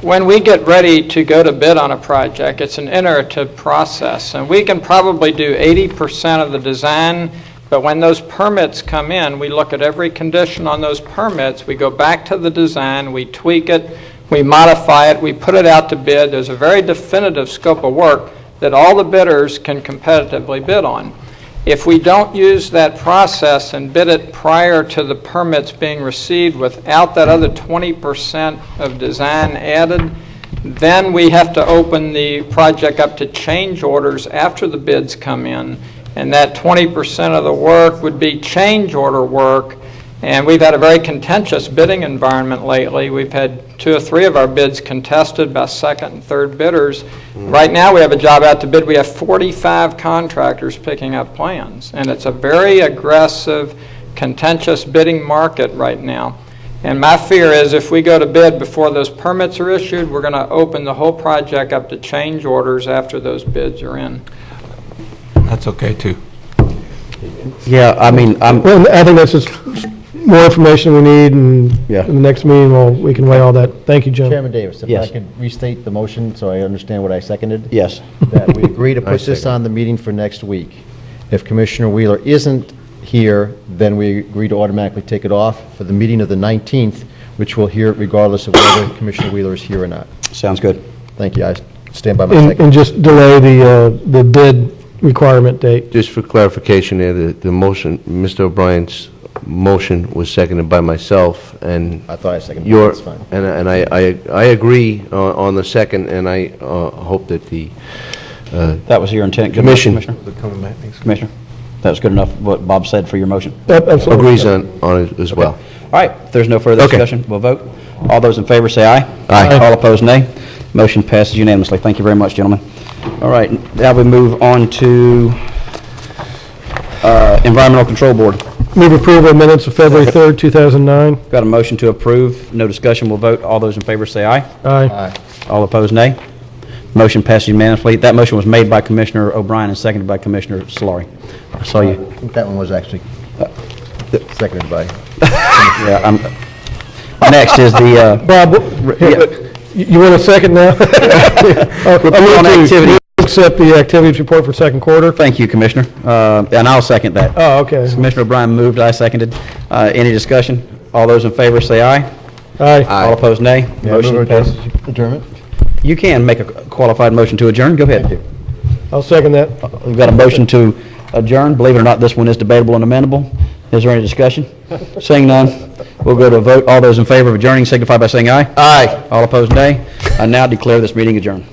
[SPEAKER 20] when we get ready to go to bid on a project, it's an iterative process, and we can probably do 80% of the design, but when those permits come in, we look at every condition on those permits, we go back to the design, we tweak it, we modify it, we put it out to bid. There's a very definitive scope of work that all the bidders can competitively bid on. If we don't use that process and bid it prior to the permits being received without that other 20% of design added, then we have to open the project up to change orders after the bids come in. and that 20% of the work would be change order work. And we've had a very contentious bidding environment lately. We've had 2 or 3 of our bids contested by second and third bidders. Right now, we have a job out to bid. We have 45 contractors picking up plans, and it's a very aggressive, contentious bidding market right now. And my fear is if we go to bid before those permits are issued, we're going to open the whole project up to change orders after those bids are in.
[SPEAKER 13] That's okay, too.
[SPEAKER 1] Yeah, I mean,
[SPEAKER 2] Well, I think that's just more information we need, and
[SPEAKER 1] Yeah.
[SPEAKER 2] in the next meeting, we can weigh all that. Thank you, Jim.
[SPEAKER 4] Chairman Davis, if I
[SPEAKER 1] Yes.
[SPEAKER 4] could restate the motion so I understand what I seconded?
[SPEAKER 1] Yes.
[SPEAKER 4] That we agree to
[SPEAKER 18] I
[SPEAKER 4] put this
[SPEAKER 18] second.
[SPEAKER 4] on the meeting for next week. If Commissioner Wheeler isn't here, then we agree to automatically take it off for the meeting of the 19th, which we'll hear regardless of whether Commissioner Wheeler is here or not.
[SPEAKER 1] Sounds good.
[SPEAKER 4] Thank you. I stand by my
[SPEAKER 2] And
[SPEAKER 4] second.
[SPEAKER 2] just delay the bid requirement date.
[SPEAKER 18] Just for clarification there, the motion, Mr. O'Brien's motion was seconded by myself, and
[SPEAKER 4] I thought I seconded.
[SPEAKER 18] your,
[SPEAKER 4] That's fine.
[SPEAKER 18] and I agree on the second, and I hope that the
[SPEAKER 1] That was your intent. Good enough,
[SPEAKER 18] Commission
[SPEAKER 1] Commissioner? Commissioner? That was good enough, what Bob said for your motion?
[SPEAKER 2] Absolutely.
[SPEAKER 18] agrees on it as well.
[SPEAKER 1] All right, if there's no further
[SPEAKER 18] Okay.
[SPEAKER 1] discussion, we'll vote. All those in favor say aye.
[SPEAKER 18] Aye.
[SPEAKER 1] All opposed, nay. Motion passes unanimously. Thank you very much, gentlemen. All right, now we move on to Environmental Control Board.
[SPEAKER 2] Move approval of minutes of February 3rd, 2009.
[SPEAKER 1] Got a motion to approve. No discussion, we'll vote. All those in favor say aye.
[SPEAKER 2] Aye.
[SPEAKER 1] All opposed, nay. Motion passes unanimously. That motion was made by Commissioner O'Brien and seconded by Commissioner Solari. I saw you.
[SPEAKER 4] I think that one was actually seconded by.
[SPEAKER 1] Yeah, next is the,
[SPEAKER 2] Bob, you want a second now?
[SPEAKER 1] Report on activity.
[SPEAKER 2] Accept the activities report for second quarter.
[SPEAKER 1] Thank you, Commissioner. And I'll second that.
[SPEAKER 2] Oh, okay.
[SPEAKER 1] Commissioner O'Brien moved, I seconded. Any discussion? All those in favor say aye.
[SPEAKER 2] Aye.
[SPEAKER 1] All opposed, nay. Motion passes.
[SPEAKER 4] Adjournment?
[SPEAKER 1] You can make a qualified motion to adjourn. Go ahead.
[SPEAKER 2] I'll second that.
[SPEAKER 1] We've got a motion to adjourn. Believe it or not, this one is debatable and amendable. Is there any discussion? Seeing none, we'll go to a vote. All those in favor of adjourning signify by saying aye.
[SPEAKER 18] Aye.
[SPEAKER 1] All opposed, nay. I now declare this meeting adjourned.